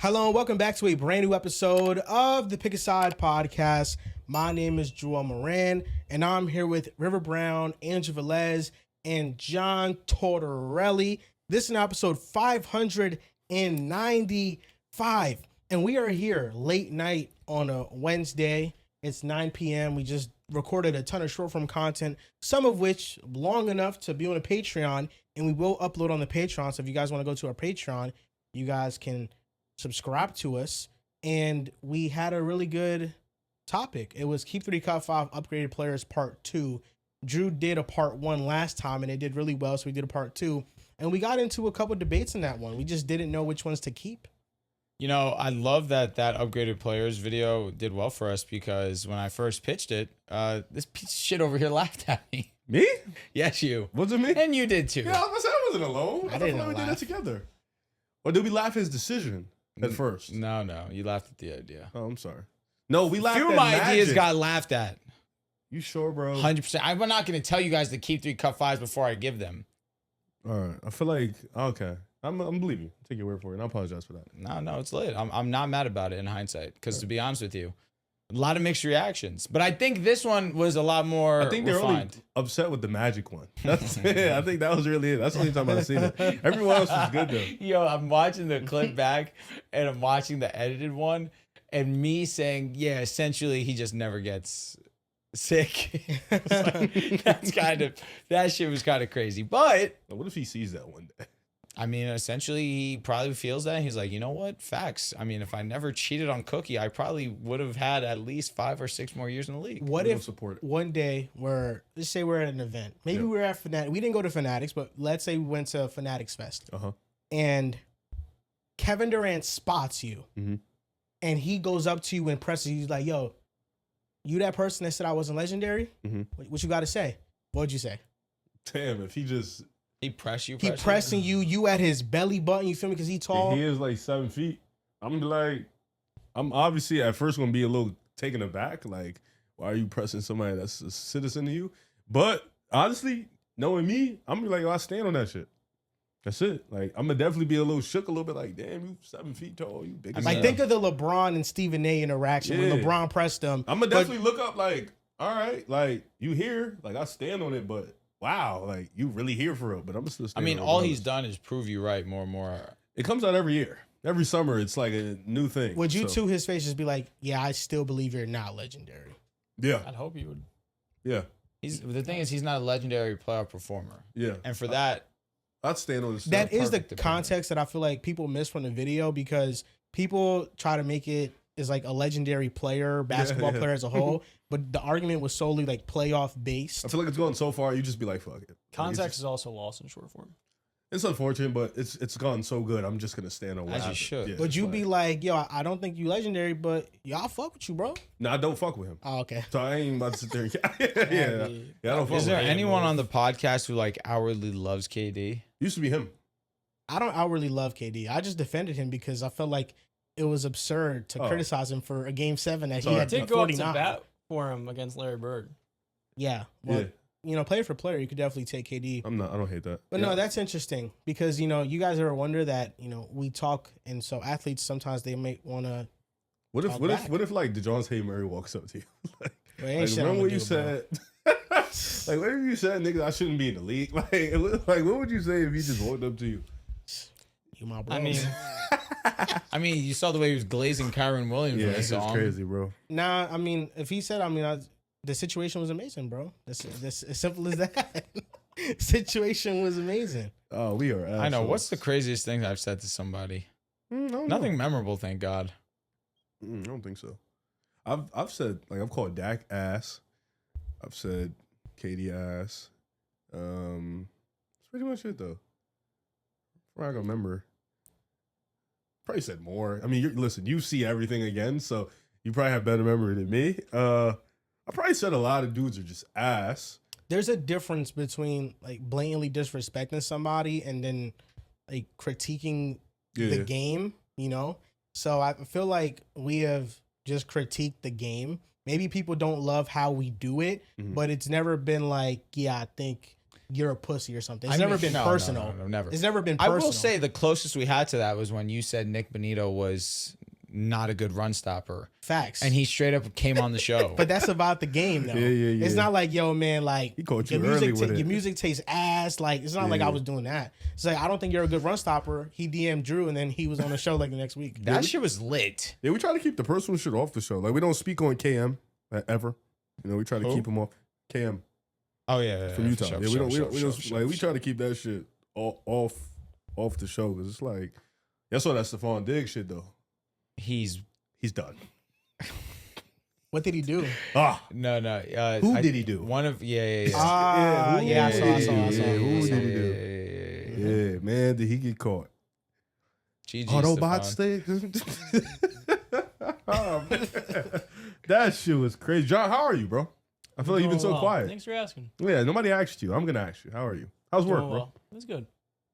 Hello and welcome back to a brand new episode of the Pick a Side podcast. My name is Joel Moran, and I'm here with River Brown, Angel Velez, and John Tortorelli. This is episode 595, and we are here late night on a Wednesday. It's 9 p.m. We just recorded a ton of short form content, some of which long enough to be on a Patreon, and we will upload on the Patreon. So if you guys want to go to our Patreon, you guys can subscribe to us. And we had a really good topic. It was Keep 3 Cut 5 Upgraded Players Part 2. Drew did a Part 1 last time, and it did really well, so we did a Part 2. And we got into a couple debates in that one. We just didn't know which ones to keep. You know, I love that upgraded players video did well for us because when I first pitched it, this piece of shit over here laughed at me. Me? Yes, you. Was it me? And you did too. Yeah, I wasn't alone. I didn't thought we did laugh. that together. Or did we laugh his decision at first? No, you laughed at the idea. Oh, I'm sorry. No, we laughed Few at of my ideas Magic. got laughed at. You sure, bro? 100%. I'm not going to tell you guys to keep 3 cut 5s before I give them. All right. I feel like, okay. I'm believing you. Take your word for it. And I apologize for that. No, it's lit. I'm not mad about it in hindsight because to be honest with you, a lot of mixed reactions. But I think this one was a lot more I think they're only refined. upset with the Magic one. That's it. I think that was really it. That's the only time I've seen it. Everyone else was good, though. Yo, I'm watching the clip back and I'm watching the edited one and me saying, yeah, essentially he just never gets sick. That shit was kind of crazy. But What if he sees that one day? I mean, essentially he probably feels that. He's like, you know what? Facts. I mean, if I never cheated on Cookie, I probably would have had at least 5 or 6 more years in the league. What We if don't support it. one day let's say we're at an event. Maybe Yeah. we're at Fanatics. We didn't go to Fanatics, but let's say we went to Fanatics Fest. Uh-huh. And Kevin Durant spots you. Mhm. And he goes up to you and presses you. He's like, yo, you that person that said I wasn't legendary? Mhm. What you got to say? What'd you say? Damn, if he just... He pressed you. He pressing you at his belly button. You feel me? Because he tall. He is like 7 feet. I'm obviously at first gonna be a little taken aback. Like, why are you pressing somebody that's a citizen to you? But honestly, knowing me, I'm gonna be like, yo, I stand on that shit. That's it. Like, I'm gonna definitely be a little shook a little bit. Like, damn, you 7 feet tall. You big. Like, think of the LeBron and Stephen A interaction when Yeah. LeBron pressed him. I'm gonna definitely look up. Like, all right, like you here? Like, I stand on it, but. Wow, like you really here for real, but I'm still. I mean, all he's done is prove you right more and more. It comes out every year, every summer. It's like a new thing. Would you so, to his face just be like, yeah, I still believe you're not legendary? Yeah, I'd hope you would. yeah, The thing is, he's not a legendary playoff performer. yeah. And for that, I'd stand on this. That is the perfect context that I feel like people miss from the video because people try to make it as like a legendary player, basketball player as a whole, but the argument was solely like playoff based. I feel like it's going so far. You just be like, fuck it. Context is also lost in short form. It's unfortunate, but it's gone so good. I'm just gonna stand on what As you happened. should. Yeah, Would you like, be like, yo, I don't think you legendary, but y'all fuck with you, bro? No, I don't fuck with him. Oh, okay. So I ain't about to sit there. And, yeah, I don't fuck is with there him. anyone on the podcast who like outwardly loves KD? Used to be him. I don't outwardly love KD. I just defended him because I felt like it was absurd to criticize him for a game 7 that Sorry. he I had did go up 49. to bat for him against Larry Bird. Yeah. Well, Yeah, you know, player for player, you could definitely take KD. I don't hate that. But Yeah. no, that's interesting because, you know, you guys ever wonder that, you know, we talk and so athletes sometimes they may want to. What if talk what back. if what if like DeJounte Murray walks up to you? like, remember what you said? Like whatever you said, nigga, I shouldn't be in the league. Like what would you say if he just walked up to you? You my bro. I mean, you saw the way he was glazing Kyron Williams Yeah, when I it's saw him. crazy, bro. Nah, I mean, if he said, the situation was amazing, bro. That's as simple as that. Situation was amazing. Oh, we are. I know. assholes. What's the craziest thing I've said to somebody? I don't Nothing memorable, thank God. know. I don't think so. I've said like I've called Dak ass. I've said Katie ass. That's pretty much it though. I can remember. Probably said more. I mean, listen, you see everything again, so you probably have better memory than me. I probably said a lot of dudes are just ass. There's a difference between like blatantly disrespecting somebody and then like critiquing the game, you know? So I feel like we have just critiqued the game. Maybe people don't love how we do it, but it's never been like, yeah, I think you're a pussy or something. It's I never mean, been no, personal. No, never. It's never been I personal. will say the closest we had to that was when you said Nick Bonito was not a good run stopper. Facts. And he straight up came on the show. But that's about the game, though. Yeah. It's not like, yo, man, like He caught your you early music, with it. your music tastes ass. Like, it's not like I was doing that. It's like, I don't think you're a good run stopper. He DM'd Drew, and then he was on the show like the next week. that shit was lit. Yeah, we try to keep the personal shit off the show. Like, we don't speak on KM ever. You know, we try to keep him off. KM Oh yeah, from Utah. for We sure. don't try to keep that shit off the show because it's like that's all that Stephon Diggs shit though. He's done. What did he do? no. Who did he do? One of who I did saw. he do? Who did he do? Yeah, man, did he get caught? GG, Autobot Stephon. stick. Oh, man. That shit was crazy. John, how are you, bro? I feel like you've been so Doing well. quiet. Thanks for asking. Yeah, nobody asked you. I'm gonna ask you. How are you? How's work, Doing bro? well. It's good.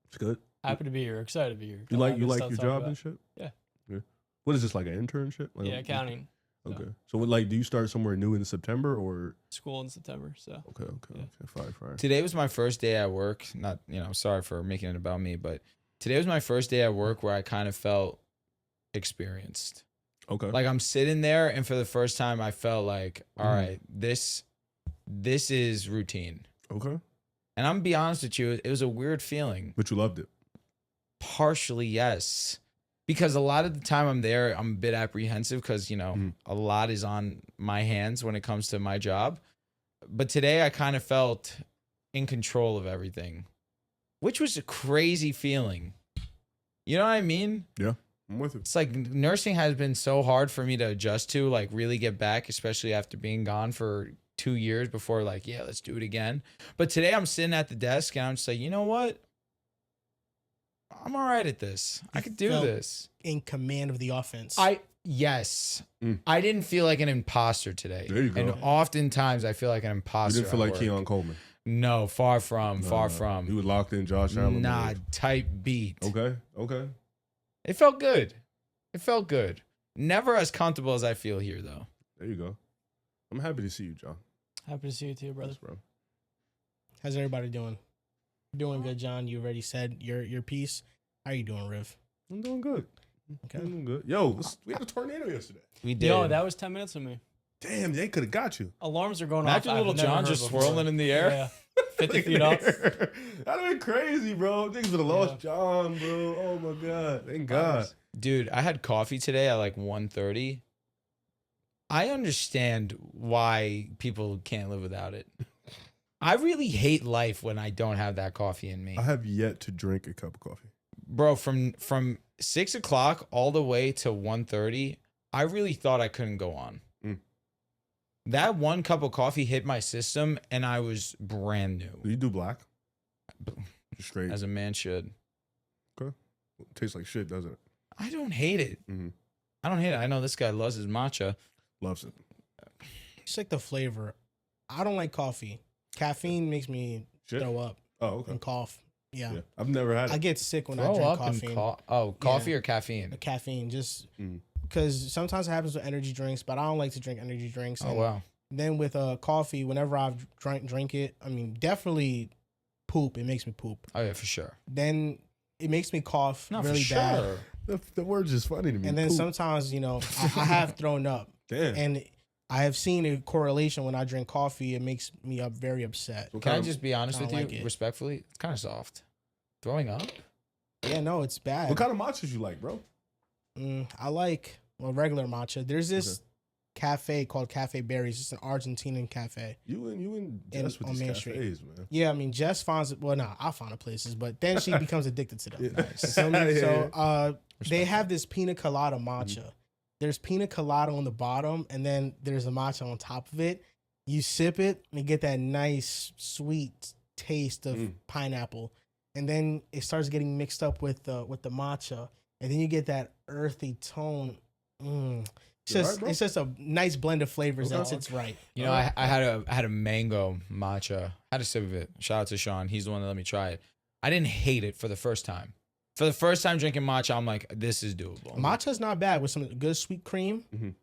It's good. Happy to be here. Excited to be here. You Got a lot like of your good stuff to talk job about. and shit? Yeah. What is this, like an internship? Like, Yeah, accounting. Okay. So what, like, do you start somewhere new in September or? School in September. So Okay. Yeah. Fine. Today was my first day at work. Not, sorry for making it about me, but today was my first day at work where I kind of felt experienced. Okay. Like I'm sitting there, and for the first time, I felt like, all right, this is routine. Okay. And I'm gonna be honest with you, it was a weird feeling. But you loved it. Partially, yes. Because a lot of the time I'm there, I'm a bit apprehensive because, a lot is on my hands when it comes to my job. But today I kind of felt in control of everything, which was a crazy feeling. You know what I mean? Yeah, I'm with it. It's like nursing has been so hard for me to adjust to, like really get back, especially after being gone for 2 years before, like, yeah, let's do it again. But today I'm sitting at the desk and I'm just like, you know what? I'm all right at this. I could do felt this. In command of the offense. Yes. Mm. I didn't feel like an imposter today. There you go. And oftentimes I feel like an You imposter. didn't feel at like work. Keon Coleman. No, far from. You were locked in Josh Allen. Nah, mode. tight beat. Okay. It felt good. Never as comfortable as I feel here, though. There you go. I'm happy to see you, John. happy to see you too, brother. Thanks, bro. How's everybody doing? Doing good, John. You already said your piece. How you doing, Riv? I'm doing good. Okay. I'm doing good. Yo, we had a tornado yesterday. We did. Yo, that was 10 minutes of me. Damn, they could have got you. Alarms are going Imagine off. little I've never John heard just before. swirling in the air. Yeah. 50 feet up. That'd have been crazy, bro. Niggas would have lost John, bro. Oh my God. Thank God. Dude, I had coffee today at like 1:30. I understand why people can't live without it. I really hate life when I don't have that coffee in me. I have yet to drink a cup of coffee. Bro, from 6 o'clock all the way to 1:30, I really thought I couldn't go on. Mm. That one cup of coffee hit my system and I was brand Do new. you do black? Just straight. As a man should. Tastes like shit, doesn't it? I don't hate it. Mhm. I don't hate it. I know this guy loves his matcha. Loves it. It's like the flavor. I don't like coffee. Caffeine makes me Shit. throw up Oh, okay. and cough. Yeah. I've never had I it. get sick when I Throw drink up caffeine. and coffee or caffeine? The caffeine, just Mhm. because sometimes it happens with energy drinks, but I don't like to drink energy drinks. Oh And wow. Then with coffee, whenever I've drink it, I mean, definitely poop. It makes me poop. Oh yeah, for sure. Then it makes me cough No, really for bad. sure. The word's just funny to me. And then Poop. sometimes, I have thrown up. Damn. And I have seen a correlation when I drink coffee. It makes me very upset. What Can I kind of- just be honest I with don't you, like it. respectfully? It's kind of soft. Throwing up? Yeah, no, it's bad. what kind of matchas you like, bro? I like regular matcha. There's this cafe called Cafe Berries. It's an Argentinian cafe. You and Jess with on these Main cafes, Street. man. Yeah, I mean, Jess finds it. Well, no, I found the places, but then she becomes addicted to them. Yeah. You feel me? Yeah, So they have this pina colada matcha. There's pina colada on the bottom, and then there's a matcha on top of it. You sip it, and you get that nice sweet taste of pineapple, and then it starts getting mixed up with the matcha, and then you get that earthy tone. It's just a nice blend of flavors that sits right. You know, I had a mango matcha. Had a sip of it. Shout out to Sean. He's the one that let me try it. I didn't hate it for the first time. For the first time drinking matcha, I'm like, this is doable. Matcha's not bad with some good sweet cream. Mhm.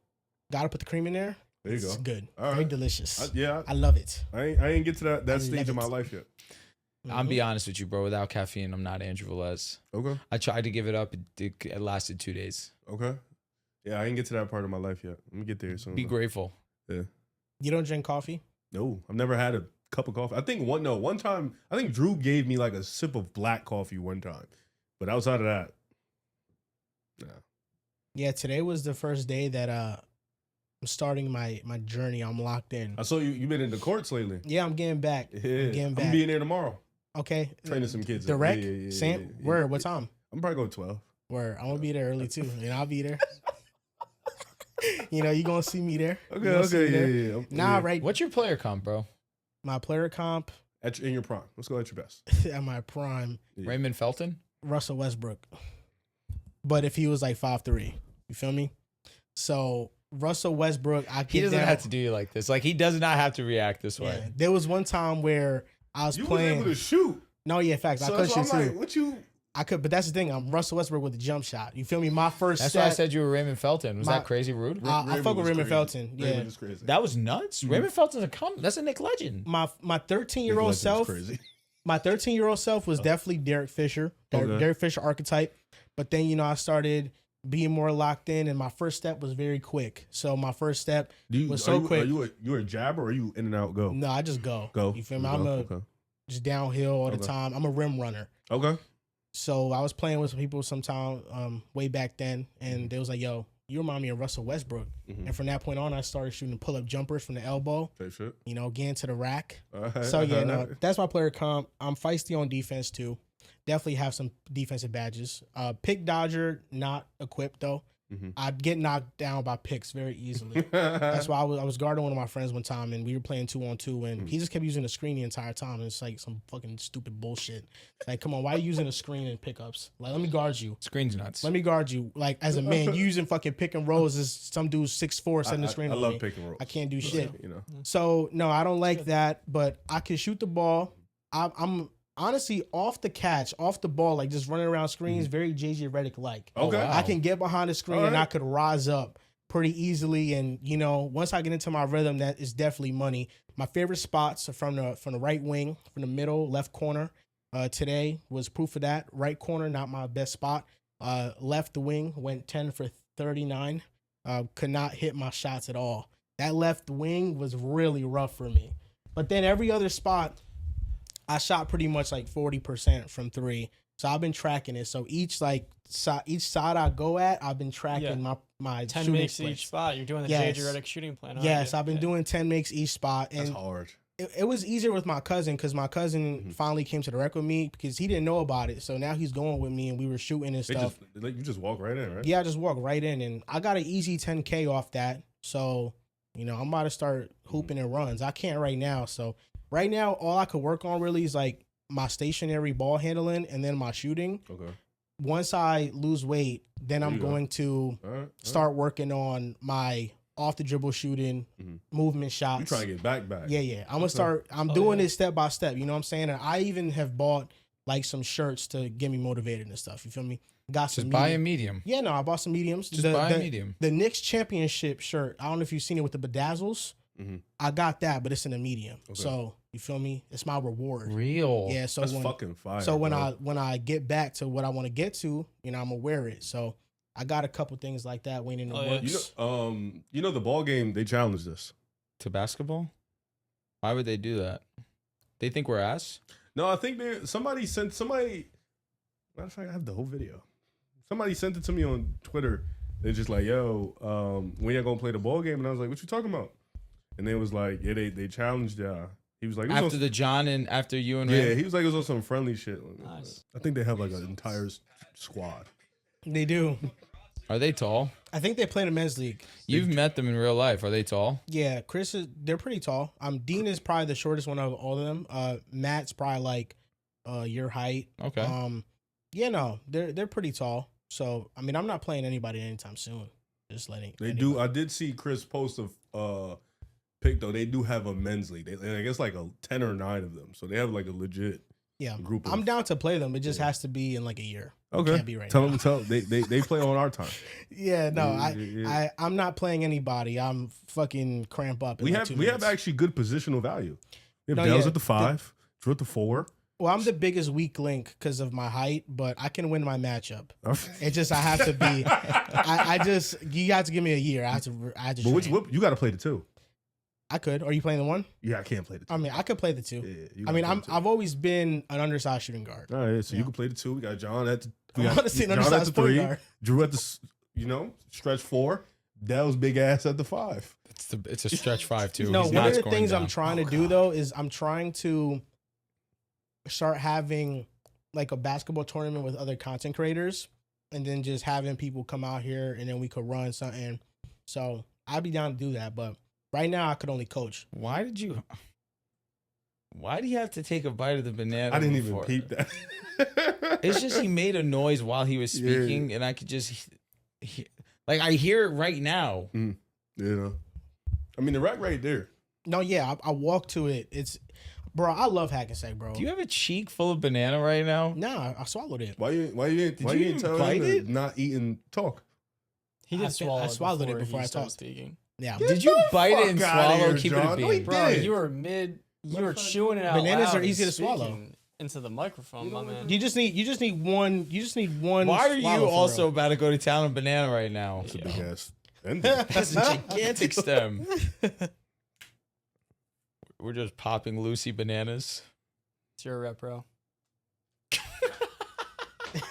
Gotta put the cream in there. There you It's go. good. All Very right. delicious. Yeah, I love it. I ain't get to that I stage love of my it. life yet. I'm be honest with you, bro. Without caffeine, I'm not Andrew Velez. Okay. I tried to give it up. It lasted 2 days. Okay. Yeah, I didn't get to that part of my life yet. Let me get there soon. Be though. grateful. Yeah. You don't drink coffee? No, I've never had a cup of coffee. I think one time, I think Drew gave me like a sip of black coffee one time. But outside of that, nah. Yeah, today was the first day that I'm starting my journey. I'm locked in. I saw you've been in the courts lately. Yeah, I'm getting back. Yeah. Getting back. I'm being there tomorrow. Okay. Training some kids. Direct? Yeah, Sam? yeah. Where? What time? I'm probably going 12. Where? I'm going to be there early too. And I'll be there. You going to see me there. Okay, You gonna see me there. yeah. Nah, yeah. right. What's your player comp, bro? My player comp In your prime. Let's go at your best. at my prime, Yeah. Raymond Felton? Russell Westbrook. But if he was like 5'3", you feel me? So Russell Westbrook, I He get doesn't down. have to do you like this. Like, he does not have to react this Yeah. way. There was one time where I was You playing. was able to shoot. No, yeah, facts. I So could that's shoot why I'm too. like, what you? I could, but that's the thing. I'm Russell Westbrook with the jump shot. You feel me? My first That's step. why I said you were Raymond Felton. Was My- that crazy rude? I fuck with was Raymond crazy. Felton. Yeah. Raymond is crazy. That was nuts. Raymond Felton's that's a Nick legend. My Nick 13-year-old Legend's self. Crazy. My 13-year-old self was definitely Derek Fisher. Okay. Derek Fisher archetype. But then I started being more locked in, and my first step was very quick. So my first step was so quick. Are you a jabber or are you in and out go? No, I just go. Go. You feel me? Go. I'm Okay. just downhill all the Okay. time. I'm a rim runner. Okay. So I was playing with some people sometime way back then, and they was like, "Yo, you remind me of Russell Westbrook." Mhm. And from that point on, I started shooting pull-up jumpers from the elbow. Type shit. Getting to the rack. All right. So yeah, no, that's my player comp. I'm feisty on defense too. Definitely have some defensive badges. Pick dodger, not equipped though. Mhm. I'd get knocked down by picks very easily. That's why I was guarding one of my friends one time, and we were playing 2-on-2, and he just kept using the screen the entire time. And it's like some fucking stupid bullshit. Like, come on, why are you using a screen in pickups? Like, let me guard you. Screen's nuts. Let me guard you. Like, as a man, you using fucking pick and rolls as some dude 6'4" setting the screen I on love me. pick and roll. I can't do shit. You know. So no, I don't like that. But I can shoot the ball. I'm honestly off the catch, off the ball, like just running around screens, very JJ Redick like. Okay. wow. I can get behind the screen All and I right. could rise up pretty easily. And once I get into my rhythm, that is definitely money. My favorite spots are from the right wing, from the middle, left corner. Today was proof of that. Right corner, not my best spot. Left wing went 10 for 39. Could not hit my shots at all. That left wing was really rough for me. But then every other spot, I shot pretty much like 40% from three. So I've been tracking it. So each side I go at, I've been tracking my 10 shooting makes splits. each spot. You're doing the Yes. JJ Redick shooting plan. Yes, I've been doing 10 makes each spot. That's And hard. it was easier with my cousin because my cousin finally came to the rec with me because he didn't know about it. So now he's going with me and we were shooting and stuff. You just walk right in, right? Yeah, I just walked right in and I got an easy 10K off that. So, I'm about to start hooping and runs. I can't right now. So right now, all I could work on really is like my stationary ball handling and then my shooting. Okay. Once I lose weight, then There I'm you go. going to All right. start working on my off the dribble shooting, movement shots. You trying to get back? Yeah. I'm gonna start. I'm doing it step by step. You know what I'm saying? And I even have bought like some shirts to get me motivated and stuff. You feel me? Got some. Just buy a medium. medium. Yeah, no, I bought some mediums. Just buy a medium. The Knicks championship shirt. I don't know if you've seen it with the bedazzles. I got that, but it's in a medium. Okay. So you feel me? It's my reward. Real. Yeah. So That's when, fucking fire. so when bro. I get back to what I want to get to, I'm gonna wear it. So I got a couple things like that waiting in the Oh, yeah. works. You know the ball game. They challenged us. To basketball? Why would they do that? They think we're ass? No, I think somebody sent somebody. Matter of fact, I have the whole video. Somebody sent it to me on Twitter. They're just like, "Yo, when y'all gonna play the ball game?" And I was like, "What you talking about?" And they was like, "Yeah, they challenged y'all." He was like, it was After on, the John and after you and yeah, Ray? he was like, it was on some friendly shit. Nice. I think they have like an entire squad. They do. Are they tall? I think they play in the men's league. You've met them in real life. Are they tall? Yeah, they're pretty tall. Dean is probably the shortest one of all of them. Matt's probably like your height. Okay. Yeah, no, they're pretty tall. So I'm not playing anybody anytime soon. Just letting They anybody. do. I did see Chris post a pic though. They do have a men's league. I guess like 10 or 9 of them. So they have like a legit Yeah, group. I'm down to play them. It just has to be in like a year. It Okay. can't be right Tell now. them. They play on our time. Yeah, no, Yeah. I'm not playing anybody. I'm fucking cramp up. In We like have 2 we have minutes. actually good positional value. We have No, Dell's yeah. at the 5, Drew at the 4. Well, I'm the biggest weak link because of my height, but I can win my matchup. It's just I have to be. I just you have to give me a year. I have to. But which you got to play the 2. I could. Are you playing the 1? Yeah, I can't play the 2. I mean, I could play the 2. Yeah, I mean, I've always been an undersized shooting guard. All right, so you can play the 2. We got John at the. I want to see an undersized point guard. Drew at the, stretch 4. Dell's big ass at the 5. It's a stretch 5 too. No, He's one not of the scoring things down. I'm trying to do though is I'm trying to start having like a basketball tournament with other content creators, and then just having people come out here, and then we could run something. So I'd be down to do that, but right now I could only coach. Why do you have to take a bite of the banana? I didn't even before? peep that. It's just he made a noise while he was speaking, and I could just I hear it right now. I mean, the rack right there. No, yeah, I walk to it. It's, bro, I love hack and sack, bro. Do you have a cheek full of banana right now? Nah, I swallowed it. Why you ain't telling bite him it? to not eat and talk? He did I swallow swallowed it it before I started talked. speaking. Yeah. Did you bite it and fuck outta swallow? here, Keep John. it a No, he bean. Bro, did. you were chewing it out Bananas loud are and easy to swallow. speaking into the microphone, my man. You just need one. Why are you swallow for also real. about to go to town on banana right now? It's a big ass. That's a gigantic stem. We're just popping Lucy bananas. It's your rep, bro.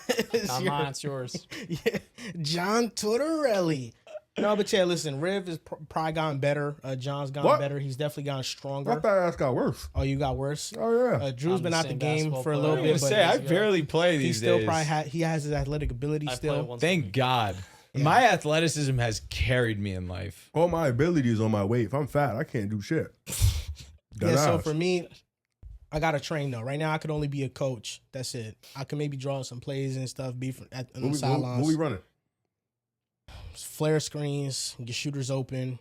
It's Not mine, it's yours. Yeah. John Tortorelli. No, but yeah, listen, Riv is probably gotten better. John's gotten better. He's definitely gotten stronger. My fat ass got worse. Oh, you got worse? Oh yeah. Drew's I'm been the out the same game basketball for a player. little I bit, was but gonna say I days ago. barely play he these still days. probably he has his athletic ability I still. play once a Thank week. God. Yeah. My athleticism has carried me in life. All my abilities on my weight. If I'm fat, I can't do shit. Yeah, so for me, I gotta train though. Right now, I could only be a coach. That's it. I can maybe draw some plays and stuff. Be on the sidelines. What we running? Flare screens, get shooters open.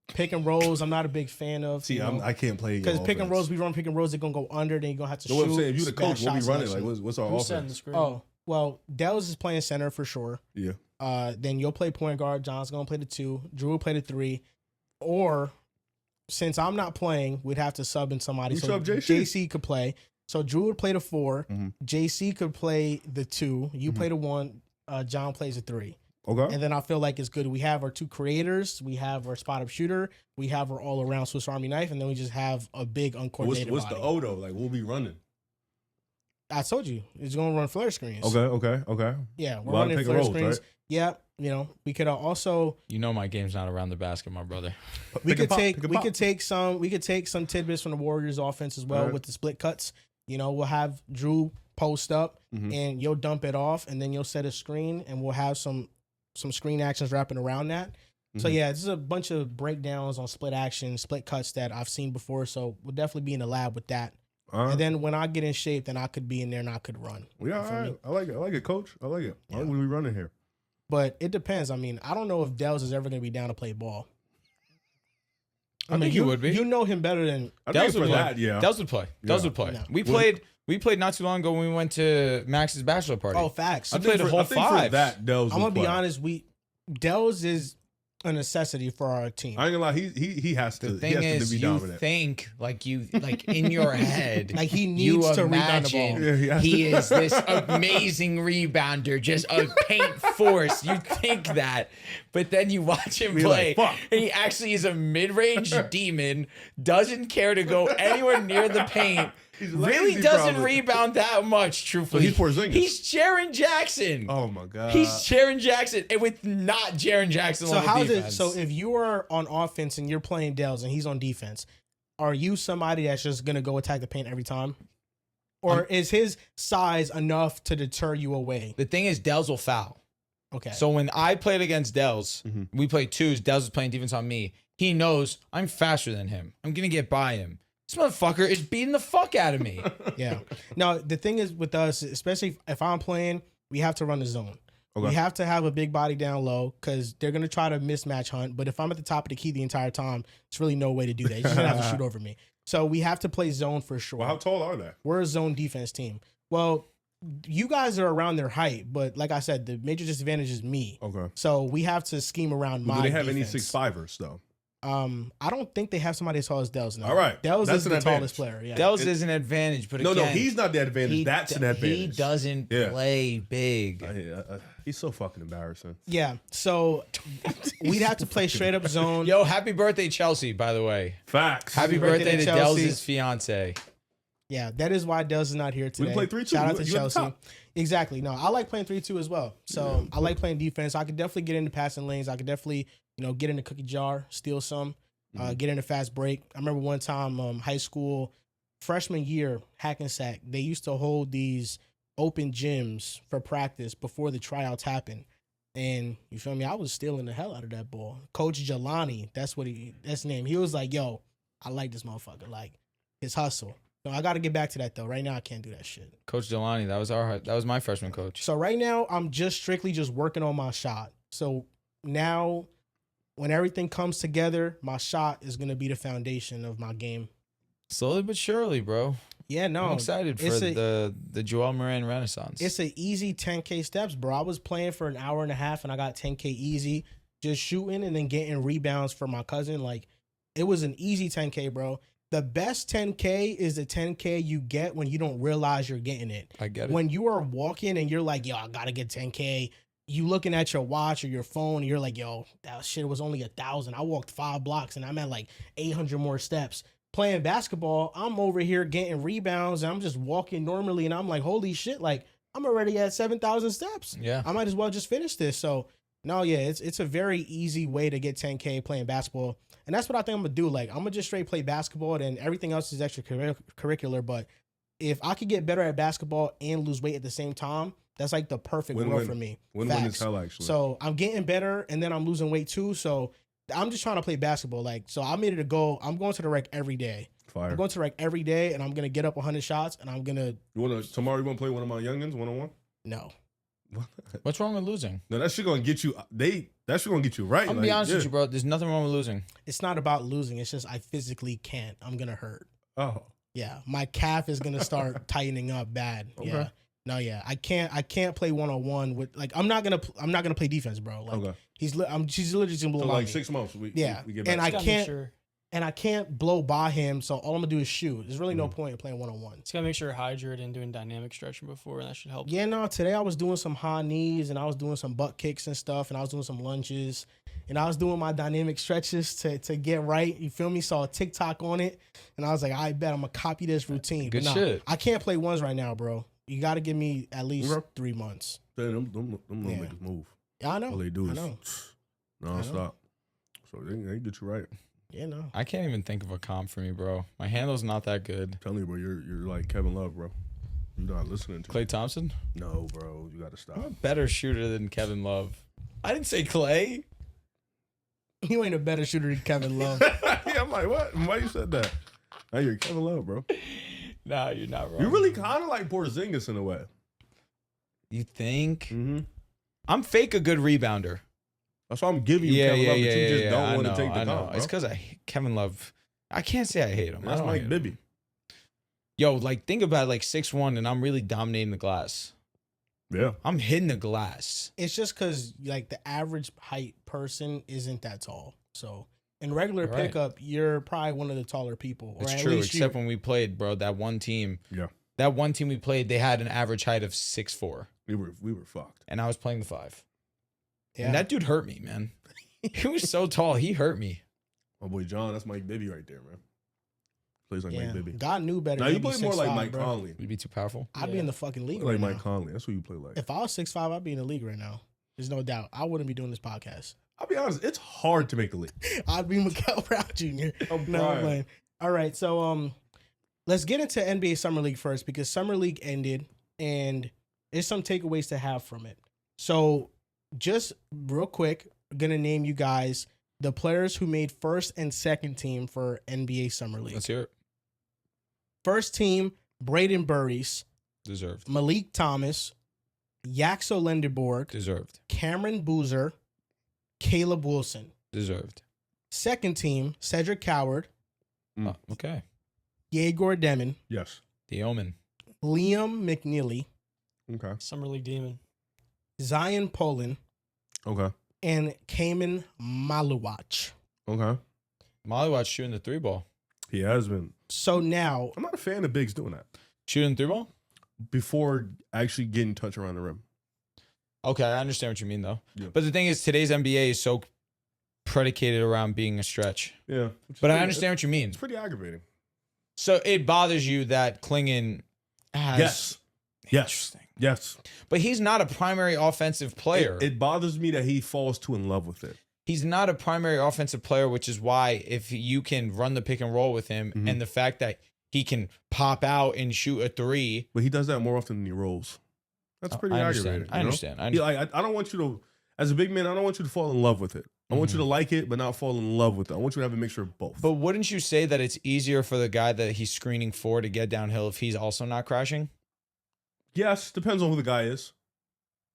Pick and rolls, I'm not a big fan of. See, I can't play because pick and rolls, we run pick and rolls, they're gonna go under. Then you're gonna have to So shoot. what I'm saying, if you the bad coach, what we shot running? selection. Like, what's our Who's setting the offense? screen? Oh well, Dells is playing center for sure. Yeah. Then you'll play point guard. John's gonna play the 2. Drew will play the 3. Or since I'm not playing, we'd have to sub in somebody. We So sub JC. JC could play. So Drew would play the 4. Mhm. JC could play the 2. You Mhm. play the 1. John plays the 3. Okay. And then I feel like it's good. We have our 2 creators. We have our spot up shooter. We have our all around Swiss Army knife, and then we just have a big uncoordinated What's the body. O though? Like, we'll be running. I told you it's gonna run flare screens. Okay. Yeah, we're A lot of running pick and flare rolls, screens. right? Yeah, we could also You know my game's not around the basket, my brother. we Pick and could pop, take pick and we pop. could take some tidbits from the Warriors offense as well Alright. with the split cuts. We'll have Drew post up Mhm. and you'll dump it off, and then you'll set a screen, and we'll have some screen actions wrapping around that. So Mhm. yeah, this is a bunch of breakdowns on split action, split cuts that I've seen before. So we'll definitely be in the lab with that. All right. And then when I get in shape, then I could be in there and I could run. Yeah, all You feel me? right. I like it, coach. I like it. Yeah. Why would we running here? But it depends. I mean, I don't know if Dells is ever going to be down to play ball. I think he would be. You know him better than. I Dells think for would play. that, yeah. Dells would play. Dells would play. No. We played not too long ago when we went to Max's bachelor party. Oh, facts. I played a whole I think for 5. that, Dells I'm would gonna be play. honest. Dells is a necessity for our team. I ain't gonna lie. He has to. The he thing has is, to be you dominant. think like in your head, Like he you needs to rebound the imagine ball. Yeah, he has he to. is this amazing rebounder, just a paint force. You think that, but then you watch him Be play, like, fuck. and he actually is a mid-range demon. Doesn't care to go anywhere near the paint. He's Really lazy, doesn't probably. rebound that much. Truthfully, he's Porzingis. He's Jaren Jackson. Oh my god. He's Jaren Jackson, and with not Jaren Jackson So on the how's it? defense. So if you are on offense and you're playing Dells and he's on defense, are you somebody that's just gonna go attack the paint every time, or is his size enough to deter you away? the thing is, Dells will foul. Okay. So when I played against Dells, Mhm. we played 2s. Dells was playing defense on me. He knows I'm faster than him. I'm gonna get by him. This motherfucker is beating the fuck out of me. Yeah. Now the thing is with us, especially if I'm playing, we have to run the zone. Okay. We have to have a big body down low because they're gonna try to mismatch hunt. But if I'm at the top of the key the entire time, it's really no way to do that. You're just gonna have to shoot over me. So we have to play zone for sure. Well, how tall are they? We're a zone defense team. Well, you guys are around their height, but like I said, the major disadvantage is me. Okay. So we have to scheme around my Do they have any defense. 6'5"ers though? I don't think they have somebody as tall as Dels now. All right. Dels That's is an the advantage. tallest player. Yeah. Dels is an advantage, but No, again, he's not the advantage. That's an advantage. He doesn't Yeah. play big. He's so fucking embarrassing. Yeah. So we'd have to play straight up zone. Yo, happy birthday, Chelsea, by the way. Facts. Happy birthday to Chelsea. Dels' fiance. Yeah, that is why Dels is not here today. can play 3-2. Shout out to You at the Chelsea. top. Exactly. No, I like playing 3-2 as well. So I like playing defense. I could definitely get into passing lanes. I could definitely, get in the cookie jar, steal some, get in a fast break. I remember one time, high school, freshman year, Hackensack, they used to hold these open gyms for practice before the tryouts happened. And you feel me? I was stealing the hell out of that ball. Coach Jelani, that's his name. He was like, yo, I like this motherfucker. Like, his hustle. So I got to get back to that, though. Right now, I can't do that shit. Coach Delani, that was my freshman coach. So right now, I'm just strictly just working on my shot. So now, when everything comes together, my shot is going to be the foundation of my game. Slowly but surely, bro. Yeah, no. I'm excited for the Joel Moran Renaissance. It's an easy 10K steps, bro. I was playing for an hour and a half, and I got 10K easy, just shooting and then getting rebounds for my cousin. Like, it was an easy 10K, bro. The best 10K is the 10K you get when you don't realize you're getting it. I get it. When you are walking and you're like, yo, I got to get 10K, you looking at your watch or your phone, and you're like, yo, that shit was only 1,000. I walked 5 blocks, and I'm at like 800 more steps. Playing basketball, I'm over here getting rebounds, and I'm just walking normally, and I'm like, holy shit, like, I'm already at 7,000 steps. Yeah. I might as well just finish this. So, no, yeah, it's a very easy way to get 10K playing basketball. And that's what I think I'm going to do. Like, I'm going to just straight play basketball, and everything else is extracurricular. But if I could get better at basketball and lose weight at the same time, that's like the perfect world for me. Win-win is hell, actually. So I'm getting better, and then I'm losing weight too. So I'm just trying to play basketball. Like, so I made it a goal. I'm going to the rec every day. Fire. I'm going to the rec every day, and I'm going to get up 100 shots, and I'm going to... Tomorrow you want to play one of my youngins one-on-one? No. What's wrong with losing? No, that shit gonna get you. That shit gonna get you right. I'm gonna be honest with you, bro. There's nothing wrong with losing. It's not about losing. It's just I physically can't. I'm going to hurt. Oh. Yeah. My calf is going to start tightening up bad. Okay. Yeah. No, yeah. I can't play one-on-one with... Like, I'm not going to play defense, bro. Like, Okay. she's literally just going to blow So by like me. 6 months. We Yeah. get back. And I Just gotta make can't... sure- And I can't blow by him, so all I'm gonna do is shoot. There's really no point in playing one-on-one. Just gotta make sure you're hydrated and doing dynamic stretching before, and that should help. Yeah, no, today I was doing some high knees, and I was doing some butt kicks and stuff, and I was doing some lunges, and I was doing my dynamic stretches to get right. You feel me? Saw a TikTok on it, and I was like, I bet I'm gonna copy this routine. Good But nah, shit. I can't play ones right now, bro. You got to give me at least 3 months. Them little niggas move. Yeah, I know. All they do I is know. non-stop. So they get you right. Yeah, no. I can't even think of a comp for me, bro. My handle's not that good. I'm telling you, bro, you're like Kevin Love, bro. You're not listening to Clay Thompson? No, bro. You gotta stop. I'm a better shooter than Kevin Love. I didn't say Clay. You ain't a better shooter than Kevin Love. Yeah, I'm like, what? Why you said that? Now you're Kevin Love, bro. Nah, you're not wrong. You really kind of like Porzingis in a way. You think? Mm-hmm. I'm fake a good rebounder. That's why I'm giving you Kevin Love, but you just don't I want to know, take the I know. comp, bro. It's because Kevin Love. I can't say I hate him. That's I don't like hate him. Bibby. Yo, like think about it, like 6'1", and I'm really dominating the glass. Yeah. I'm hitting the glass. It's just because like the average height person isn't that tall. So in regular Right. pickup, you're probably one of the taller people. It's or at true, least except when we played, bro. That one team. Yeah. That one team we played, they had an average height of 6'4", We were fucked. and I was playing the 5. Yeah. And that dude hurt me, man. He was so tall, he hurt me. My boy John, that's Mike Bibby right there, man. Plays like yeah. Mike Bibby. God knew better. Now than you to be play more like 6'5", Mike bro. Conley. Would be too powerful. I'd be in the fucking league Like right Mike now. Conley. That's who you play like. If I was 6'5", I'd be in the league right now. There's no doubt. I wouldn't be doing this podcast. I'll be honest, it's hard to make the league. I'd be Miguel Brown Jr. I'm No, I'm crying. playing. All right, so let's get into NBA Summer League first because Summer League ended and there's some takeaways to have from it. So just real quick, I'm gonna name you guys the players who made first and second team for NBA Summer League. Let's hear it. First team, Braden Burries, Deserved. Malik Thomas, Yaxo Lenderborg, Deserved. Cameron Boozer, Caleb Wilson. Deserved. Second team, Cedric Coward, Mm. Okay. Yegor Demon, Yes. The Omen. Liam McNeely, Okay. Summer League Demon. Zion Poland, Okay. and Kaman Maluwach. Okay. Molly Watch shooting the 3-ball. He has been. So now, I'm not a fan of bigs doing that Shooting the 3-ball? before actually getting touch around the rim. Okay, I understand what you mean, though. Yeah. But the thing is, today's NBA is so predicated around being a stretch. Yeah. But I understand what you mean. It's pretty aggravating. So it bothers you that Klingon has... Yes. Yes. Interesting. Yes. But he's not a primary offensive player. It bothers me that he falls too in love with it. He's not a primary offensive player, which is why if you can run the pick and roll with him and the fact that he can pop out and shoot a 3. But he does that more often than he rolls. That's pretty aggravating. I understand. I don't want you to, as a big man, I don't want you to fall in love with it. I want you to like it, but not fall in love with it. I want you to have a mixture of both. But wouldn't you say that it's easier for the guy that he's screening for to get downhill if he's also not crashing? Yes, depends on who the guy is.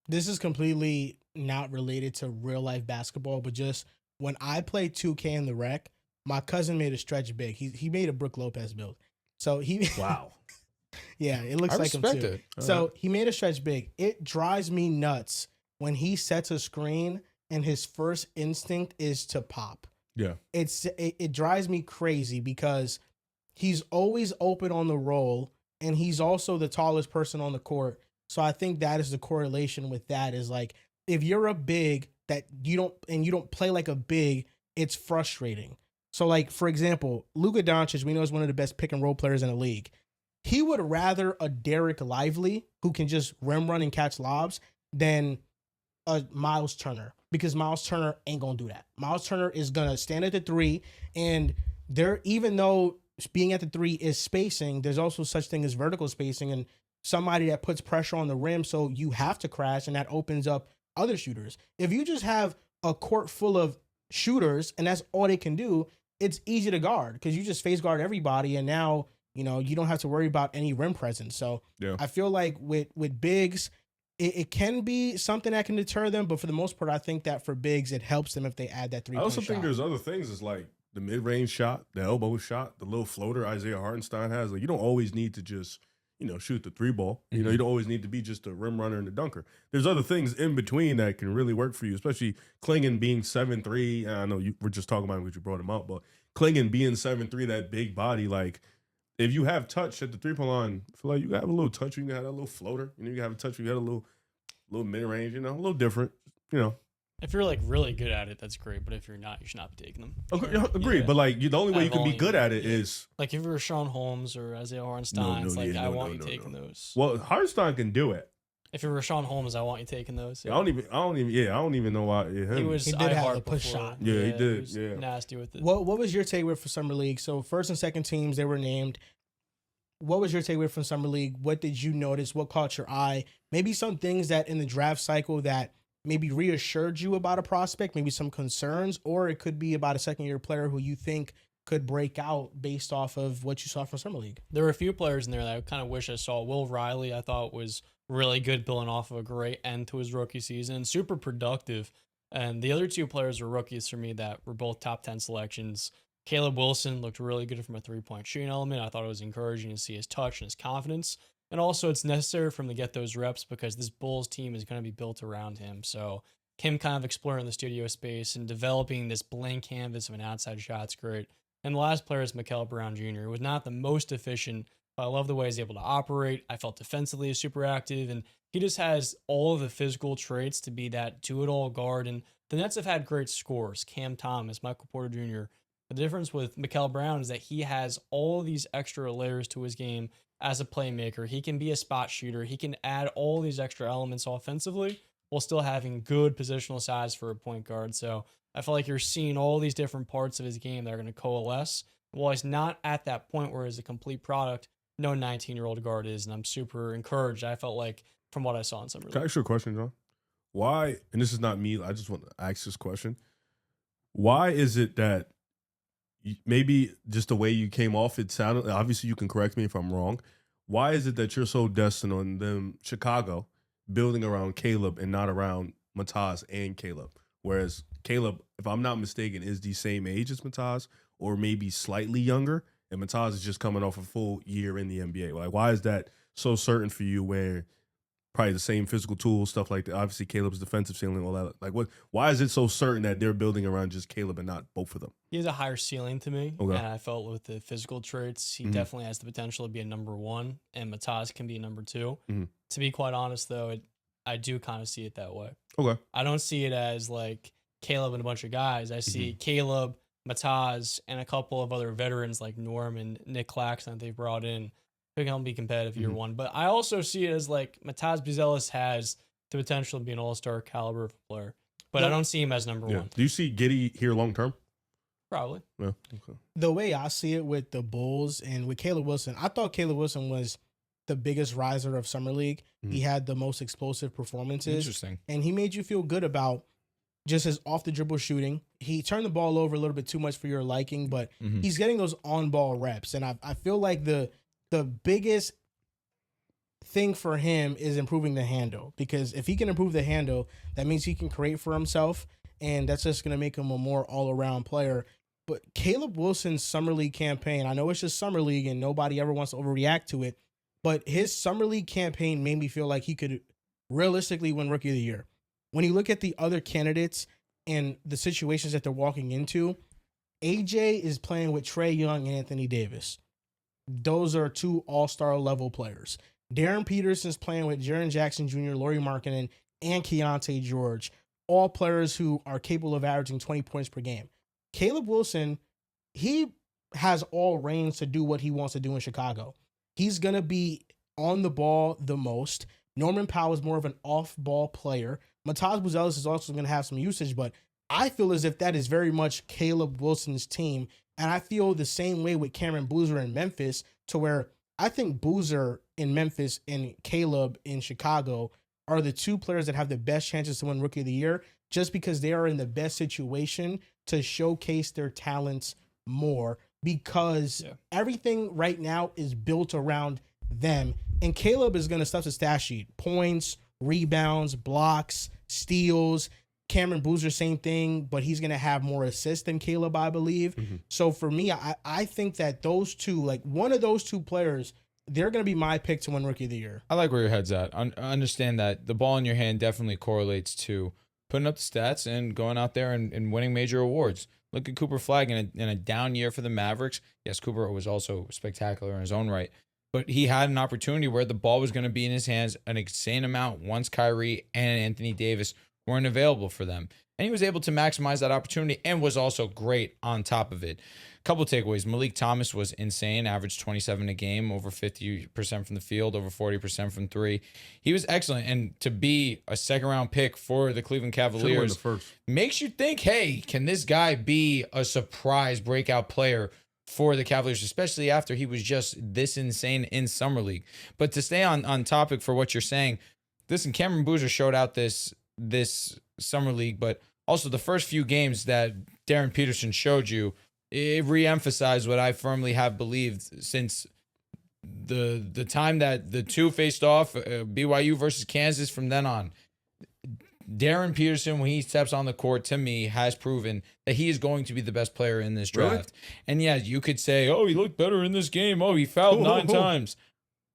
this is completely not related to real life basketball, but just when I played 2K in the rec, my cousin made a stretch big. He made a Brook Lopez build. So he Wow. yeah, it looks I like him respect too. it. So he made a stretch big. It drives me nuts when he sets a screen and his first instinct is to pop. Yeah. It drives me crazy because he's always open on the roll and he's also the tallest person on the court. So I think that is the correlation with that is like if you're a big that you don't play like a big, it's frustrating. So like for example, Luka Doncic, we know is one of the best pick and roll players in the league. He would rather a Derek Lively who can just rim run and catch lobs than a Miles Turner, because Miles Turner ain't gonna do that. Miles Turner is gonna stand at the 3, and there, even though being at the 3 is spacing, there's also such thing as vertical spacing and somebody that puts pressure on the rim, so you have to crash, and that opens up other shooters. If you just have a court full of shooters and that's all they can do, it's easy to guard because you just face guard everybody, and now you don't have to worry about any rim presence. So yeah. I feel like with bigs, it can be something that can deter them, but for the most part, I think that for bigs, it helps them if they add that 3-point I also shot. think there's other things. It's like the mid-range shot, the elbow shot, the little floater Isaiah Hartenstein has. Like you don't always need to just, shoot the 3-ball. You don't always need to be just a rim runner and a dunker. There's other things in between that can really work for you, especially Klingon being 7'3". I know we're just talking about him because you brought him up, but Klingon being 7'3", that big body, like if you have touch at the 3-point line, I feel like you have a little touch. You can have a little floater. You have a touch. You got a little mid-range, a little different, If you're like really good at it, that's great. But if you're not, you should not be taking them. Agreed. Yeah. But like the only way you can be good at it yeah. is Like if you're Sean Holmes or Isaiah Hartenstein, it's like I want you taking those. well, Hartenstein can do it. If you're Rashawn Holmes, I want you taking those. I don't even know why. Yeah, He him. was He did have iHeart the push before. shot. Yeah, he did, was yeah. nasty with it. What was your takeaway for Summer League? So first and second teams, they were named. What was your takeaway from Summer League? What did you notice? What caught your eye? Maybe some things that in the draft cycle that maybe reassured you about a prospect, maybe some concerns, or it could be about a second-year player who you think could break out based off of what you saw from Summer League. There were a few players in there that I kind of wish I saw. Will Riley, I thought, was really good, building off of a great end to his rookie season, super productive. And the other two players were rookies for me that were both top 10 selections. Caleb Wilson looked really good from a three-point shooting element. I thought it was encouraging to see his touch and his confidence. And also it's necessary for him to get those reps because this Bulls team is going to be built around him. So him kind of exploring the studio space and developing this blank canvas of an outside shot's great. And the last player is Mikel Brown Jr. He was not the most efficient, but I love the way he's able to operate. I felt defensively is super active, and he just has all of the physical traits to be that do-it-all guard. And the Nets have had great scores. Cam Thomas, Michael Porter Jr. The difference with Mikel Brown is that he has all these extra layers to his game as a playmaker. He can be a spot shooter. He can add all these extra elements offensively while still having good positional size for a point guard. So I feel like you're seeing all these different parts of his game that are going to coalesce. While he's not at that point where he's a complete product, no 19-year-old guard is, and I'm super encouraged. I felt like from what I saw in Summer League. Can I ask you a question, John? Why, and this is not me, I just want to ask this question. Why is it that maybe just the way you came off, it sounded, obviously you can correct me if I'm wrong. Why is it that you're so destined on them, Chicago, building around Caleb and not around Mataz and Caleb? Whereas Caleb, if I'm not mistaken, is the same age as Mataz or maybe slightly younger, and Mataz is just coming off a full year in the NBA. Like, why is that so certain for you where probably the same physical tools, stuff like that. Obviously, Caleb's defensive ceiling, all that. Like, what? Why is it so certain that they're building around just Caleb and not both of them? He has a higher ceiling to me, Okay. and I felt with the physical traits, he definitely has the potential to be a number 1, and Mataz can be a number 2. To be quite honest, though, I do kind of see it that way. Okay. I don't see it as like Caleb and a bunch of guys. I see Caleb, Mataz, and a couple of other veterans like Norm and Nick Claxton that they've brought in who can help be competitive year one. But I also see it as like Mataz Buzelis has the potential to be an all-star caliber of player. But I don't see him as number 1. Do you see Giddey here long term? Probably. Yeah. Okay. The way I see it with the Bulls and with Caleb Wilson, I thought Caleb Wilson was the biggest riser of Summer League. He had the most explosive performances. Interesting. And he made you feel good about just his off-the-dribble shooting. He turned the ball over a little bit too much for your liking, but he's getting those on-ball reps. And I feel like the biggest thing for him is improving the handle, because if he can improve the handle, that means he can create for himself, and that's just going to make him a more all-around player. But Caleb Wilson's Summer League campaign, I know it's just Summer League and nobody ever wants to overreact to it, but his Summer League campaign made me feel like he could realistically win Rookie of the Year. When you look at the other candidates and the situations that they're walking into, AJ is playing with Trae Young and Anthony Davis. Those are 2 all-star level players. Darren Peterson's playing with Jaren Jackson Jr., Lauri Markkanen, and Keontae George, all players who are capable of averaging 20 points per game. Caleb Wilson, he has all reins to do what he wants to do in Chicago. He's going to be on the ball the most. Norman Powell is more of an off-ball player. Mataz Buzelis is also going to have some usage, but I feel as if that is very much Caleb Wilson's team. And I feel the same way with Cameron Boozer in Memphis, to where I think Boozer in Memphis and Caleb in Chicago are the 2 players that have the best chances to win Rookie of the Year, just because they are in the best situation to showcase their talents more, because everything right now is built around them. And Caleb is going to stuff the stat sheet: points, rebounds, blocks, steals. Cameron Boozer, same thing, but he's going to have more assists than Caleb, I believe. So for me, I think that those 2, like one of those 2 players, they're going to be my pick to win Rookie of the Year. I like where your head's at. I understand that the ball in your hand definitely correlates to putting up the stats and going out there and winning major awards. Look at Cooper Flagg in a down year for the Mavericks. Yes, Cooper was also spectacular in his own right, but he had an opportunity where the ball was going to be in his hands an insane amount once Kyrie and Anthony Davis weren't available for them. And he was able to maximize that opportunity and was also great on top of it. Couple takeaways. Malik Thomas was insane, averaged 27 a game, over 50% from the field, over 40% from 3. He was excellent. And to be a second-round pick for the Cleveland Cavaliers makes you think, hey, can this guy be a surprise breakout player for the Cavaliers, especially after he was just this insane in Summer League. But to stay on topic for what you're saying, listen, Cameron Boozer showed out this Summer League, but also the first few games that Darren Peterson showed you, it reemphasized what I firmly have believed since the time that the 2 faced off, BYU versus Kansas. From then on, Darren Peterson, when he steps on the court, to me, has proven that he is going to be the best player in this draft. Really? And yeah, you could say, oh, he looked better in this game. Oh, he fouled 9 times.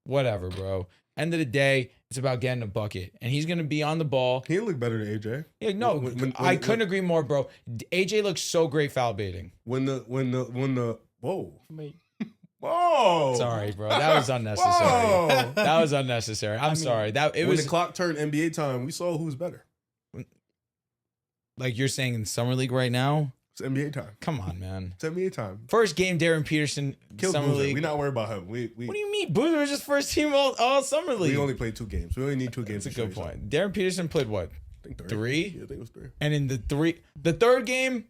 Whatever, bro. End of the day, it's about getting a bucket, and he's going to be on the ball. He looked better than AJ. Yeah, no, I couldn't agree more, bro. AJ looks so great foul baiting. When the whoa. Wait. Whoa. Sorry, bro. That was unnecessary. Whoa. That was unnecessary. I'm sorry. When the clock turned NBA time, we saw who's better. Like you're saying in Summer League right now? It's NBA time. Come on, man. It's NBA time. First game, Darren Peterson, Killed Summer Boozer. League. We're not worried about him. What do you mean? Boozer was just first team all Summer League. We only played 2 games. We only need 2 games. That's a good point. Darren Peterson played what? I think 3? Yeah, I think it was 3. And in the third game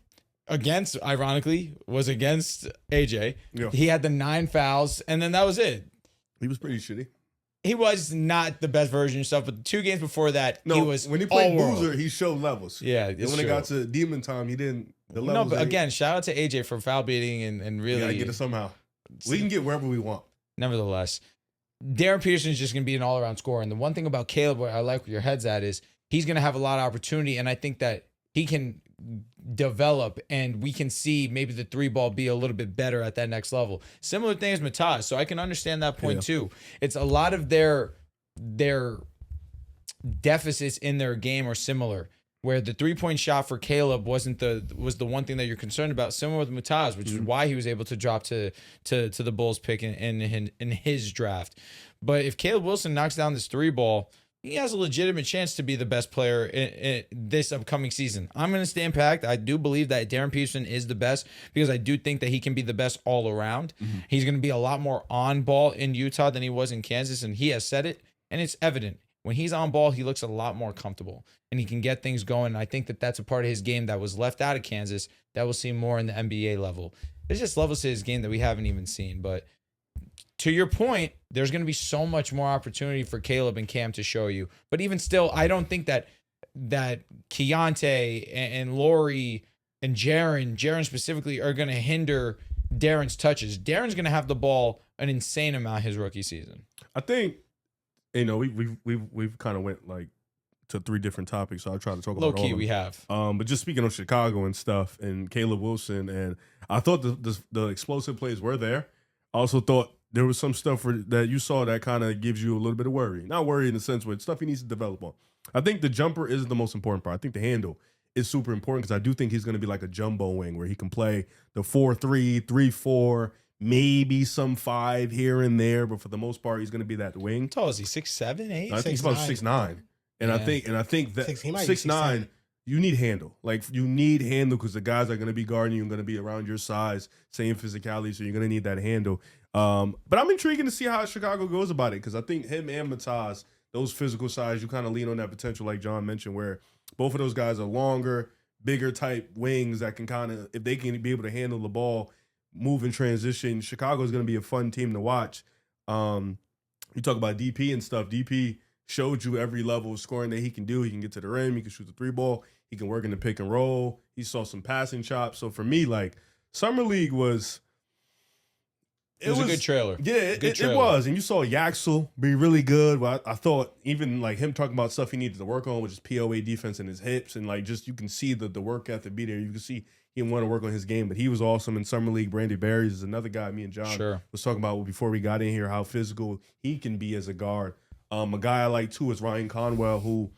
ironically, was against AJ. Yeah. He had the 9 fouls, and then that was it. He was pretty shitty. He was not the best version of himself, but the 2 games before that, he was when he played all Boozer, world. he showed levels. Yeah, and when it got to Demon time, he didn't. The No, levels but again, shout out to AJ for foul beating and really. We gotta get it somehow. We can get wherever we want. Nevertheless, Darren Peterson is just going to be an all-around scorer. And the one thing about Caleb, where I like where your head's at, is he's going to have a lot of opportunity, and I think that he can develop, and we can see maybe the 3-ball be a little bit better at that next level. Similar thing as Mataz, so I can understand that point too. It's a lot of their deficits in their game are similar. Where the 3-point shot for Caleb was the one thing that you're concerned about, similar with Mutaz, which is why he was able to drop to the Bulls pick in his draft. But if Caleb Wilson knocks down this 3-ball, he has a legitimate chance to be the best player in this upcoming season. I'm going to stand packed. I do believe that Darren Peterson is the best because I do think that he can be the best all around. He's going to be a lot more on ball in Utah than he was in Kansas, and he has said it, and it's evident. When he's on ball, he looks a lot more comfortable and he can get things going. And I think that that's a part of his game that was left out of Kansas that we'll see more in the NBA level. There's just levels to his game that we haven't even seen. But to your point, there's going to be so much more opportunity for Caleb and Cam to show you. But even still, I don't think that Keontae and Laurie and Jaren specifically are going to hinder Darren's touches. Darren's going to have the ball an insane amount his rookie season. I think, we've kind of went like to 3 different topics, so I'll try to talk about all of them. Low key, we have. But just speaking of Chicago and stuff, and Caleb Wilson, and I thought the explosive plays were there. I also thought there was some stuff that you saw that kind of gives you a little bit of worry. Not worry in the sense with stuff he needs to develop on. I think the jumper isn't the most important part. I think the handle is super important because I do think he's going to be like a jumbo wing where he can play the 4-3, 3-4, maybe some 5 here and there, but for the most part, he's going to be that wing. How tall is he? 6'7", 8"? I think he's about 6'9", and Yeah. I think that He might be 6'9", you need handle. Like you need handle because the guys are going to be guarding you and going to be around your size, same physicality, so you're going to need that handle. But I'm intrigued to see how Chicago goes about it because I think him and Mutaz, those physical size, you kind of lean on that potential, like John mentioned, where both of those guys are longer, bigger type wings that can kind of, if they can be able to handle the ball, move in transition, Chicago is going to be a fun team to watch. You talk about DP and stuff. DP showed you every level of scoring that he can do. He can get to the rim. He can shoot the 3-ball. He can work in the pick and roll. He saw some passing chops. So for me, like Summer League was. It was a good trailer. Yeah, it was. And you saw Yaxel be really good. Well, I thought even like him talking about stuff he needed to work on, which is POA defense and his hips. And like just you can see the work ethic be there. You can see he didn't want to work on his game, but he was awesome in Summer League. Brandy Barries is another guy me and John was talking about before we got in here, how physical he can be as a guard. A guy I like too is Ryan Conwell, who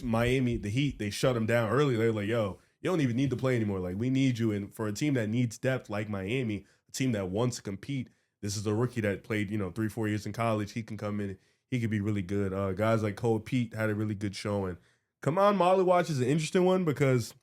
Miami, the Heat, they shut him down early. They're like, yo, you don't even need to play anymore. Like, we need you. And for a team that needs depth like Miami, a team that wants to compete, this is a rookie that played, 3-4 years in college. He can come in. He could be really good. Guys like Cole Pete had a really good showing. Come on, Molly Watch is an interesting one because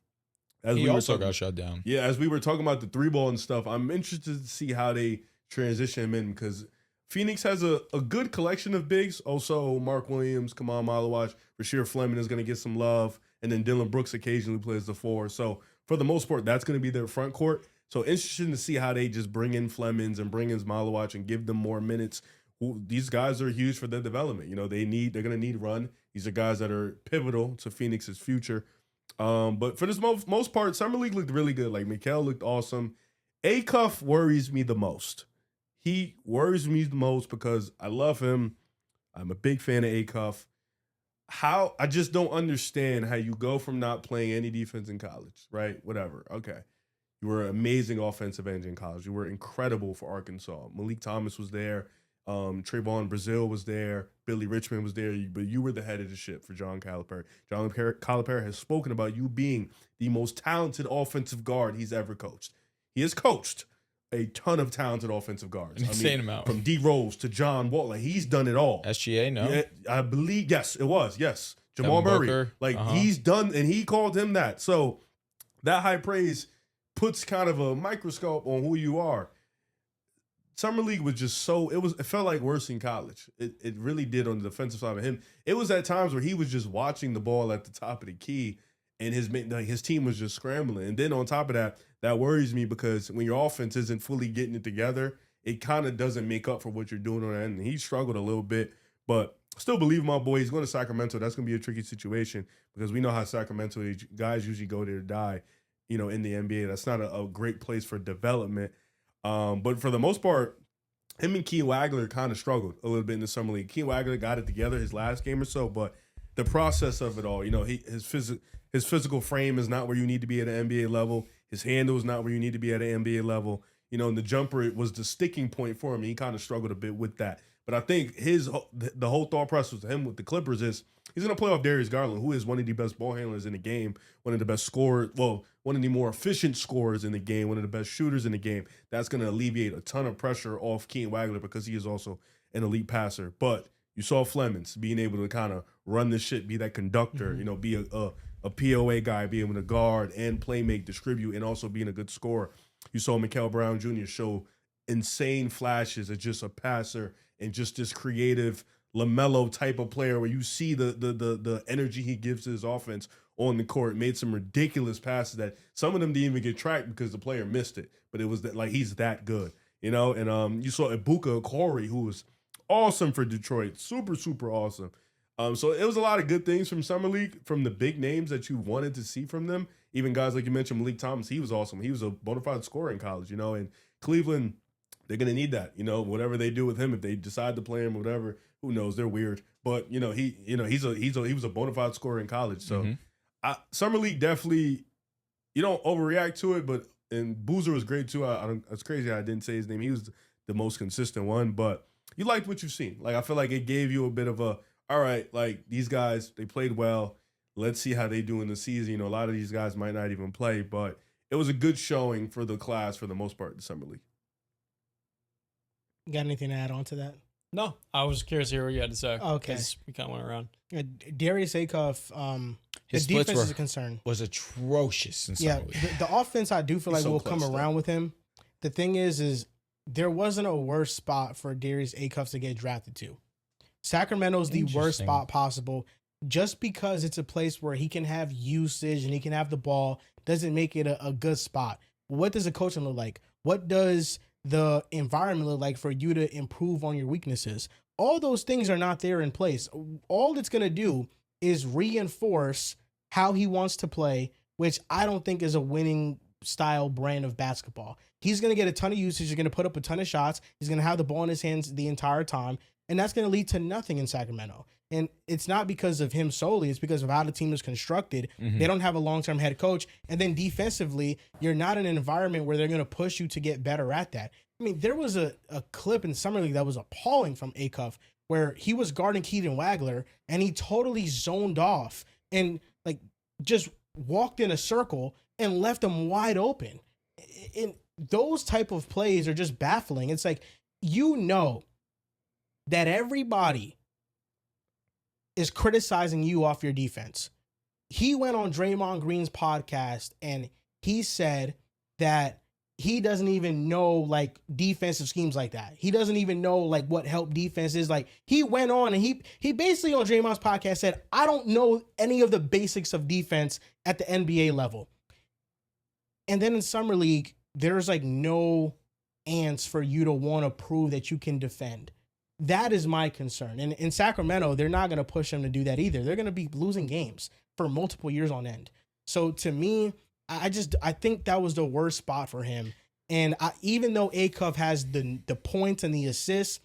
he also got shut down. Yeah, as we were talking about the 3-ball and stuff, I'm interested to see how they transition him in because Phoenix has a good collection of bigs. Also, Mark Williams, Kamal Malawach, Rasheer Fleming is going to get some love, and then Dylan Brooks occasionally plays the 4. So for the most part, that's going to be their front court. So interesting to see how they just bring in Flemings and bring in Malawach and give them more minutes. These guys are huge for their development. They're going to need run. These are guys that are pivotal to Phoenix's future. But for this most part, Summer League looked really good. Like Mikal looked awesome. Acuff worries me the most. He worries me the most because I love him. I'm a big fan of Acuff. I just don't understand how you go from not playing any defense in college, right? Whatever. Okay. You were an amazing offensive end in college. You were incredible for Arkansas. Malik Thomas was there. Trayvon Brazile was there. Billy Richmond was there. But you were the head of the ship for John Calipari. John Calipari has spoken about you being the most talented offensive guard he's ever coached. He has coached a ton of talented offensive guards. Insane amount. From D. Rose to John Wall. Like, he's done it all. SGA, no? Yeah, I believe, yes, it was. Yes. Jamal Murray. Booker. He's done, and he called him that. So that high praise puts kind of a microscope on who you are. Summer League was just it felt like worse in college. It really did on the defensive side of him. It was at times where he was just watching the ball at the top of the key and his team was just scrambling. And then on top of that, that worries me because when your offense isn't fully getting it together, it kind of doesn't make up for what you're doing on that end. And he struggled a little bit, but still believe my boy. He's going to Sacramento. That's going to be a tricky situation because we know how Sacramento guys usually go there to die, in the NBA. That's not a great place for development. But for the most part, him and Key Wagler kind of struggled a little bit in the Summer League. Key Wagler got it together his last game or so, but the process of it all, his physical frame is not where you need to be at an NBA level. His handle is not where you need to be at an NBA level. And the jumper, it was the sticking point for him. He kind of struggled a bit with that. But I think the whole thought process with him with the Clippers is he's going to play off Darius Garland, who is one of the best ball handlers in the game, one of the best scorers, one of the more efficient scorers in the game, one of the best shooters in the game. That's going to alleviate a ton of pressure off Keaton Wagler because he is also an elite passer. But you saw Flemings being able to kind of run this shit, be that conductor, be a POA guy, be able to guard and play make, distribute, and also being a good scorer. You saw Mikael Brown Jr. show insane flashes as just a passer and just this creative LaMelo type of player where you see the energy he gives to his offense on the court. Made some ridiculous passes that some of them didn't even get tracked because the player missed it. But it was that, like, he's that good, And you saw Ibuka Okori, who was awesome for Detroit, super, super awesome. So it was a lot of good things from Summer League, from the big names that you wanted to see from them. Even guys like you mentioned, Malik Thomas, he was awesome. He was a bona fide scorer in college, and Cleveland, they're going to need that, whatever they do with him, if they decide to play him or whatever, who knows, they're weird. But, he was a bona fide scorer in college. So Summer League definitely, you don't overreact to it, and Boozer was great too. It's crazy I didn't say his name. He was the most consistent one, but you liked what you've seen. Like, I feel like it gave you a bit of a, all right, like, these guys, they played well. Let's see how they do in the season. A lot of these guys might not even play, but it was a good showing for the class for the most part in the Summer League. You got anything to add on to that? No, I was curious to hear what you had to say. Okay. We kind of went around. Darius Acuff, His the splits defense is a concern. was atrocious in Summer League. The offense, I do feel like so will come clutched around up. with him. The thing is there wasn't a worse spot for Darius Acuff to get drafted to. Sacramento's the worst Interesting. spot possible. Just because it's a place where he can have usage and he can have the ball doesn't make it a good spot. What does the coaching look like? What does the environment look like for you to improve on your weaknesses? All those things are not there in place. All it's going to do is reinforce how he wants to play, which I don't think is a winning style brand of basketball. He's going to get a ton of usage. He's going to put up a ton of shots. He's going to have the ball in his hands the entire time. And that's going to lead to nothing in Sacramento. And it's not because of him solely. It's because of how the team is constructed. They don't have a long-term head coach. And then defensively, you're not in an environment where they're going to push you to get better at that. I mean, there was a clip in Summer League that was appalling from Acuff where he was guarding Keaton Wagler and he totally zoned off and like just walked in a circle and left him wide open. And those type of plays are just baffling. It's like, that everybody is criticizing you off your defense. He went on Draymond Green's podcast and he said that he doesn't even know like defensive schemes like that. He doesn't even know like what help defense is. Like, he went on and he basically on Draymond's podcast said, I don't know any of the basics of defense at the NBA level. And then in Summer League, there's like no ants for you to want to prove that you can defend. That is my concern. And in Sacramento, they're not going to push him to do that either. They're going to be losing games for multiple years on end. So to me, I think that was the worst spot for him. And even though Acuff has the points and the assists,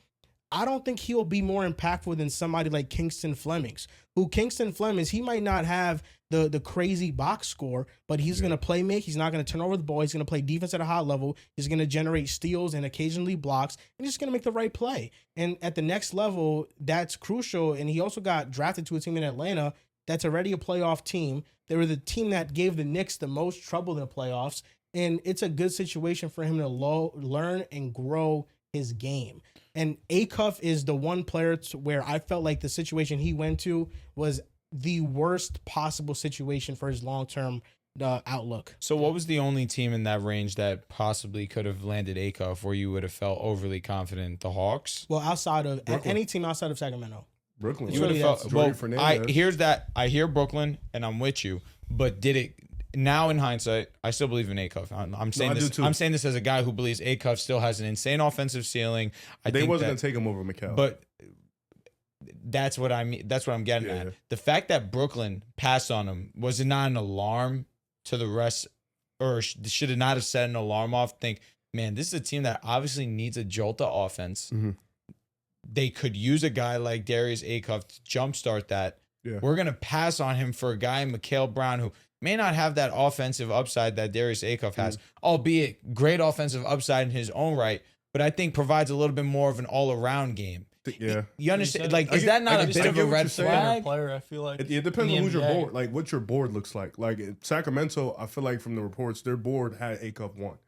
I don't think he'll be more impactful than somebody like Kingston Flemings. He might not have the crazy box score, but he's going to play make. He's not going to turn over the ball. He's going to play defense at a high level. He's going to generate steals and occasionally blocks, and he's just going to make the right play. And at the next level, that's crucial. And he also got drafted to a team in Atlanta that's already a playoff team. They were the team that gave the Knicks the most trouble in the playoffs, and it's a good situation for him to learn and grow his game. And Acuff is the one player where I felt like the situation he went to was the worst possible situation for his long-term outlook. So what was the only team in that range that possibly could have landed Acuff where you would have felt overly confident? The Hawks? Well, outside of Brooklyn. any team outside of Sacramento. Brooklyn. You would have really felt. that's Well, Jordy Fernandez. I hear Brooklyn, and I'm with you. But did it? Now in hindsight, I still believe in Acuff. I'm saying I do this. too. I'm saying this as a guy who believes Acuff still has an insane offensive ceiling. They wasn't going to take him over Mikal. But that's what I mean. That's what I'm getting at. The fact that Brooklyn passed on him, was it not an alarm to the rest, or should it not have set an alarm off? Think, man, this is a team that obviously needs a jolt to offense. They could use a guy like Darius Acuff to jumpstart that. Yeah. We're gonna pass on him for a guy, Mikael Brown, who may not have that offensive upside that Darius Acuff has, albeit great offensive upside in his own right, but I think provides a little bit more of an all-around game. Yeah. You understand? said- Like, I is get- that not I a get- bit I of get a what red you're saying. flag? Player, I feel like It depends in on the who's your NBA. board, like what your board looks like. Like in Sacramento, I feel like from the reports, their board had A Cup 1.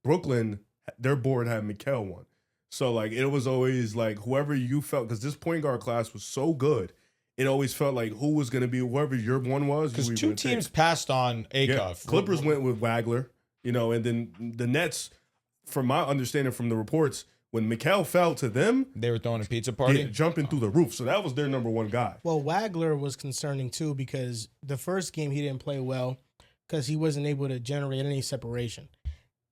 Brooklyn, their board had Mikal 1. So like it was always like whoever you felt, because this point guard class was so good, it always felt like who was going to be whoever your one was. Because who we two would teams take. passed on Yeah, Acuff. Clippers went with Wagler, and then the Nets, from my understanding from the reports, when Mikal fell to them, They were throwing a pizza party. yeah, jumping through the roof. So that was their number one guy. Well, Wagler was concerning too because the first game he didn't play well because he wasn't able to generate any separation.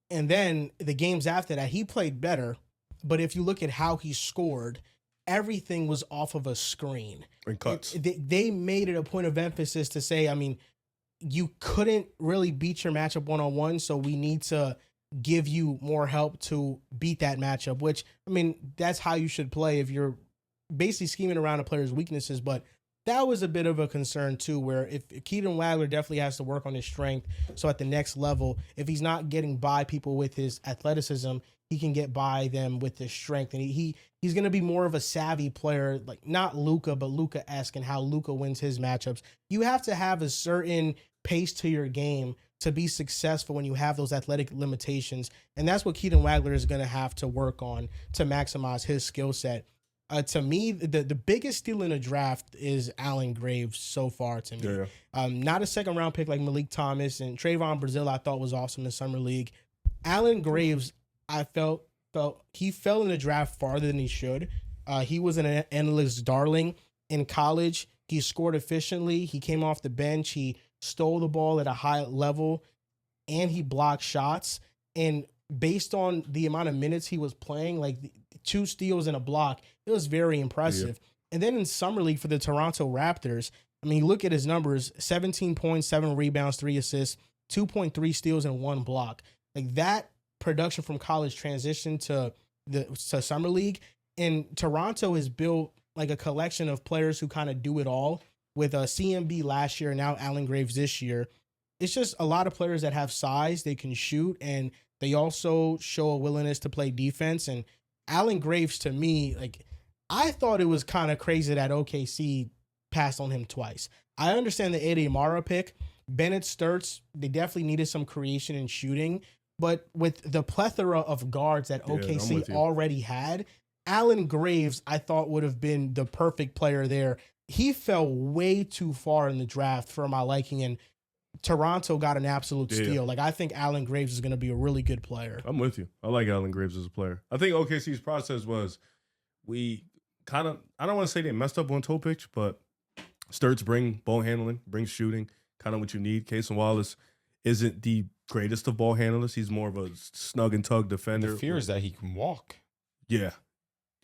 And then the games after that, he played better. But if you look at how he scored, everything was off of a screen. And cuts. They made it a point of emphasis to say, I mean, you couldn't really beat your matchup one-on-one, so we need to give you more help to beat that matchup, which, I mean, that's how you should play if you're basically scheming around a player's weaknesses. But that was a bit of a concern too, where if Keaton Wagler definitely has to work on his strength. So at the next level, if he's not getting by people with his athleticism, he can get by them with his strength. And he's going to be more of a savvy player, like not Luka, but Luka-esque and how Luka wins his matchups. You have to have a certain pace to your game to be successful when you have those athletic limitations. And that's what Keaton Wagler is going to have to work on to maximize his skill set. To me, the biggest steal in the draft is Allen Graves so far to me. Yeah. Not a second round pick like Malik Thomas, and Trayvon Brazile I thought was awesome in Summer League. Allen Graves, I felt he fell in the draft farther than he should. He was an analyst darling in college. He scored efficiently. He came off the bench. He stole the ball at a high level, and he blocked shots. And based on the amount of minutes he was playing, like 2 steals and a block, it was very impressive. Yeah. And then in Summer League for the Toronto Raptors, I mean, look at his numbers: 17 points, 7 rebounds, 3 assists, 2.3 steals, and 1 block. Like that production from college transition to Summer League. And Toronto has built like a collection of players who kind of do it all, with CMB last year and now Allen Graves this year. It's just a lot of players that have size, they can shoot, and they also show a willingness to play defense. And Allen Graves, to me, like, I thought it was kind of crazy that OKC passed on him twice. I understand the Eddie Mara pick. Bennett Sturts, they definitely needed some creation and shooting. But with the plethora of guards that OKC already had, Allen Graves, I thought, would have been the perfect player there. He fell way too far in the draft for my liking, and Toronto got an absolute steal. Like, I think Allen Graves is going to be a really good player. I'm with you. I like Allen Graves as a player. I think OKC's process was we kind of, I don't want to say they messed up on toe pitch, but Sturts bring ball handling, bring shooting, kind of what you need. Casey Wallace isn't the greatest of ball handlers. He's more of a snug and tug defender. The fear is that he can walk. Yeah.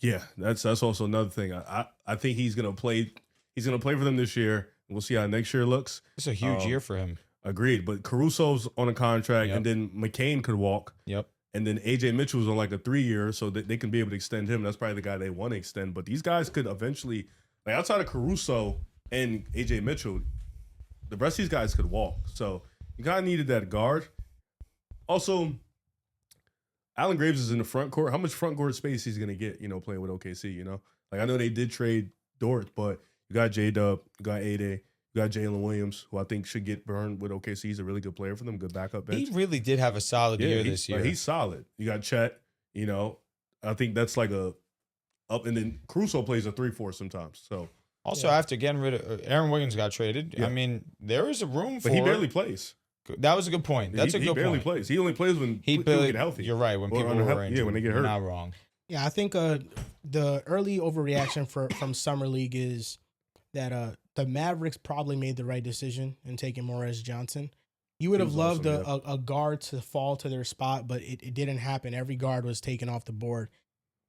Yeah, that's also another thing. I think he's gonna play. He's gonna play for them this year. We'll see how next year looks. It's a huge year for him. Agreed. But Caruso's on a contract, Yep. and then McCain could walk. Yep. And then AJ Mitchell's on like a 3-year, so that they can be able to extend him. That's probably the guy they want to extend. But these guys could eventually, like outside of Caruso and AJ Mitchell, the rest of these guys could walk. So you kind of needed that guard. Also, Allen Graves is in the front court. How much front court space he's going to get, playing with OKC, Like, I know they did trade Dort, but you got J-Dub, you got A-Day, you got Jalen Williams, who I think should get burned with OKC. He's a really good player for them, good backup bench. He really did have a solid year this year. Like, he's solid. You got Chet, I think that's like a up. And then Caruso plays a 3-4 sometimes. So also, after getting rid of Aaron Wiggins got traded, I mean, there is a room for But he barely plays. That was a good point. That's a good point. He barely plays. He only plays when people get healthy. You're right. When people are injured. Yeah, when they get hurt. You're not wrong. Yeah, I think the early overreaction from Summer League is that the Mavericks probably made the right decision in taking Morris Johnson. You would have loved a guard to fall to their spot, but it didn't happen. Every guard was taken off the board.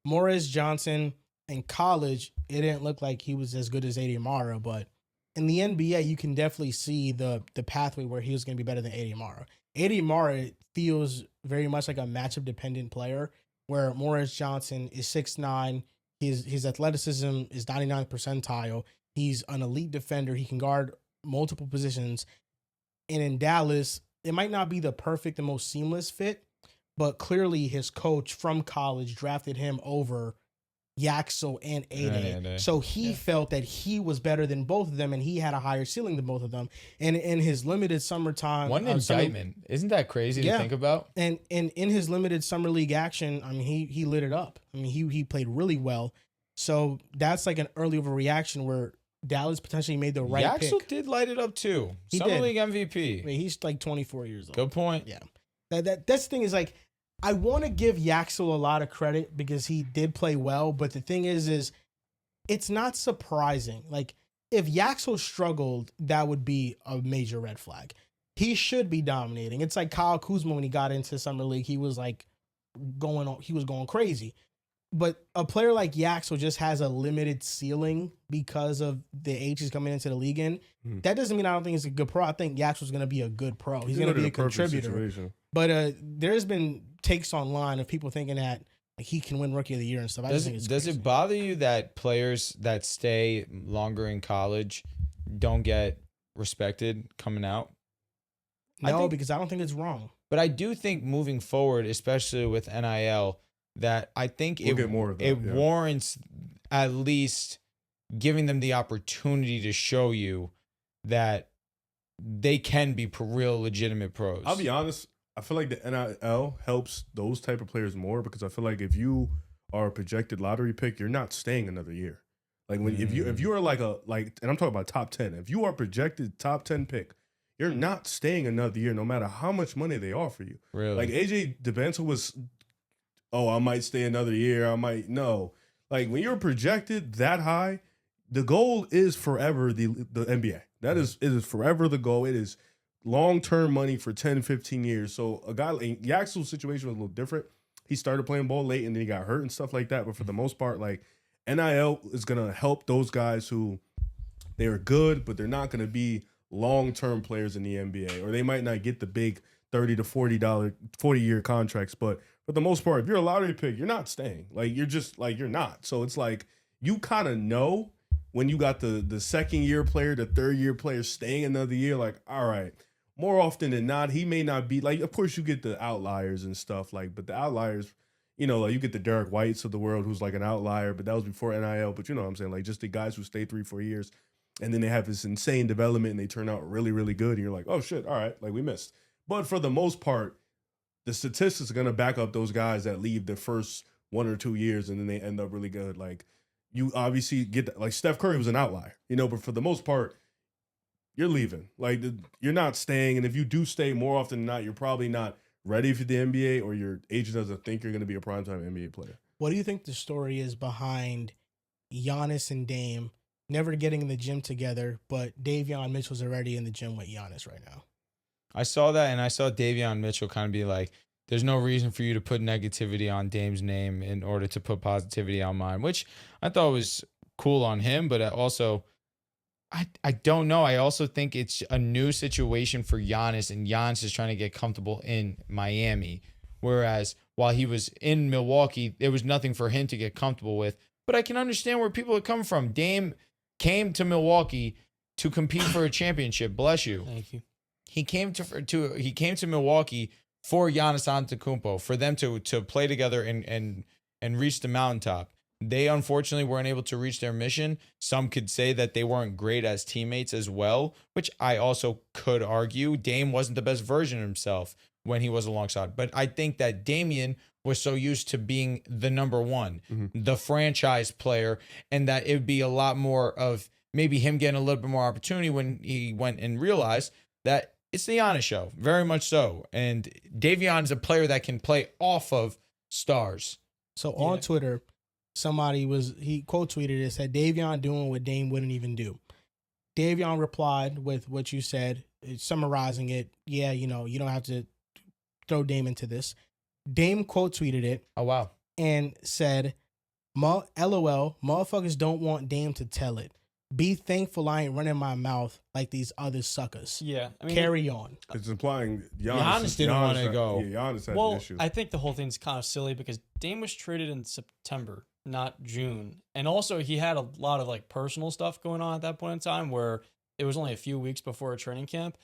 Morris Johnson in college, it didn't look like he was as good as A.D. Mara, but in the NBA, you can definitely see the pathway where he was going to be better than A.D. Mara. A.D. Mara feels very much like a matchup-dependent player, where Morris Johnson is 6'9". His athleticism is 99th percentile. He's an elite defender. He can guard multiple positions. And in Dallas, it might not be the perfect, the most seamless fit, but clearly his coach from college drafted him over Yaxel and Ade. Ade. So he felt that he was better than both of them, and he had a higher ceiling than both of them. And in his limited summertime, One indictment. Isn't that crazy to think about? And in his limited summer league action, I mean, he lit it up. I mean, he played really well. So that's like an early overreaction where Dallas potentially made the right Yaxel pick. did light it up too. He Summer did. League MVP. I mean, he's like 24 years old. Good point. Yeah. That's the thing is like, I want to give Yaxel a lot of credit because he did play well, but the thing is it's not surprising. Like, if Yaxel struggled, that would be a major red flag. He should be dominating. It's like Kyle Kuzma when he got into Summer League, he was going crazy. But a player like Yaxel just has a limited ceiling because of the age he's coming into the league in. That doesn't mean I don't think he's a good pro. I think Yaxel's going to be a good pro. He's going to be a contributor. Situation. But there's been takes online of people thinking that he can win Rookie of the Year and stuff. I just think it's Does crazy. it bother you that players that stay longer in college don't get respected coming out? No, because I don't think it's wrong. But I do think moving forward, especially with NIL, that I think We'll get more of that, yeah. warrants at least giving them the opportunity to show you that they can be real legitimate pros. I'll be honest. I feel like the NIL helps those type of players more because I feel like if you are a projected lottery pick, you're not staying another year. Like if you are and I'm talking about top 10. If you are projected top 10 pick, you're not staying another year, no matter how much money they offer you. Really? Like AJ DeBenza was, I might stay another year. No. Like when you're projected that high, the goal is forever the NBA. It is forever the goal. It is long-term money for 10, 15 years. So a guy like Yaxel's situation was a little different. He started playing ball late and then he got hurt and stuff like that. But for the most part, like NIL is going to help those guys who they are good, but they're not going to be long-term players in the NBA, or they might not get the big $30 to $40 contracts. But for the most part, if you're a lottery pick, you're not staying. Like you're just like, you're not. So it's like, you kind of know when you got the second year player, the third year player staying another year, like, all right, more often than not, he may not be like, of course you get the outliers and stuff like, but the outliers, like you get the Derek Whites of the world who's like an outlier, but that was before NIL. But you know what I'm saying? Like just the guys who stay 3-4 years and then they have this insane development and they turn out really, really good. And you're like, oh shit, all right, like we missed. But for the most part, the statistics are going to back up those guys that leave the first 1 or 2 years and then they end up really good. Like you obviously get that, like Steph Curry was an outlier, but for the most part, you're leaving. Like you're not staying. And if you do stay, more often than not, you're probably not ready for the NBA, or your agent doesn't think you're going to be a primetime NBA player. What do you think the story is behind Giannis and Dame never getting in the gym together, but Davion Mitchell's already in the gym with Giannis right now? I saw that, and I saw Davion Mitchell kind of be like, there's no reason for you to put negativity on Dame's name in order to put positivity on mine, which I thought was cool on him, but also I don't know. I also think it's a new situation for Giannis, and Giannis is trying to get comfortable in Miami. Whereas while he was in Milwaukee, there was nothing for him to get comfortable with. But I can understand where people are coming from. Dame came to Milwaukee to compete for a championship. Bless you. Thank you. He came to Milwaukee for Giannis Antetokounmpo, for them to play together and reach the mountaintop. They unfortunately weren't able to reach their mission. Some could say that they weren't great as teammates as well, which I also could argue. Dame wasn't the best version of himself when he was alongside. But I think that Damian was so used to being the number one, the franchise player, and that it would be a lot more of maybe him getting a little bit more opportunity when he went and realized that it's the Giannis show, very much so. And Davion is a player that can play off of stars. So on Twitter, he quote tweeted it, said Davion doing what Dame wouldn't even do. Davion replied with what you said, summarizing it. Yeah, you don't have to throw Dame into this. Dame quote tweeted it. Oh, wow. And said, LOL, motherfuckers don't want Dame to tell it. Be thankful I ain't running my mouth like these other suckers. Yeah. I mean, carry on. It's implying Giannis didn't want to go. Yeah, Giannis had well, an issue. I think the whole thing's kind of silly because Dame was traded in September, not June. And also he had a lot of like personal stuff going on at that point in time where it was only a few weeks before a training camp.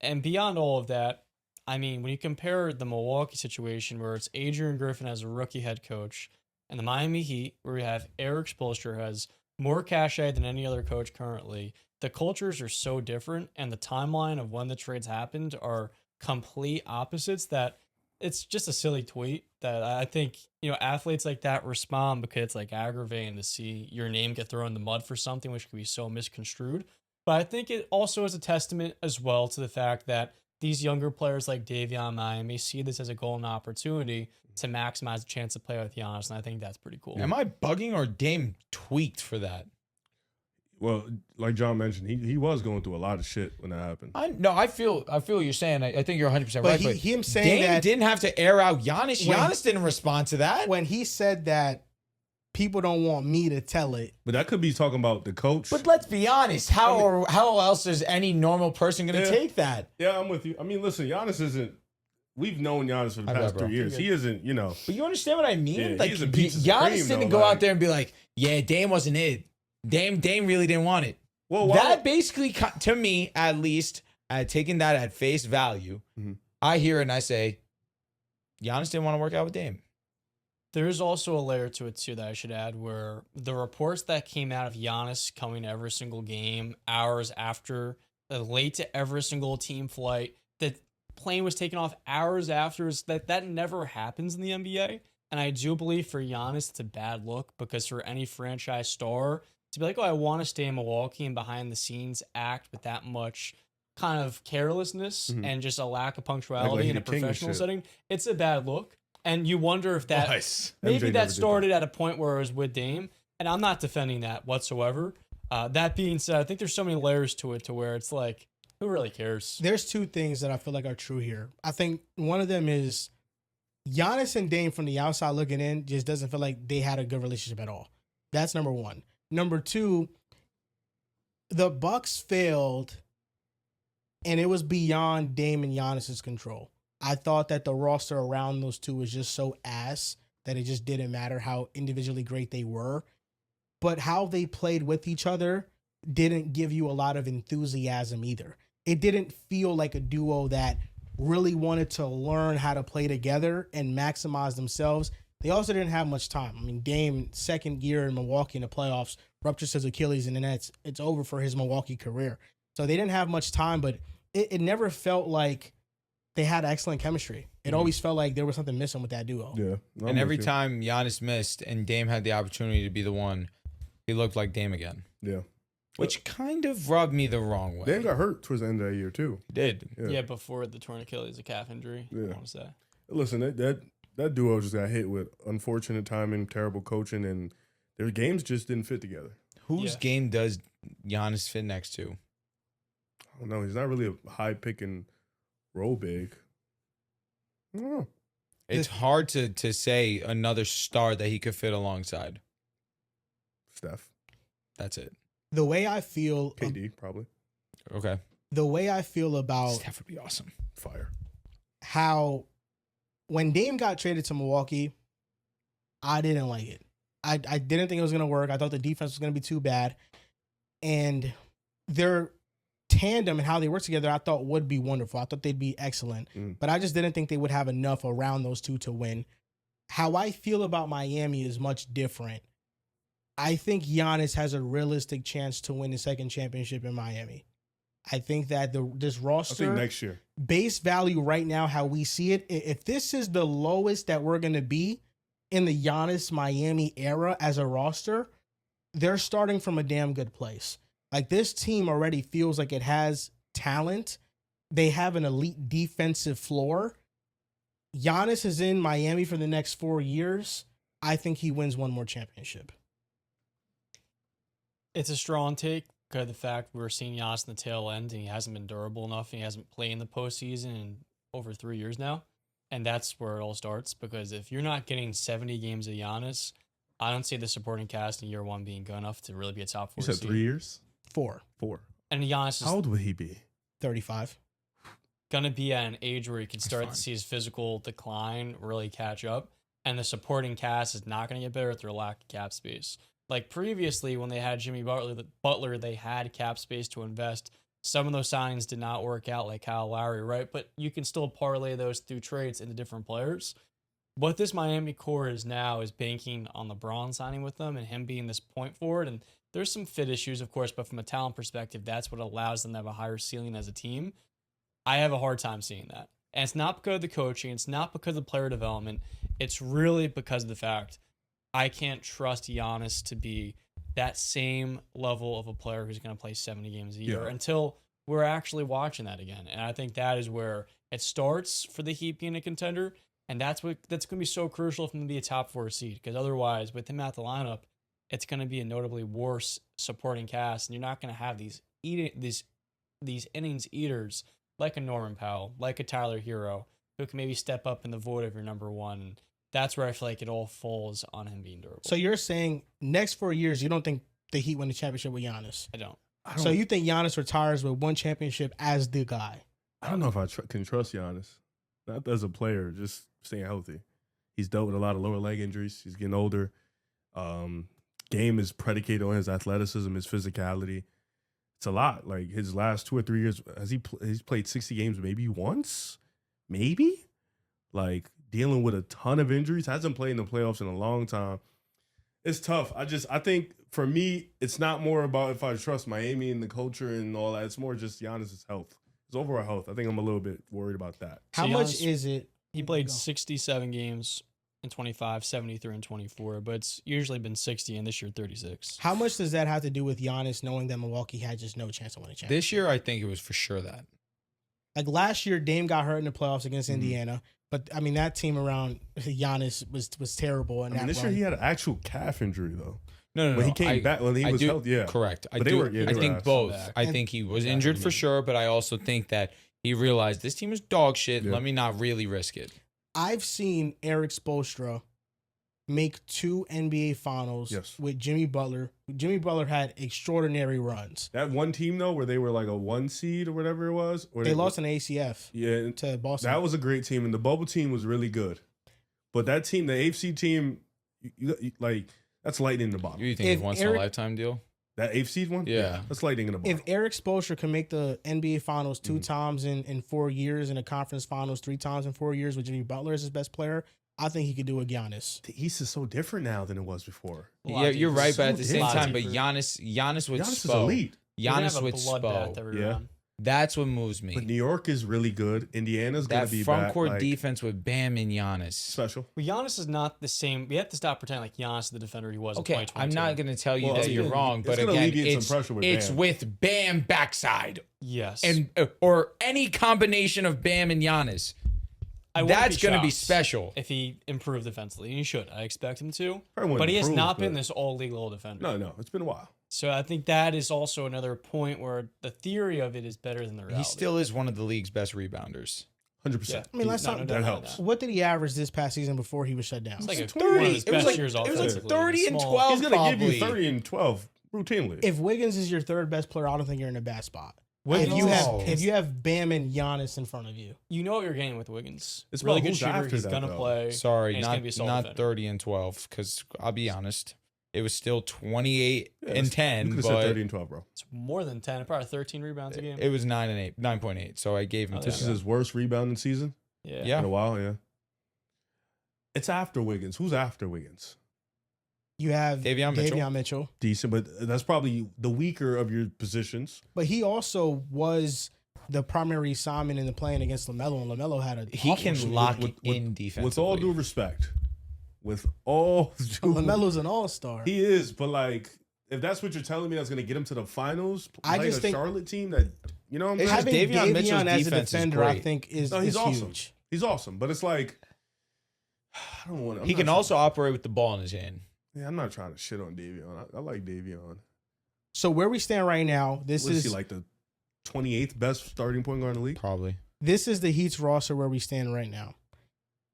And beyond all of that, I mean, when you compare the Milwaukee situation where it's Adrian Griffin as a rookie head coach And the Miami Heat, where we have Eric Spoelstra, who has more cachet than any other coach currently. The cultures are so different, and the timeline of when the trades happened are complete opposites that it's just a silly tweet that I think, athletes like that respond because it's like aggravating to see your name get thrown in the mud for something which could be so misconstrued. But I think it also is a testament as well to the fact that these younger players like Davion Miami see this as a golden opportunity to maximize the chance to play with Giannis, and I think that's pretty cool. Am I bugging or Dame tweaked for that? Well, like John mentioned, he was going through a lot of shit when that happened. I feel what you're saying. I think you're 100% But right. But him saying Dame that didn't have to air out Giannis. When- Giannis didn't respond to that. when he said that people don't want me to tell it. But that could be talking about the coach. But let's be honest. How else is any normal person going to Yeah. take that? Yeah, I'm with you. I mean, listen, Giannis isn't. We've known Giannis for the I bet, past bro. 3 years. He isn't, But you understand what I mean? Yeah, like he's a piece of Giannis cream, didn't though, go like- out there and be like, "Yeah, Dame wasn't it. Dame really didn't want it." Well, why That basically, to me, at least, taking that at face value, Mhm. I hear it and I say, Giannis didn't want to work out with Dame. There's also a layer to it too that I should add, where the reports that came out of Giannis coming to every single game, hours after, late to every single team flight, the plane was taken off hours after, that never happens in the NBA. And I do believe for Giannis, it's a bad look, because for any franchise star to be like, oh, I want to stay in Milwaukee, and behind the scenes act with that much kind of carelessness and just a lack of punctuality he in a the king and professional shit. setting, it's a bad look. And you wonder if that MJ maybe never that did started at a point where it was with Dame, and I'm not defending that whatsoever. That being said, I think there's so many layers to it to where it's like, who really cares? There's two things that I feel like are true here. I think one of them is Giannis and Dame from the outside looking in just doesn't feel like they had a good relationship at all. That's number one. Number two, the Bucks failed, and it was beyond Dame and Giannis's control. I thought that the roster around those two was just so ass that it just didn't matter how individually great they were. But how they played with each other didn't give you a lot of enthusiasm either. It didn't feel like a duo that really wanted to learn how to play together and maximize themselves. They also didn't have much time. I mean, Dame, second year in Milwaukee in the playoffs, ruptures his Achilles, and then it's over for his Milwaukee career. So they didn't have much time, but it never felt like they had excellent chemistry. It always felt like there was something missing with that duo. Yeah. And every time Giannis missed and Dame had the opportunity to be the one, he looked like Dame again. Yeah. Which kind of rubbed me the wrong way. Dame got hurt towards the end of that year, too. He did. Yeah, before the torn Achilles, a calf injury. Yeah. I want to say. Listen, that duo just got hit with unfortunate timing, terrible coaching, and their games just didn't fit together. Whose Yeah. game does Giannis fit next to? I don't know. He's not really a high pick and roll big. I don't know. It's hard to say another star that he could fit alongside. Steph. That's it. The way I feel, KD, probably. Okay. the way I feel about Steph would be awesome. Fire. how when Dame got traded to Milwaukee, I didn't like it. I didn't think it was going to work. I thought the defense was going to be too bad. And their tandem and how they work together, I thought would be wonderful. I thought they'd be excellent. But I just didn't think they would have enough around those two to win. How I feel about Miami is much different. I think Giannis has a realistic chance to win the second championship in Miami. I think that this I roster, think next year. base value right now, how we see it, if this is the lowest that we're going to be in the Giannis Miami era as a roster, they're starting from a damn good place. Like, this team already feels like it has talent. They have an elite defensive floor. Giannis is in Miami for the next 4 years. I think he wins one more championship. It's a strong take because of the fact we're seeing Giannis in the tail end, and he hasn't been durable enough, and he hasn't played in the postseason in over 3 years now. And that's where it all starts, because if you're not getting 70 games of Giannis, I don't see the supporting cast in year one being good enough to really be a top four You said seed. 3 years? 4, 4. And Giannis How is old would he be? 35. going to be at an age where he can start fine. to see his physical decline really catch up. And the supporting cast is not going to get better through a lack of cap space. Like previously, when they had Jimmy Butler, they had cap space to invest. Some of those signings did not work out, like Kyle Lowry, right? But you can still parlay those through trades into different players. what this Miami core is now is banking on LeBron signing with them and him being this point forward. And there's some fit issues, of course, but from a talent perspective, that's what allows them to have a higher ceiling as a team. I have a hard time seeing that. And it's not because of the coaching. It's not because of player development. It's really because of the fact I can't trust Giannis to be that same level of a player who's going to play 70 games a year until we're actually watching that again. And I think that is where it starts for the Heat being a contender. And that's going to be so crucial for them to be a top 4 seed. Because otherwise, with him at the lineup, it's going to be a notably worse supporting cast. And you're not going to have these innings eaters like a Norman Powell, like a Tyler Hero, who can maybe step up in the void of your number one. That's where I feel like it all falls on him being durable. So you're saying next 4 years, you don't think the Heat win the championship with Giannis? I don't. So you think Giannis retires with 1 championship as the guy? I don't know if I can trust Giannis. Not as a player, just staying healthy. He's dealt with a lot of lower leg injuries. He's getting older. Game is predicated on his athleticism, his physicality. It's a lot. Like his last 2 or 3 years, he's played 60 games maybe once? Maybe? Like dealing with a ton of injuries. Hasn't played in the playoffs in a long time. It's tough. I think for me, it's not more about if I trust Miami and the culture and all that. It's more just Giannis' health. His overall health. I think I'm a little bit worried about that. How much is it? He played 67 games in 25, 73 and 24, but it's usually been 60 and this year 36. How much does that have to do with Giannis knowing that Milwaukee had just no chance to win a championship? This year, I think it was for sure that. Like last year, Dame got hurt in the playoffs against Indiana. But, I mean, that team around Giannis was terrible. And this year he had an actual calf injury, though. No. When he came back, when he was healthy, yeah. Correct. I But think both. I think he was injured for sure, but I also think that he realized this team is dog shit. Yeah. Let me not really risk it. I've seen Eric Spoelstra make 2 NBA finals with Jimmy Butler. Jimmy Butler had extraordinary runs. That one team, though, where they were like a 1 seed or whatever it was. Or they lost an ACF to Boston. That was a great team, and the bubble team was really good. But that team, the AFC team, like, that's lightning in the bottle. You think it's once-in-a-lifetime deal? That AFC one? Yeah. That's lightning in the bottle. If Eric Spoelstra can make the NBA finals 2 times in 4 years and the conference finals 3 times in 4 years with Jimmy Butler as his best player, I think he could do it with Giannis. The East is so different now than it was before. Yeah, you're right, but at the same time, but Giannis would Giannis is elite. Giannis would spo. Yeah. That's what moves me. But New York is really good. Indiana's going to be front back, court defense with Bam and Giannis. Special. Well, Giannis is not the same. We have to stop pretending like Giannis is the defender he was in 2022. I'm not going to tell you that you're wrong, but again, it's with Bam backside. Yes. And or any combination of Bam and Giannis. That's going to be special. If he improved defensively, and he should. I expect him to. But he has not been this all-league level defender. No. It's been a while. So I think that is also another point where the theory of it is better than the reality. He still is one of the league's best rebounders. 100%. Yeah. I mean, that helps. What did he average this past season before he was shut down? It's like 30. It was like 30 and 12. He's going to give you 30 and 12 routinely. If Wiggins is your 3rd best player, I don't think you're in a bad spot. If you have Bam and Giannis in front of you, you know what you're getting with Wiggins. It's really good shooter. He's going to play. Sorry, not 30 and 12, because I'll be honest. It was still 28 and 10. You could have said 30 and 12, bro. It's more than 10. Probably 13 rebounds a game. It was 9.8. So I gave him. This is his worst rebounding season. Yeah. In a while. Yeah. It's after Wiggins. Who's after Wiggins? You have Davion Mitchell. Decent, but that's probably the weaker of your positions. But he also was the primary assignment in the playing against LaMelo, and LaMelo had a. He can lock in defensively. With all due respect. LaMelo's an all-star. He is, but like, if that's what you're telling me, that's going to get him to the finals. I just think Charlotte team that you know, what I'm saying? Having Davion as a defender, I think he's awesome. Huge. He's awesome, but it's like I don't want. He can also operate with the ball in his hand. Yeah, I'm not trying to shit on Davion. I like Davion. So where we stand right now, this is he like the 28th best starting point guard in the league? Probably. This is the Heat's roster where we stand right now.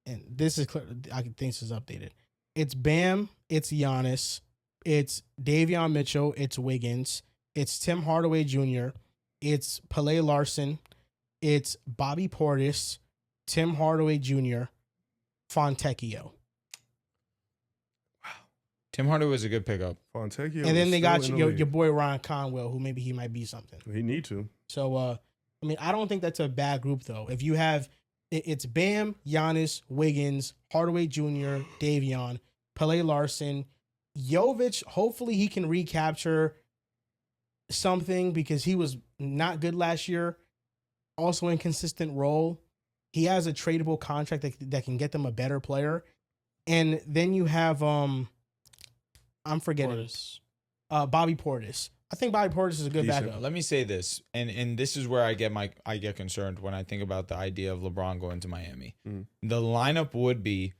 And this is clear. I think this is updated. It's Bam. It's Giannis. It's Davion Mitchell. It's Wiggins. It's Tim Hardaway Jr. It's Pele Larson. It's Bobby Portis. Tim Hardaway Jr. Fontecchio. Wow. Tim Hardaway was a good pickup. Fontecchio. And then they got your boy Ryan Conwell, who maybe he might be something. He need to. So, I mean, I don't think that's a bad group, though. If you have It's Bam, Giannis, Wiggins, Hardaway Jr., Davion, Pele Larson, Jovic. Hopefully he can recapture something because he was not good last year. Also inconsistent role. He has a tradable contract that can get them a better player. And then you have I'm forgetting Portis. Bobby Portis. I think Bobby Portis is a good Decent. backup. Let me say this, and this is where I get concerned when I think about the idea of LeBron going to Miami. Mhm. The lineup would be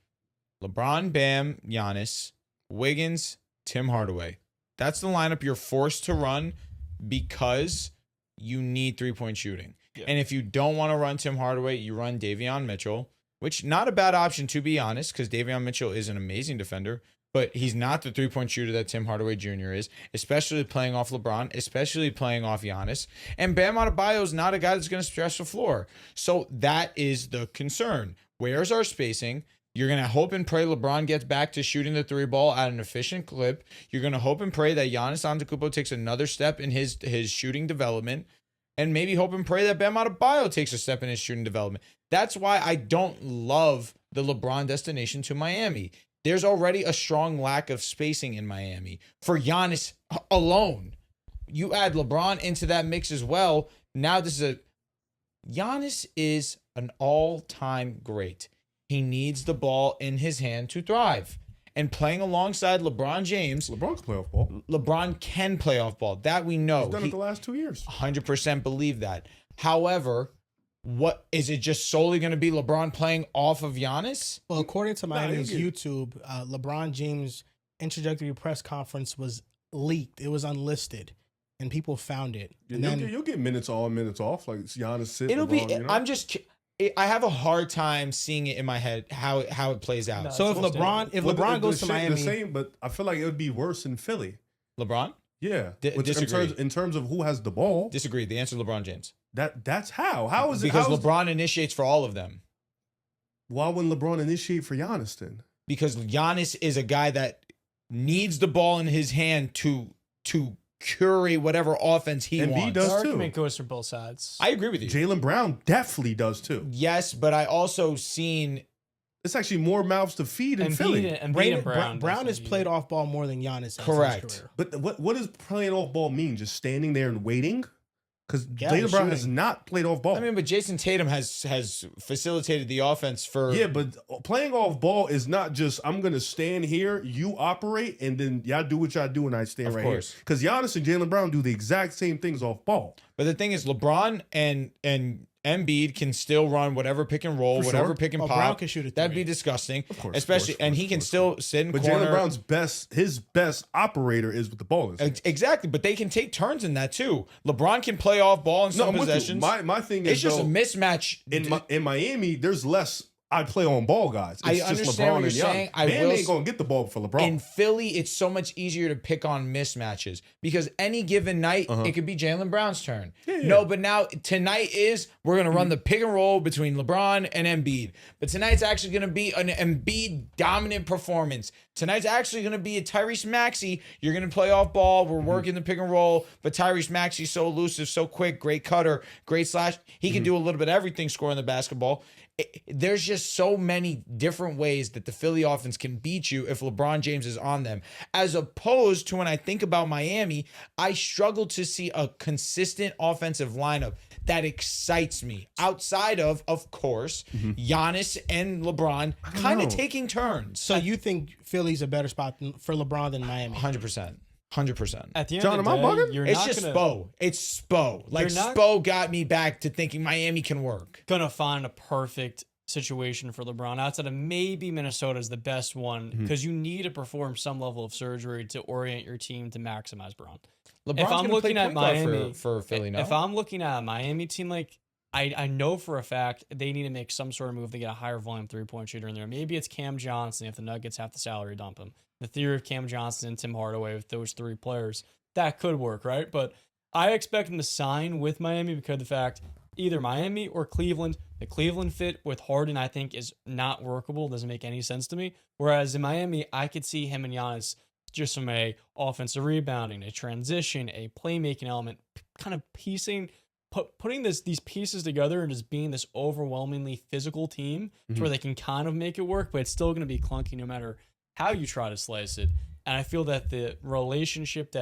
LeBron, Bam, Giannis, Wiggins, Tim Hardaway. That's the lineup you're forced to run because you need 3-point shooting. Yeah. And if you don't want to run Tim Hardaway, you run Davion Mitchell, which not a bad option to be honest, because Davion Mitchell is an amazing defender. But he's not the 3-point shooter that Tim Hardaway Jr. is, especially playing off LeBron, especially playing off Giannis. And Bam Adebayo is not a guy that's going to stretch the floor. So that is the concern. Where's our spacing? You're going to hope and pray LeBron gets back to shooting the 3 ball at an efficient clip. You're going to hope and pray that Giannis Antetokounmpo takes another step in his shooting development. And maybe hope and pray that Bam Adebayo takes a step in his shooting development. That's why I don't love the LeBron destination to Miami. There's already a strong lack of spacing in Miami for Giannis alone. You add LeBron into that mix as well. Now Giannis is an all-time great. He needs the ball in his hand to thrive. And playing alongside LeBron James, LeBron can play off ball. LeBron can play off ball. That we know. He's done it the last 2 years. 100% believe that. However, what is it just solely going to be LeBron playing off of Giannis? Well, according to Miami's he'll YouTube, LeBron James' introductory press conference was leaked. It was unlisted, and people found it. And You'll get minutes on, minutes off. Like Giannis sit. It'll LeBron, be. you know? I have a hard time seeing it in my head how it plays out. No. so if It's LeBron goes to Miami, the same, but I feel like it would be worse in Philly. LeBron? Yeah, Disagree. in terms of who has the ball. Disagree. The answer is LeBron James. That's how is it? Because how is, LeBron initiates for all of them. why wouldn't LeBron initiate for Giannis then? Because Giannis is a guy that needs the ball in his hand to curate whatever offense he And B wants. does The too. argument goes for both sides. I agree with you. Jaylen Brown definitely does too. Yes, but I also seen It's actually more mouths to feed in and Philly. Brown has played off ball more than Giannis has in his Correct. career. But what does playing off ball mean? Just standing there and waiting? Because Yeah, Jaylen Brown has shooting. not played off ball. I mean, but Jason Tatum has facilitated the offense for yeah, but playing off ball is not just I'm gonna stand here, you operate, and then y'all do what y'all do, and I stand Of right course. here. Because Giannis and Jaylen Brown do the exact same things off ball. But the thing is, LeBron and Embiid can still run whatever pick and roll, For whatever sure. pick and Brown pop. can shoot a That'd three. be disgusting. Of course, especially, of and course, he of can course. still sit in But corner. Jaylen Brown's his best operator is with the ball. in his hand. Exactly, but they can take turns in that too. LeBron can play off ball in No, some I'm with you. possessions. My thing is It's just a though, mismatch. in Miami, there's less I play on ball guys. It's I just understand LeBron what and you're Giannis. saying. I Bam will ain't gonna get the ball for LeBron. In Philly, it's so much easier to pick on mismatches because any given night, it could be Jaylen Brown's turn. Yeah. No, but now tonight we're going to run the pick and roll between LeBron and Embiid. But tonight's actually going to be an Embiid dominant performance. Tonight's actually going to be a Tyrese Maxey. You're going to play off ball. We're working the pick and roll, but Tyrese Maxey's so elusive, so quick, great cutter, great slash. He can do a little bit of everything scoring the basketball. There's just so many different ways that the Philly offense can beat you if LeBron James is on them. As opposed to when I think about Miami, I struggle to see a consistent offensive lineup that excites me outside of course, Giannis and LeBron kind of know. taking turns. So you think Philly's a better spot for LeBron than Miami? 100%. 100%. At the end John, of the am I day, bugging? you're It's not just gonna, Spo. It's Spo. Like You're not- Spo got me back to thinking Miami can work. gonna find a perfect situation for LeBron outside of maybe Minnesota is the best one because you need to perform some level of surgery to orient your team to maximize Braun. LeBron's If I'm gonna looking play at point guard Miami, for Philly now. If I'm looking at a Miami team, like I know for a fact they need to make some sort of move to get a higher volume 3-point shooter in there. Maybe it's Cam Johnson if the Nuggets have to salary dump him. The theory of Cam Johnson and Tim Hardaway with those three players, that could work, right? But I expect him to sign with Miami because of the fact either Miami or Cleveland. The Cleveland fit with Harden, I think, is not workable. Doesn't make any sense to me. Whereas in Miami, I could see him and Giannis just from a offensive rebounding, a transition, a playmaking element, kind of piecing putting these pieces together and just being this overwhelmingly physical team to where they can kind of make it work, but it's still going to be clunky no matter how you try to slice it. And I feel that the relationship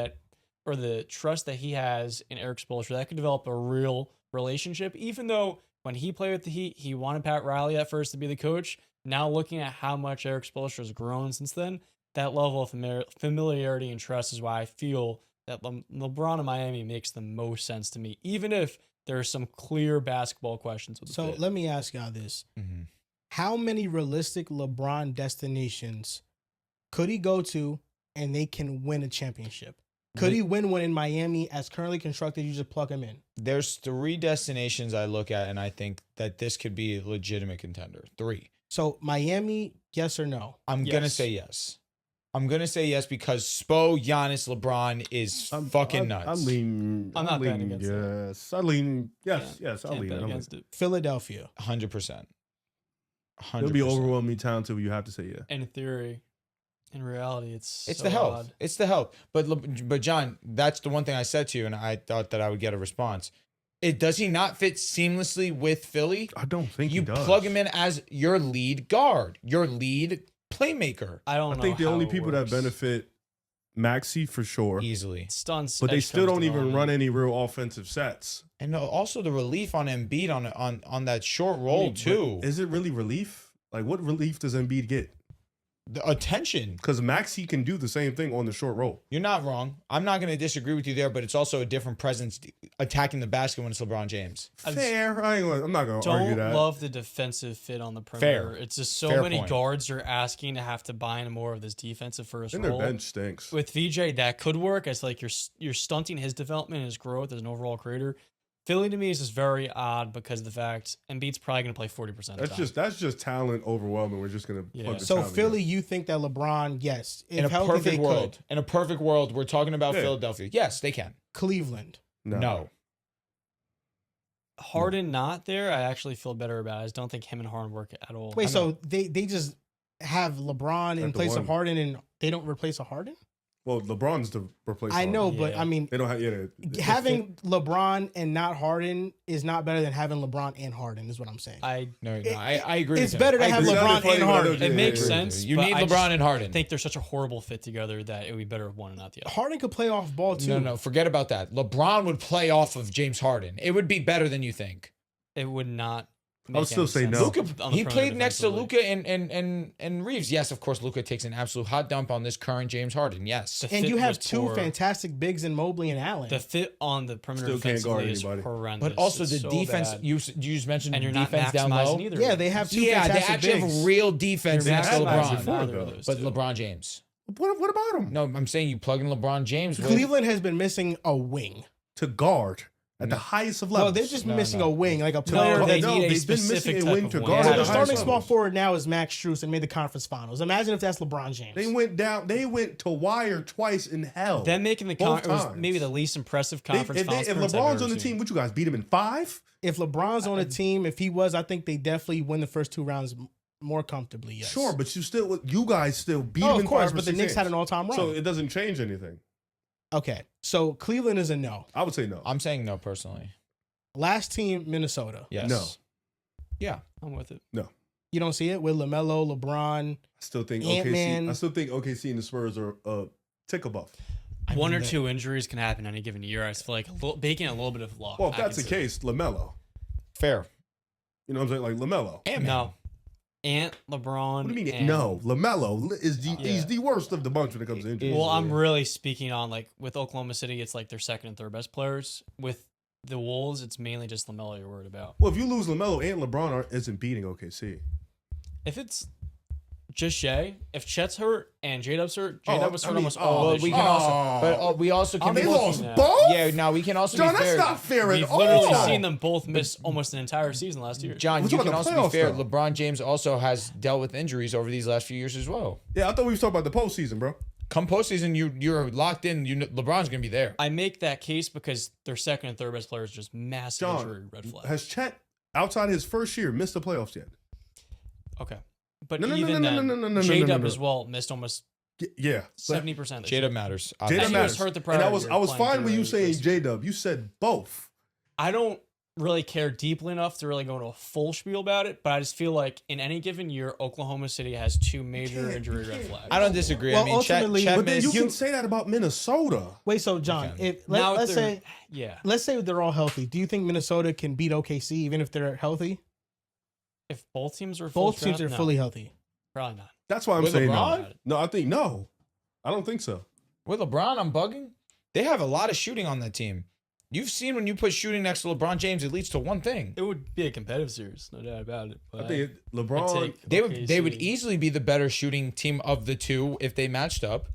or the trust that he has in Eric Spoelstra, that could develop a real relationship, even though when he played with the Heat, he wanted Pat Riley at first to be the coach. Now looking at how much Eric Spoelstra has grown since then, that level of familiarity and trust is why I feel that LeBron in Miami makes the most sense to me, even if there are some clear basketball questions with the fit. Let me ask y'all this. How many realistic LeBron destinations could he go to and they can win a championship? Could he win one in Miami as currently constructed? You just plug him in. There's 3 destinations I look at, and I think that this could be a legitimate contender. 3. So Miami, yes or no? I'm going to say yes. I'm going to say yes because Spo, Giannis, LeBron is fucking nuts. I'm not betting against yes. I lean yes. I'll Can't lean bet it. against it. Philadelphia. 100%. It'll be overwhelmingly talented. You have to say yeah. In theory, in reality, it's It's so the health. odd. It's the health. But John, that's the one thing I said to you, and I thought that I would get a response. Does he not fit seamlessly with Philly? I don't think You he does. plug him in as your lead guard, your lead playmaker. I don't know. I think the how only it people works. that benefit Maxey for sure, Easily. Stunts, but they edge still comes don't even development. run any real offensive sets. And also the relief on Embiid on that short roll too. Is it really relief? Like, what relief does Embiid get? The attention. Because Maxey can do the same thing on the short roll. You're not wrong. I'm not going to disagree with you there, but it's also a different presence attacking the basket when it's LeBron James. Fair. I'm not going to argue Don't that. love the defensive fit on the perimeter. Fair. It's just so Fair many point. guards are asking to have to buy into more of this defensive first And their role. bench stinks. With VJ, that could work. It's like you're stunting his development and his growth as an overall creator. Philly to me is just very odd because of the fact Embiid's probably going to play 40% of the time. That's just talent overwhelming. We're just going to plug the So talent Philly, together. you think that LeBron, yes. If In a healthy, they perfect world. could. In a perfect world, we're talking about Yeah. Philadelphia. Yes, they can. Cleveland. No. Harden not there, I actually feel better about it. I just don't think him and Harden work at all. Wait, so they just have LeBron in At the place of one. Harden and they don't replace a Harden? Well, LeBron's the replacement. I know, but Yeah. I mean, They don't have having LeBron and not Harden is not better than having LeBron and Harden, is what I'm saying. I I agree. It's with better to I have agree. LeBron and Harden. it makes yeah, sense. You but need I LeBron just and Harden. think they're such a horrible fit together that it would be better if one and not the other. Harden could play off ball too. No, forget about that. LeBron would play off of James Harden. It would be better than you think. It would not. I would still say no. Luka, on the he perimeter played next to defensively. Luka and Reeves. Yes, of course, Luka takes an absolute hot dump on this current James Harden. Yes. The And fit you have was two poor. fantastic bigs in Mobley and Allen. The fit on the perimeter Still can't guard defensively is anybody. horrendous. But also It's the so defense, bad. you just mentioned and the you're not defense down low. maximizing either. Yeah, they have two Yeah, they fantastic actually bigs. have real defense You're next to maximizing LeBron. for neither though. of those But two. LeBron James. What about him? No, I'm saying you plug in LeBron James. With, Cleveland has been missing a wing. To guard at the highest of levels. No, they're just No, missing no. a wing, like a player. No, that they no, need a they've been specific missing a type wing of to wing. guard So at the the highest starting small levels. forward now is Max Strus and made the conference finals. Imagine if that's LeBron James. They went down. They went to wire twice in hell. Them making the Both it was times. maybe the least impressive conference if finals appearance I've LeBron's ever on the seen. team, what you guys beat him in 5? If LeBron's on a team, if he was, I think they definitely win the first 2 rounds more comfortably. Yes. Sure, but you guys still beat him Oh, in of course, 5 or but the 6 Knicks had games. an all-time run. So it doesn't change anything. Okay, so Cleveland is a no. I would say no. I'm saying no personally. Last team, Minnesota. Yes. No. Yeah. I'm with it. You don't see it with LaMelo, LeBron. I still think Ant-Man. OKC. I still think OKC and the Spurs are tick above. One or two injuries can happen any given year. I just feel like baking a little bit of luck. Well, if I that's the consider. case, LaMelo. Fair. You know what I'm saying? Like LaMelo. No. Ant, LeBron. What do you mean? and- No, LaMelo is Yeah. he's the worst of the bunch when it comes to injuries. Well, I'm really speaking on like with Oklahoma City, it's like their second and third best players. With the Wolves, it's mainly just LaMelo you're worried about. Well, if you lose LaMelo and LeBron isn't beating OKC. If it's just Shea, if Chet's hurt and J-Dub's hurt, Oh, J-Dub was I hurt mean, almost oh, all Well, this we year. can also, but we also can. They be lost Yeah. both? Yeah. Now we can also John, be that's fair. not fair at We've all. literally seen them both miss almost an entire season last year. John, We're you talking can about also the be playoffs, fair. though. LeBron James also has dealt with injuries over these last few years as well. Yeah, I thought we were talking about the postseason, bro. Come postseason, you're locked in. LeBron's gonna be there. I make that case because their second and third best players are just massive injury John, red flag. has Chet, outside his first year, missed the playoffs yet? Okay. But No, no, no, even no, no, then, no, no, no, no, J-Dub no. as well missed almost Yeah. 70% this Jada year. matters. Jada And he was matters. hurt the And prior I was year I was playing fine with you through saying his- J-Dub. You said both. I don't really care deeply enough to really go into a full spiel about it, but I just feel like in any given year, Oklahoma City has 2 major injury red flags. I don't disagree. Well, I mean, ultimately- Chet But then you missed- can say that about Minnesota. Wait, so John, Okay. if Now let's they're- say yeah, let's say they're all healthy, do you think Minnesota can beat OKC even if they're healthy? if both teams are full Both teams are no, fully healthy. probably not. That's why I'm With saying LeBron? no. No, I think no. I don't think so. With LeBron, I'm bugging. They have a lot of shooting on that team. You've seen when you put shooting next to LeBron James, it leads to one thing. It would be a competitive series, no doubt about it. But I think I'd LeBron. take They would OKC. easily be the better shooting team of the two if they matched up.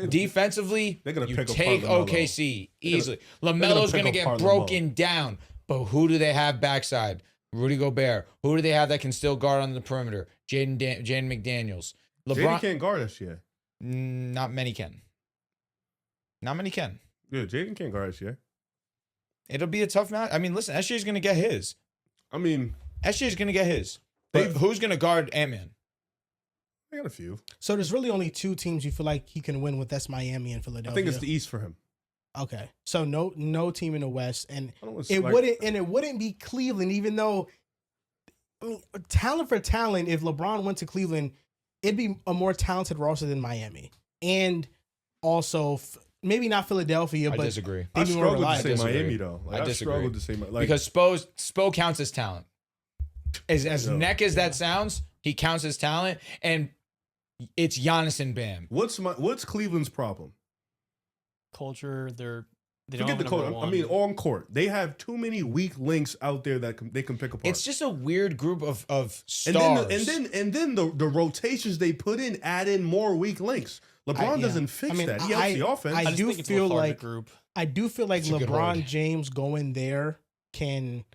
Defensively, They're gonna you pick apart take LaMelo. OKC easily. gonna LaMelo's pick going to get apart broken down. But who do they have backside? Rudy Gobert. Who do they have that can still guard on the perimeter? Jaden McDaniels. Jaden LeBron. can't guard us yet. Not many can. Not many can. Yeah, Jaden can't guard us yet. It'll be a tough match. I mean, listen, SJ's going to get his. I mean, SJ's going to get his. But They've- who's going to guard Ant-Man? I got a few. So there's really only 2 teams you feel like he can win with. That's Miami and I Philadelphia. think it's the East for him. Okay, so no team in the West, and I don't want it like, wouldn't be Cleveland, even though, I mean, talent for talent. If LeBron went to Cleveland, it'd be a more talented roster than Miami, and also maybe not Philadelphia, I but disagree. I they'd be more struggled to reliable. say disagree. Miami though. Like, I I disagree. struggled to say like Because Spo counts as talent. As No. neck as that sounds, he counts as talent, and it's Giannis and Bam. what's Cleveland's problem? culture. They Forget don't the have a coach. number I one. mean, on court, they have too many weak links out there that they can pick apart. It's just a weird group of and stars. then the rotations they put in add in more weak links. LeBron yeah. doesn't fix I mean, that. He helps the offense. I just do think it's a feel lethargic like- group. I do feel like It's a good LeBron word. James going there can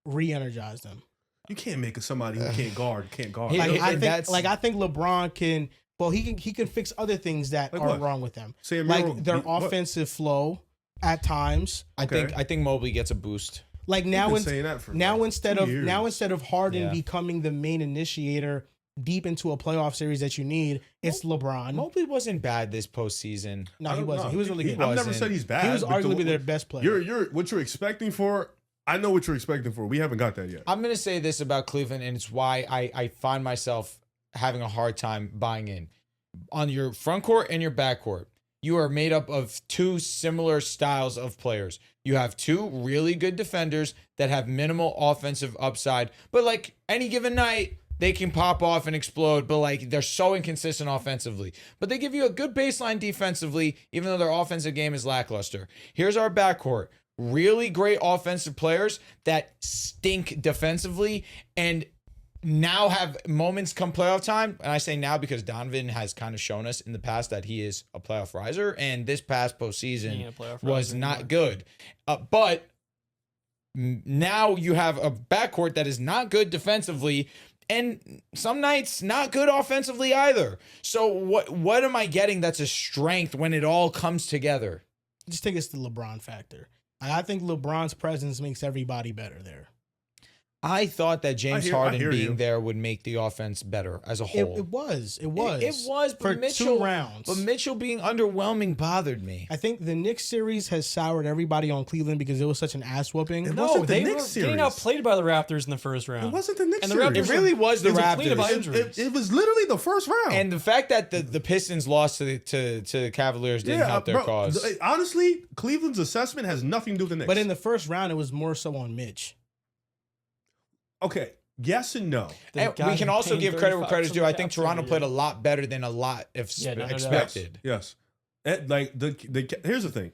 re-energize them. you can't make somebody who can't guard. He- Like and I think, that's- I think LeBron can. Well, he can fix other things that Like are what? wrong with them, Say like their offensive flow at times. I think Mobley gets a boost. Like Now now, saying that for now like instead 2 of years. now instead of Harden Yeah. becoming the main initiator deep into a playoff series that you need, it's LeBron. Mobley wasn't bad this postseason. No, I he don't wasn't. know. He was really good. I've never wasn't. said he's bad. He was but arguably their best player. You're what you're expecting for. I know what you're expecting for. We haven't got that yet. I'm going to say this about Cleveland, and it's why I find myself having a hard time buying in. On your front court and your back court, you are made up of 2 similar styles of players. You have 2 really good defenders that have minimal offensive upside, but like any given night, they can pop off and explode, but like they're so inconsistent offensively. But they give you a good baseline defensively, even though their offensive game is lackluster. Here's our backcourt. Really great offensive players that stink defensively and now have moments come playoff time. And I say now because Donovan has kind of shown us in the past that he is a playoff riser. And this past He postseason ain't a playoff was riser not anymore. good. But now you have a backcourt that is not good defensively. And some nights not good offensively either. So what am I getting that's a strength when it all comes together? I just think it's the LeBron factor. I think LeBron's presence makes everybody better there. I thought that James I Harden hear being you. there would make the offense better as a It whole. was. It was, but for Mitchell, 2 rounds. But Mitchell being underwhelming bothered me. I think the Knicks series has soured everybody on Cleveland because it was such an ass whooping. It No, wasn't the they were Knicks getting series. outplayed by the Raptors in the first round. It wasn't the Knicks And the series. Raptors It really was the It was depleted by Raptors. injuries. It was literally the first round. And the fact that the Pistons lost to the Cavaliers didn't help their bro, cause. Honestly, Cleveland's assessment has nothing to do with the Knicks. But in the first round, it was more so on Mitch. Okay, yes and no. The And guy we can who also paid give credit where 35 credit's due. I think caps every Toronto year. played a lot better than a lot Yeah, no doubt. expected. Yes. Like here's the thing.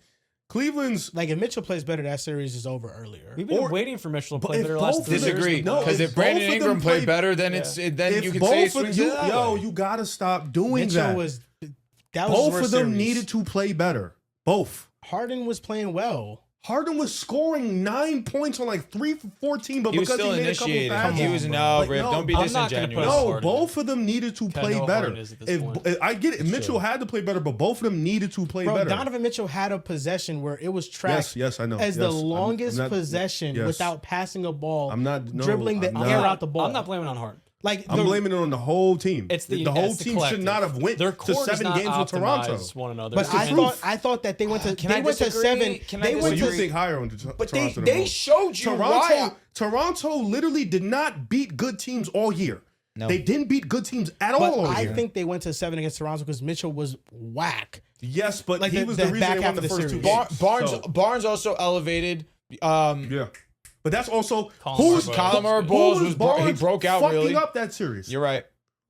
Cleveland's Like if Mitchell plays better, that series is over earlier. We've been Or- waiting for Mitchell to but play if better last both 3 of them- years. Disagree. No, Because if if Brandon both of them Ingram played play- better, then Yeah. then you can say it swings it that way. you gotta stop doing Mitchell that. was that was his Both worst of them series. needed to play better. Both. Harden was playing well. Harden was scoring 9 points on like 3 for 14, but He was because still he made a couple initiating. passes, He was on, no, Like, Rip. no, Don't be I'm not gonna disingenuous. put No, Harden both of them needed to I play know how better. Harden is at this point. I get it. It's Mitchell true. had to play better, but both of them needed to play Bro, better. Donovan Mitchell had a possession where it was tracked yes, I know. as Yes, the longest I'm not- possession yes. without passing a ball, I'm not no, dribbling the I'm air not- out the ball. I'm not blaming on Harden. Like I'm blaming it on the whole team. It's the whole it's the team should not have went Their to core does 7 not games with Toronto. optimize one another. But I thought that they went to Can I went to disagree? 7. Can I They So went you disagree? to think higher on Toronto? But than they most. showed you why. Toronto literally did not beat good teams all year. No. They didn't beat good teams at all But all I year. think they went to 7 against Toronto because Mitchell was whack. Yes, but Like he the- was the the reason back they half won the of the first 2 series. games. Barnes So, Barnes also elevated. yeah. But that's also Colin who's Murray. Colin Murray who Bowles was was Barnes he broke out fucking really. up that series. You're right.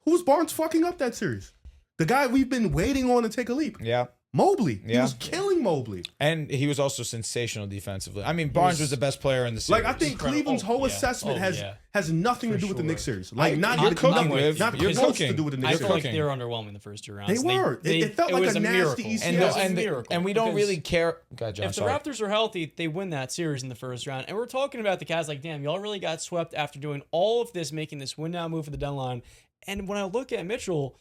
Who's Barnes fucking up that series? The guy we've been waiting on to take a leap. Yeah. Mobley. He Yeah. was killing Mobley. And he was also sensational defensively. I mean, Barnes was the best player in the series. Like I think Incredible. Cleveland's Oh, whole yeah. assessment Oh, yeah. has nothing to For do with the sure. Knicks series. Like not you're not cooking, not Viv. not You're close cooking. to do with the I Knicks feel series. like they were underwhelming the first 2 rounds. They were. It felt like was a nasty miracle. East and, Yeah, It was a and, miracle and we don't because really care. God, John, If the sorry. Raptors are healthy, they win that series in the first round. And we're talking about the Cavs like, damn, y'all really got swept after doing all of this, making this win now move for the deadline. And when I look at Mitchell,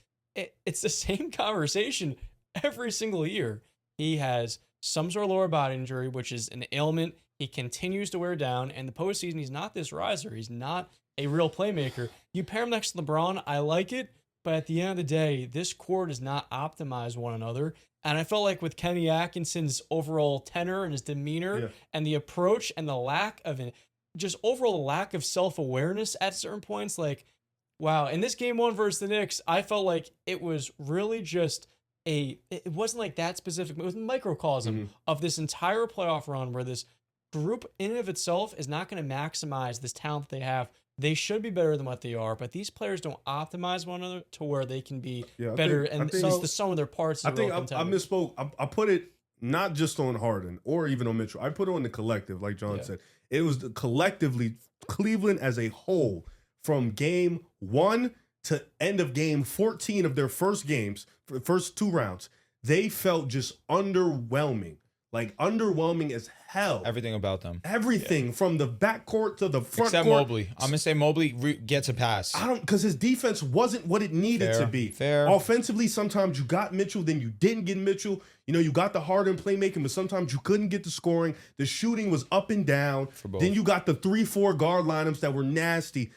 it's the same conversation every single year. He has some sort of lower body injury, which is an ailment he continues to wear down. And the postseason, he's not this riser. He's not a real playmaker. You pair him next to LeBron, I like it. But at the end of the day, this core does not optimize one another. And I felt like with Kenny Atkinson's overall tenor and his demeanor and the approach and the lack of just overall lack of self-awareness at certain points, like, wow. In this game 1 versus the Knicks, I felt like it was really just it wasn't like that specific. It was a microcosm of this entire playoff run where this group in and of itself is not going to maximize this talent that they have. They should be better than what they are, but these players don't optimize one another to where they can be better. I think the sum of their parts. I think I misspoke. I put it not just on Harden or even on Mitchell. I put it on the collective, like John said. It was collectively Cleveland as a whole from game 1 to end of game 14 of their first games, for the first 2 rounds. They felt just underwhelming. Like underwhelming as hell. Everything about them. Everything from the backcourt to the front Except court. Mobley. I'm gonna say Mobley gets a pass. I don't, because his defense wasn't what it needed to be. Fair. Offensively, sometimes you got Mitchell, then you didn't get Mitchell. You know, you got the Harden playmaking, but sometimes you couldn't get the scoring. The shooting was up and down. both. Then you got the 3-4 guard lineups that were nasty.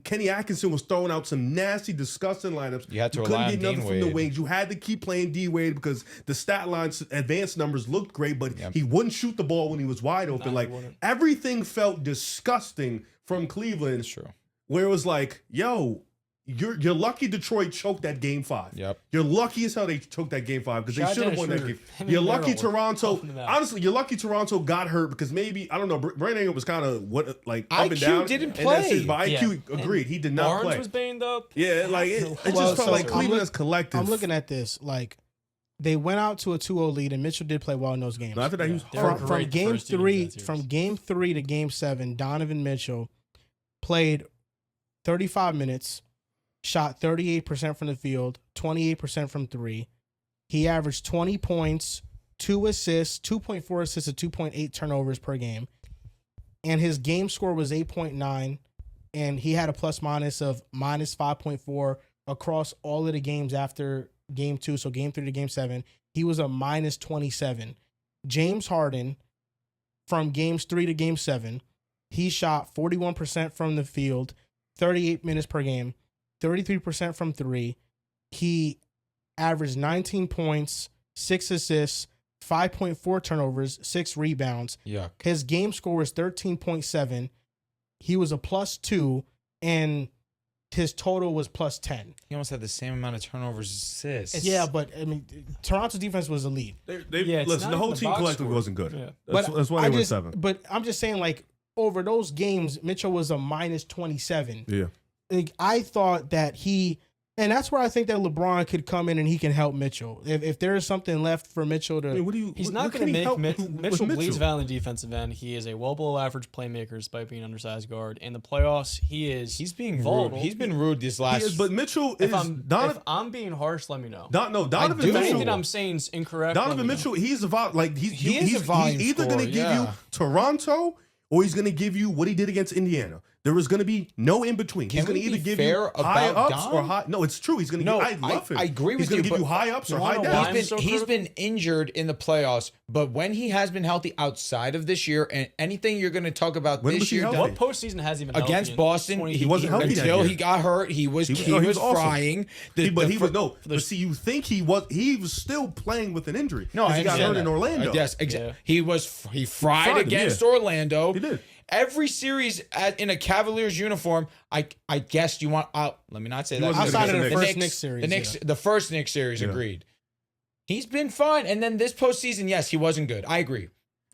Kenny Atkinson was throwing out some nasty, disgusting lineups. You had to couldn't rely get on nothing Dean from the Wade. wings. You had to keep playing D Wade because the stat lines, advanced numbers looked great, but he wouldn't shoot the ball when he was wide open. No, he Like wouldn't. everything felt disgusting from Cleveland. It's true. Where it was like, yo, you're lucky Detroit choked that game 5. Yep. You're lucky as hell they choked that game 5 because they Shout out should have Dennis won that Schroeder. game. Him and You're lucky Merrill were Toronto. pumping them out. Honestly, you're lucky Toronto got hurt because maybe I don't know. Brandon Ingram was kind of up and IQ down. didn't and that's it, play. but IQ Yeah. agreed he did not Barnes play. was banged up. Yeah, like it Well, just felt so like I'm Cleveland look- as collective. I'm looking at this like they went out to a 2-0 lead and Mitchell did play well in those games. No, after that, he was They were horrible. From great game first 2 games 3 of that series. from game 3 to game 7, Donovan Mitchell played 35 minutes, shot 38% from the field, 28% from 3. He averaged 20 points, 2 assists, 2.4 assists, and 2.8 turnovers per game. And his game score was 8.9, and he had a plus minus of minus 5.4 across all of the games after game 2. So game 3 to game 7, he was a minus 27. James Harden, from games 3 to game 7, he shot 41% from the field, 38 minutes per game, 33% from 3. He averaged 19 points, 6 assists, 5.4 turnovers, 6 rebounds. Yuck. His game score was 13.7. He was a plus 2, and his total was plus 10. He almost had the same amount of turnovers as assists. Yeah, but I mean, Toronto's defense was elite. Yeah, it's listen, not the whole even the team box collectively score. wasn't good. Yeah. That's why they went 7. But I'm just saying, like, over those games, Mitchell was a minus 27. Yeah. Like, I thought that and that's where I think that LeBron could come in and he can help Mitchell. If there is something left for Mitchell to, I mean, what do you? He's what- not what going can to he make help Mitchell with bleeds out on the defensive end. He is a well below average playmaker despite being an undersized guard. In the playoffs, He's being volatile. rude. He's been rude this He last. is, but Mitchell is if I'm being harsh, let me know. Donovan do. If Mitchell. anything I'm saying is incorrect, let Donovan me know. Mitchell, he's He is a volume he's either going to scorer, give you yeah. Toronto or he's going to give you what he did against Indiana. There was going to be no in between. He's Can going to we either be give fair you high about ups Dom? or high. No, it's true. He's going to. No, I love him. I agree with He's going you, to give you but high ups or you high wanna downs. why I'm so He's critical? been injured in the playoffs, but when he has been healthy outside of this year, and anything you're going to talk about When this was he year healthy? What postseason has he been healthy against in? Boston, 20 he wasn't healthy that until year. he got hurt. He was awesome. frying. But see, you think he was still playing with an injury. No, 'cause I he got understand hurt in that. Orlando. Yes, exactly. Yeah. He fried Fried him, against yeah. Orlando. He did. Every series in a Cavaliers uniform, I guess you want out. Let me not say He that. wasn't Outside of the Knicks. first Knicks series, the first Knicks series, Yeah. agreed. He's been fine, and then this postseason, yes, he wasn't good. I agree.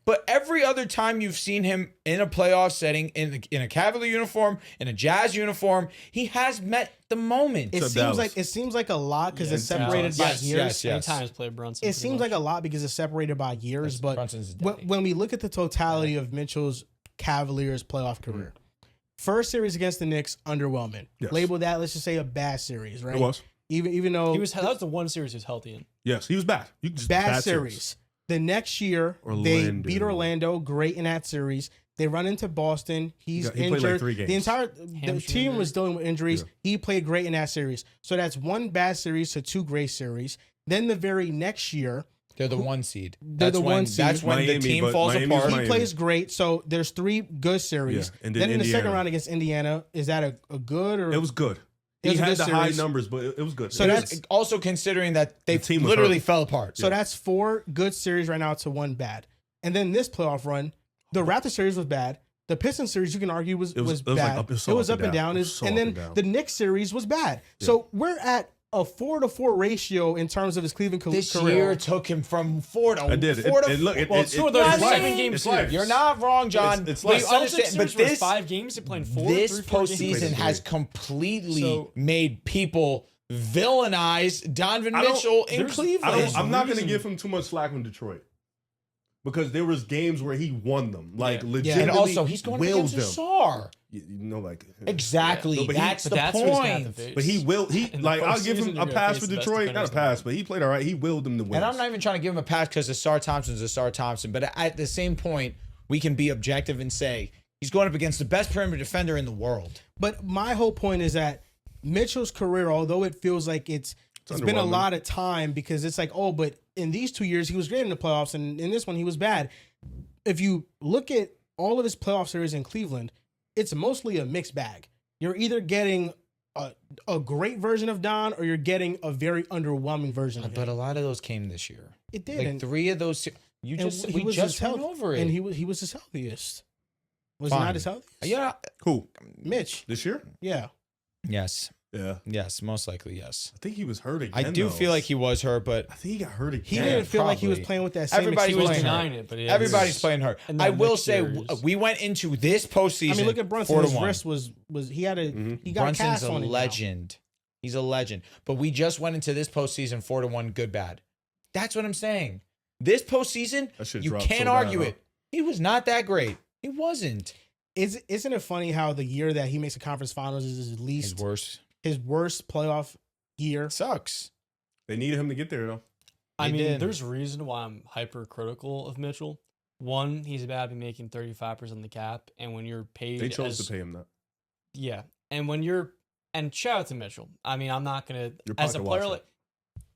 But every other time you've seen him in a playoff setting, in a Cavalier uniform, in a Jazz uniform, he has met the moment. It Except seems Dallas. like a lot because it's Dallas. separated by Yes, years. yes, yes. Anytime he's played Brunson. It seems like a lot because it's separated by years. Yes, But Brunson's a when, daddy. when we look at the totality of Mitchell's Cavaliers playoff career, first series against the Knicks, underwhelming. Yes. Label that, let's just say, a bad series, right? It was. Even though that was the one series he was healthy in. Yes, he was bad. bad series. The next year, they Orlando. beat Orlando, great in that series. They run into Boston. He's He played injured. like 3 games. The Hamstring team was injury. dealing with injuries. Yeah. He played great in that series. So that's one bad series to 2 great series. Then the very next year, They're the one seed. They're the one seed. That's when Miami, the team but falls Miami's apart. Miami. he plays great. So there's 3 good series. Yeah, and then then in the second Indiana. round against Indiana, is that a good or It was good. It He was a had good the high series. numbers, but it was good. So It was- that's- Also considering that they The team was literally hurt. fell apart. So that's 4 good series right now to 1 bad. And then this playoff run, the Raptors series was bad. The Pistons series, you can argue, was It was bad. like up- it was so up up and and down. down. It was so And up then and down. the Knicks series was bad. So we're at a 4-to-4 ratio in terms of his Cleveland This career. year took him from 4 to I did. 4 to And look, Well, two of those Well, were I mean, 7-game it's series. life. You're not wrong, John. It's We like- Celtics understand, but series was this 5 games. They played 4. this 3-4 games. postseason Played has great. completely So- made people villainize Donovan I don't- Mitchell in there's- Cleveland. I'm not going to reason- give him too much slack in Detroit because there was games where he won them, like Yeah. legitimately. and also, he's going willed against a them. star. You know, like Exactly. No, but that's he- the That's what he's gonna have to point. face. But he will. He In the like I'll give postseason, him you're a gonna pass face for the best Detroit. Not a defenders in the pass, league. but he played all right. He willed them to win. And I'm not even trying to give him a pass because Asar Thompson's Asar Thompson. But at the same point, we can be objective and say he's going up against the best perimeter defender in the world. But my whole point is that Mitchell's career, although it feels like it's been a underwhelming. lot of time because it's like, oh, but in these 2 years he was great in the playoffs, and in this one he was bad. If you look at all of his playoff series in Cleveland, it's mostly a mixed bag. You're either getting a great version of Don or you're getting a very underwhelming version of But him. a lot of those came this year. It did. Like and, 3 of those. You and just he we was just his went health- over it. and he was his healthiest. Was he Fine. not his healthiest? Yeah. Who Mitch. this year? Yeah. Yes. Yeah, Yes. Most likely. Yes. I think he was hurt again. I do though. feel like he was hurt, but I think he got hurt again. He didn't feel like he was probably. playing with that same Everybody He was playing denying hurt. it, but Everybody's playing hurt. in I that will Knicks say series. we went into this postseason. I mean, look at Brunson. 4-1. His wrist was he had a he got a Brunson's cast a on it now. legend. He's a legend. But we just went into this postseason 4-1, good bad. That's what I'm saying. This postseason, That shit you dropped can't so bad, argue huh? it. He was not that great. He wasn't. Isn't it funny how the year that he makes the conference finals is his His least worst. worst playoff year? Sucks. They needed him to get there though. I They mean, did. there's a reason why I'm hypercritical of Mitchell. One, he's about to be making 35% of the cap, and when you're paid, They chose to pay him that. Yeah, and when you're shout out to Mitchell. I mean, I'm not gonna You're as a pocket player watching. like.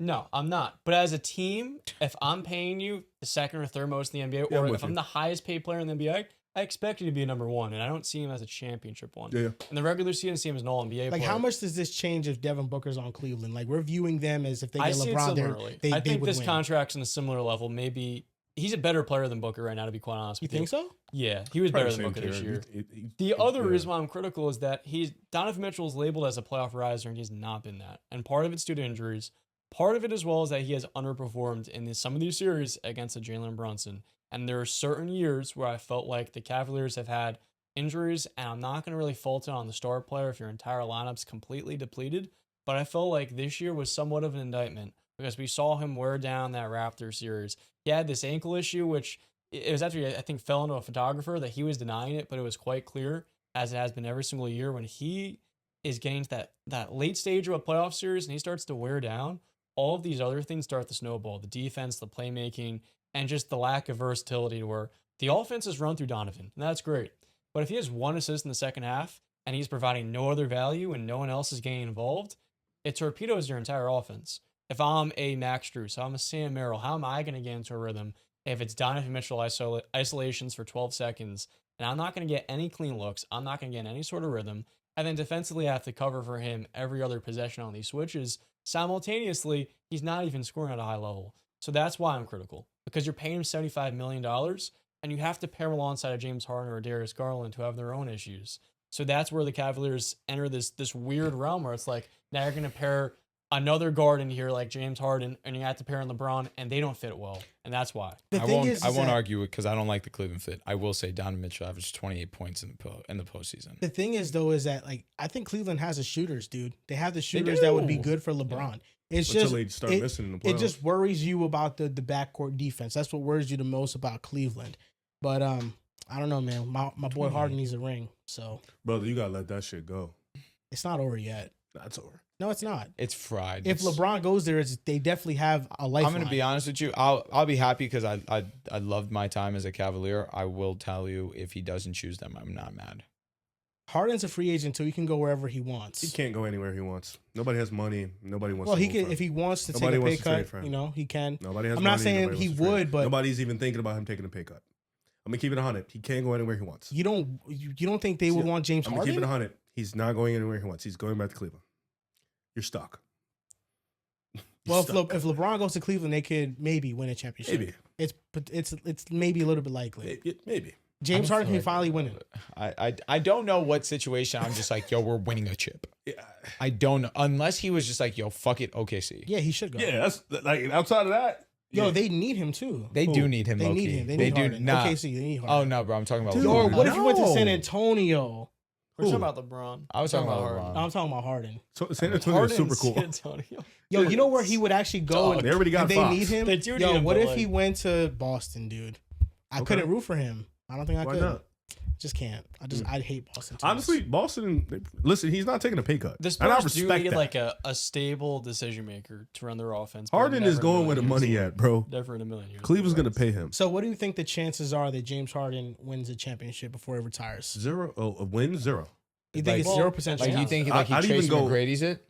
No, I'm not. But as a team, if I'm paying you the second or third most in the NBA, Yeah, I'm or with if I'm you. the highest paid player in the NBA, I expect you to be a number 1, and I don't see him as a championship one. Yeah. In the regular season, I see him as an All NBA. Like player. how much does this change if Devin Booker's on Cleveland? Like we're viewing them as if they I get see it LeBron there, similarly. they I think would this win. contract's in a similar level. Maybe he's a better player than Booker right now, to be quite honest You with think so? Yeah, he was better than Booker this year. The other reason why I'm critical is that Donovan Mitchell is labeled as a playoff riser, and he's not been that. And part of it's due to injuries. Part of it as well is that he has underperformed in some of these series against the Jalen Brunson. And there are certain years where I felt like the Cavaliers have had injuries, and I'm not going to really fault it on the star player if your entire lineup's completely depleted. But I felt like this year was somewhat of an indictment because we saw him wear down that Raptors series. He had this ankle issue, which it was after I think fell into a photographer that he was denying it, but it was quite clear, as it has been every single year, when he is getting to that late stage of a playoff series and he starts to wear down, all of these other things start to snowball. The defense, the playmaking, and just the lack of versatility where the offense is run through Donovan, and that's great. But if he has 1 assist in the second half and he's providing no other value and no one else is getting involved, it torpedoes your entire offense. If I'm a Max Strus, I'm a Sam Merrill, how am I going to get into a rhythm if it's Donovan Mitchell isolations for 12 seconds and I'm not going to get any clean looks, I'm not going to get any sort of rhythm, and then defensively I have to cover for him every other possession on these switches. Simultaneously, he's not even scoring at a high level. So that's why I'm critical, because you're paying him $75 million and you have to pair alongside a James Harden or Darius Garland who have their own issues. So that's where the Cavaliers enter this weird realm where it's like, now you're going to pair another guard in here like James Harden, and you have to pair in LeBron, and they don't fit well, and that's why. I won't argue it because I don't like the Cleveland fit. I will say Donovan Mitchell averaged 28 points in the postseason. The thing is, though, is that like I think Cleveland has the shooters, dude. They have the shooters that would be good for LeBron. Yeah. It's until just they start missing in the playoffs. It just worries you about the backcourt defense. That's what worries you the most about Cleveland. But I don't know, man. My boy Harden needs a ring, so brother, you gotta let that shit go. it's not over yet. That's over. No, it's not. It's fried. If LeBron goes there, they definitely have a lifeline. I'm going to be honest with you. I'll be happy because I loved my time as a Cavalier. I will tell you, if he doesn't choose them, I'm not mad. Harden's a free agent, so he can go wherever he wants. He can't go anywhere he wants. Nobody has money. Nobody wants. Well, to he move can for if him. he wants to Nobody take a pay wants to trade for cut. him. You know, he can. Nobody has. I'm money, not saying nobody he wants to trade. would, but nobody's even thinking about him taking a pay cut. I'm gonna keep it 100. He can't go anywhere he wants. you don't think they would want James I'm Harden? gonna keep it 100. He's not going anywhere he wants. He's going back to Cleveland. You're stuck. Well, if LeBron goes to Cleveland, they could maybe win a championship. Maybe It's maybe a little bit likely. maybe. James Harden can finally win it. I don't know what situation I'm just like, yo, we're winning a chip. Yeah. I don't know. Unless he was just like, yo, fuck it, OKC. Yeah, he should go. Yeah, that's like outside of that. Yo, yeah. they need him too. They do need him. They low-key. need him. They need do Harden. not. OKC, they need Harden. Oh no, bro, I'm talking about. Dude, Yo, LeBron. what if he went to no. San Antonio? We're talking about LeBron. I was talking about Harden. LeBron. No, I'm talking about Harden. So San Antonio is super cool. San Antonio. Yo, you know where he would actually go? Dog, they already got and they Fox. need him. They do need Yo, him, what but, if like- he went to Boston, dude? I couldn't root for him. I don't think I Why could. not? Just can't. I hate Boston. Teams. Honestly, Boston. Listen, he's not taking a pay cut. The and I Spurs do respect need that. like a stable decision maker to run their offense. but Harden never is in a going million where the years. money at, bro. Never in a million years. Cleveland's gonna pay him So, what do you think the chances are that James Harden wins a championship before he retires? zero. Oh, a win zero. You think Like- it's 0% Like chance? you think like he I'd even Tracy go- McGrady's it?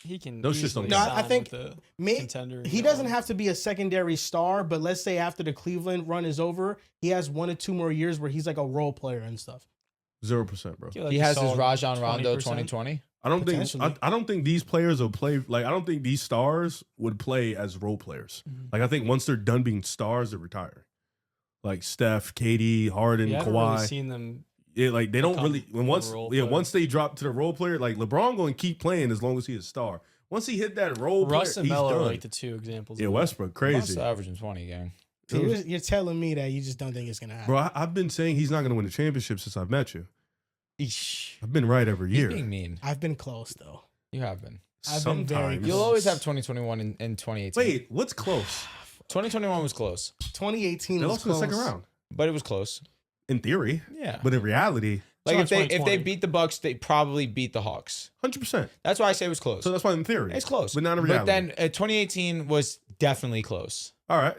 He can. Those shits easily don't count. No, I sign think with the May, contender. he doesn't have to be a secondary star, but let's say after the Cleveland run is over, he has 1 or 2 more years where he's like a role player and stuff. 0%, bro. He has his Rajon Rondo 2020. I don't think. Potentially. I don't think these players will play. Like I don't think these stars would play as role players. Like I think once they're done being stars, they retire. Like Steph, KD, Harden, You haven't Kawhi. really seen them. Yeah, like they don't become really when once a role yeah player. once they drop to the role player, like LeBron going to keep playing as long as he's a star. Once he hit that role Russ player, and he's Melo are done. like the 2 examples. Yeah, of that. Westbrook Russ crazy, averaging 20 gang. So you're telling me that you just don't think it's gonna happen. bro. I've been saying he's not going to win the championship since I've met you. Eesh. I've been right every He's year. being mean. I've been close though. You have been. I've been very Sometimes. close. You'll always have 2021 and 2018. Wait, what's close? 2021 was close, 2018 They was lost in the close. second round. but it was close. In theory, Yeah. but in reality, Like It's if not they 2020. beat the Bucks, they probably beat the Hawks. 100%. That's why I say it was close. So that's why in theory, It's close, but not in reality. But then 2018 was definitely close All right,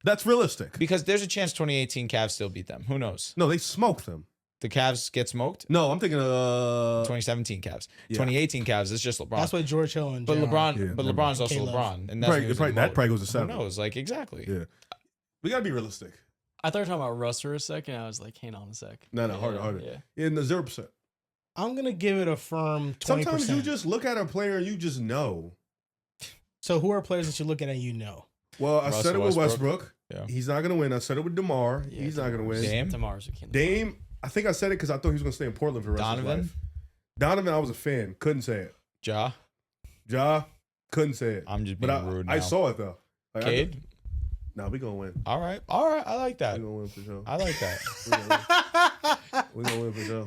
that's realistic. because there's a chance 2018 Cavs still beat them. Who knows? No, they smoked them. The Cavs get smoked. No, I'm thinking 2017 Cavs. yeah. 2018 Cavs. It's just LeBron. That's what George Hill and but JR. LeBron. Yeah, but never LeBron's also K-Love. LeBron, and that's when he was in that mode. probably goes to Who 7. knows? Like exactly. Yeah, we gotta be realistic. I thought you were talking about Russ for a second. I was like, hang on a sec. No, Yeah, harder. Yeah. In the 0%. I'm gonna give it a firm 20%. Sometimes you just look at a player and you just know. So who are players that you're looking at? You know. Well, I said it with Westbrook. Westbrook. Yeah. He's not gonna win. I said it with DeMar. Yeah, He's not gonna win. Dame? DeMar's a king. Dame. I think I said it because I thought he was gonna stay in Portland for the rest of his Donovan. life. Donovan, I was a fan. Couldn't say it. Ja. Ja, couldn't say it. I'm just But being rude now. I saw it though. Like, Cade. Nah, we gonna win. All right. I like that. We gonna win for sure. I like that. We gonna win for sure.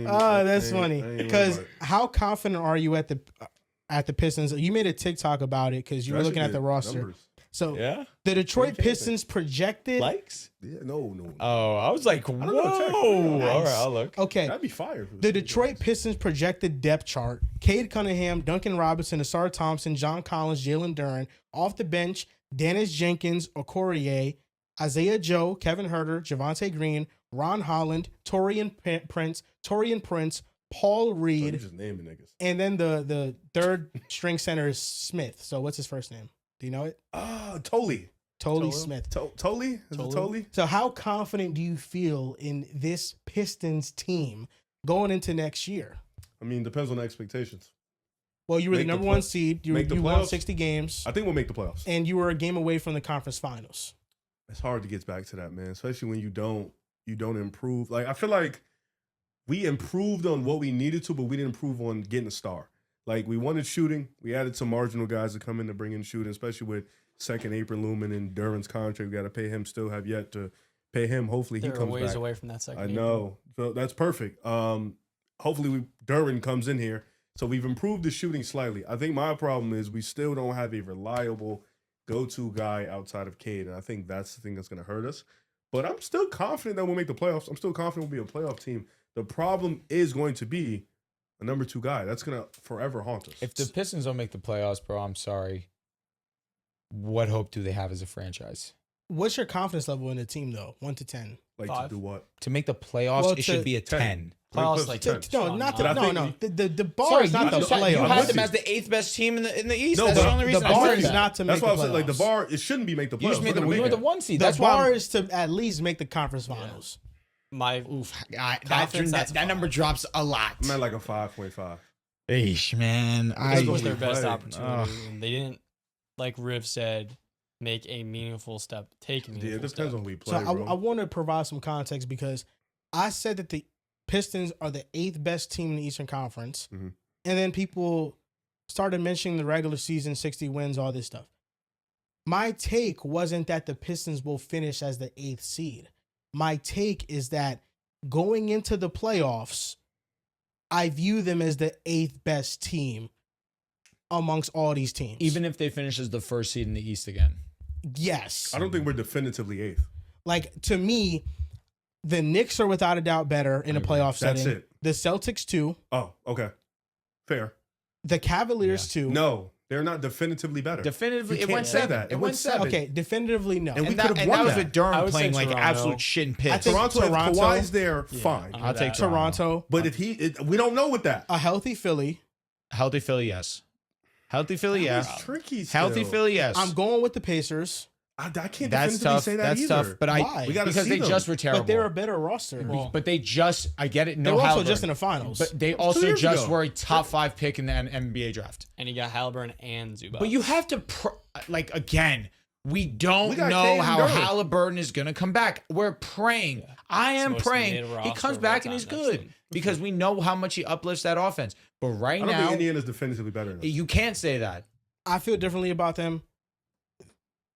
Oh, that's funny. I ain't Because worried how confident are you at the Pistons? You made a TikTok about it because you were about it. looking at the That shit roster. numbers. So Yeah. the Detroit What do you think? Pistons projected. Likes. Yeah, no. Oh, I was like, whoa. don't know, check. All Nice. right, I'll look. Okay. That'd be fire. for The the Detroit Pistons projected depth chart: Cade Cunningham, Duncan Robinson, Asar Thompson, John Collins, Jalen Duren. Off the bench: Dennis Jenkins, Okorie, Isaiah Joe, Kevin Herter, Javante Green, Ron Holland, Torian Prince, Paul So you Reed, just naming niggas. and then the third string center is Smith. So what's his first name? Do you know it? Oh, Tolly. Tolly Tolu? Smith. Tolly? Is it Tolu? Tolly? So how confident do you feel in this Pistons team going into next year? I mean, depends on the expectations. Well, you were the Make the number play- one seed. You make the won playoffs? 60 games, I think we'll make the playoffs. and you were a game away from the conference finals. It's hard to get back to that, man. Especially when you don't improve. Like I feel like we improved on what we needed to, but we didn't improve on getting a star. Like we wanted shooting. We added some marginal guys to come in to bring in shooting, especially with second apron looming and Duran's contract. We got to pay him. Still have yet to pay him. Hopefully he They're a comes ways back. away from that second. I apron. know. So that's perfect. Hopefully Duran comes in here. So we've improved the shooting slightly. I think my problem is we still don't have a reliable go-to guy outside of Cade, and I think that's the thing that's going to hurt us. But I'm still confident that we'll make the playoffs. I'm still confident we'll be a playoff team. The problem is going to be a number 2 guy. That's going to forever haunt us. If the Pistons don't make the playoffs, bro, I'm sorry. What hope do they have as a franchise? What's your confidence level in the team, though? 1 to 10. like 5. to do what? To make the playoffs, Well, it should to- be a 10. Playoffs, Like, like to- No, not But I the, no, think no. The bar Sorry, is not the you playoff. had with them you. as the 8th best team in the East. No, That's but the only The reason I bar said is that. not to make That's the why I said like the playoffs. bar. It shouldn't be make the playoffs. You just made We're the, gonna you were make the it. 1 seed. The That's why. bar is to at least make the conference finals. My Oof, Confidence, that's that number drops a lot. I'm at like a 5.5. Eesh, man. this was we their best play. opportunity, and they didn't, like Riv said, make a meaningful step. Take a Yeah, meaningful it depends step. on who we So play, bro. I want to provide some context because I said that the Pistons are the 8th best team in the Eastern Conference. Mhm. And then people started mentioning the regular season, 60 wins, all this stuff. My take wasn't that the Pistons will finish as the 8th seed. My take is that going into the playoffs, I view them as the 8th best team amongst all these teams. Even if they finish as the 1st seed in the East again. Yes. I don't think we're definitively 8th. Like, to me, the Knicks are without a doubt better in a playoff That's setting. it. The Celtics too. Oh, okay. Fair. The Cavaliers too. No, they're not definitively better. Definitively, You it can't went say 7. that. It went 7. Okay, definitively no. And we And that, could've and won that was that. with Durham I would say playing like Toronto. absolute shit and I piss. think Toronto, Toronto- if Kawhi's there, Yeah, fine. I'm I'll with take that. Toronto, But if we don't know with that. a healthy Philly. Healthy Philly, yes. Healthy Philly, yes. It's tricky still. Healthy Philly, yes. I'm going with the Pacers, I can't That's definitively tough. say that That's either. tough. But Why? We gotta because see they them. just were terrible. but they're a better roster. Well, But they just, I get it. They're No also Halliburton. just in the finals. But they 2 also years just ago. were a top 5 pick in the NBA draft. And you got Halliburton and Zubac. But you have to, again, we don't We got know Cade and how Dirk. Halliburton is going to come back. We're praying. I am most praying mid-roster he comes of back all and time he's next good season. because we know how much he uplifts that offense. But right I don't think now, Indiana's definitively better than us. you can't say that. I feel differently about them.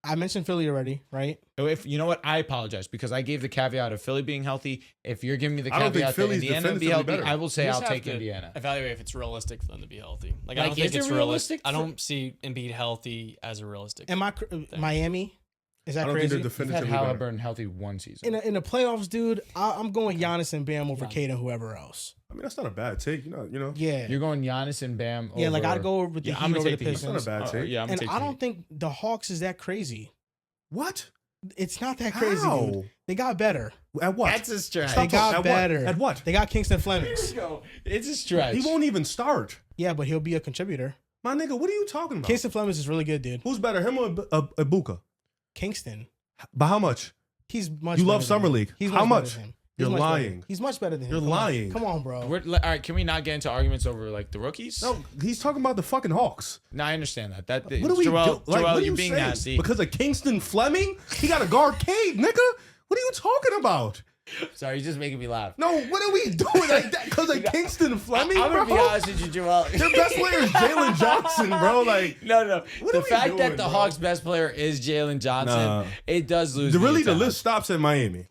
I mentioned Philly already, right? If you know what, I apologize because I gave the caveat of Philly being healthy. If you're giving me the I don't think caveat that Philly's Indiana be definitively healthy, better. I will say You I'll just have take to Indiana. Evaluate if it's realistic for them to be healthy. Like I Like, don't think is it it's realistic realistic. I for- don't see Embiid healthy as a realistic. Am I Miami? Is that I don't think crazy? they're You've had definitively better. Halliburton healthy 1 season. In the playoffs, dude, I'm going Giannis and Bam over Cade and whoever else. I mean, that's not a bad take. You know. Yeah. You're going Giannis and Bam. Yeah, like over- I'd go with the Yeah, Heat I'm gonna over take the the Heat. Pistons. That's not a bad take. Yeah, I'm gonna And take I the don't Heat. think the Hawks is that crazy. What? It's not that crazy, How? dude. They got better. At what? That's a stretch. They got At what? better. At what? They got Kingston Flemings. It's a stretch. He won't even start. Yeah, but he'll be a contributor. My nigga, what are you talking about? Kingston Flemings is really good, dude. Who's better, him or Ibuka? Kingston. By how much? He's much You better love than Summer him. League. He's How much much? better than him. You're He's much better. lying. He's much better than him. You're Come on. lying. Come on, bro. All right, can we not get into arguments over like the rookies? No, he's talking about the fucking Hawks. No, I understand that. That What are we Joel, doing? Like, Joel, what are you're you being saying? nasty. Because of Kingston Fleming? He got to guard Cade, nigga. What are you talking about? Sorry, you're just making me laugh. No, what are we doing like that? Because of Kingston Fleming, I'm bro? gonna be honest with you, Joel. Their best player is Jalen Johnson, bro. Like, No. What The are we fact doing, that the bro? Hawks' best player is Jalen Johnson, Nah. it does lose. the me at list stops at Miami.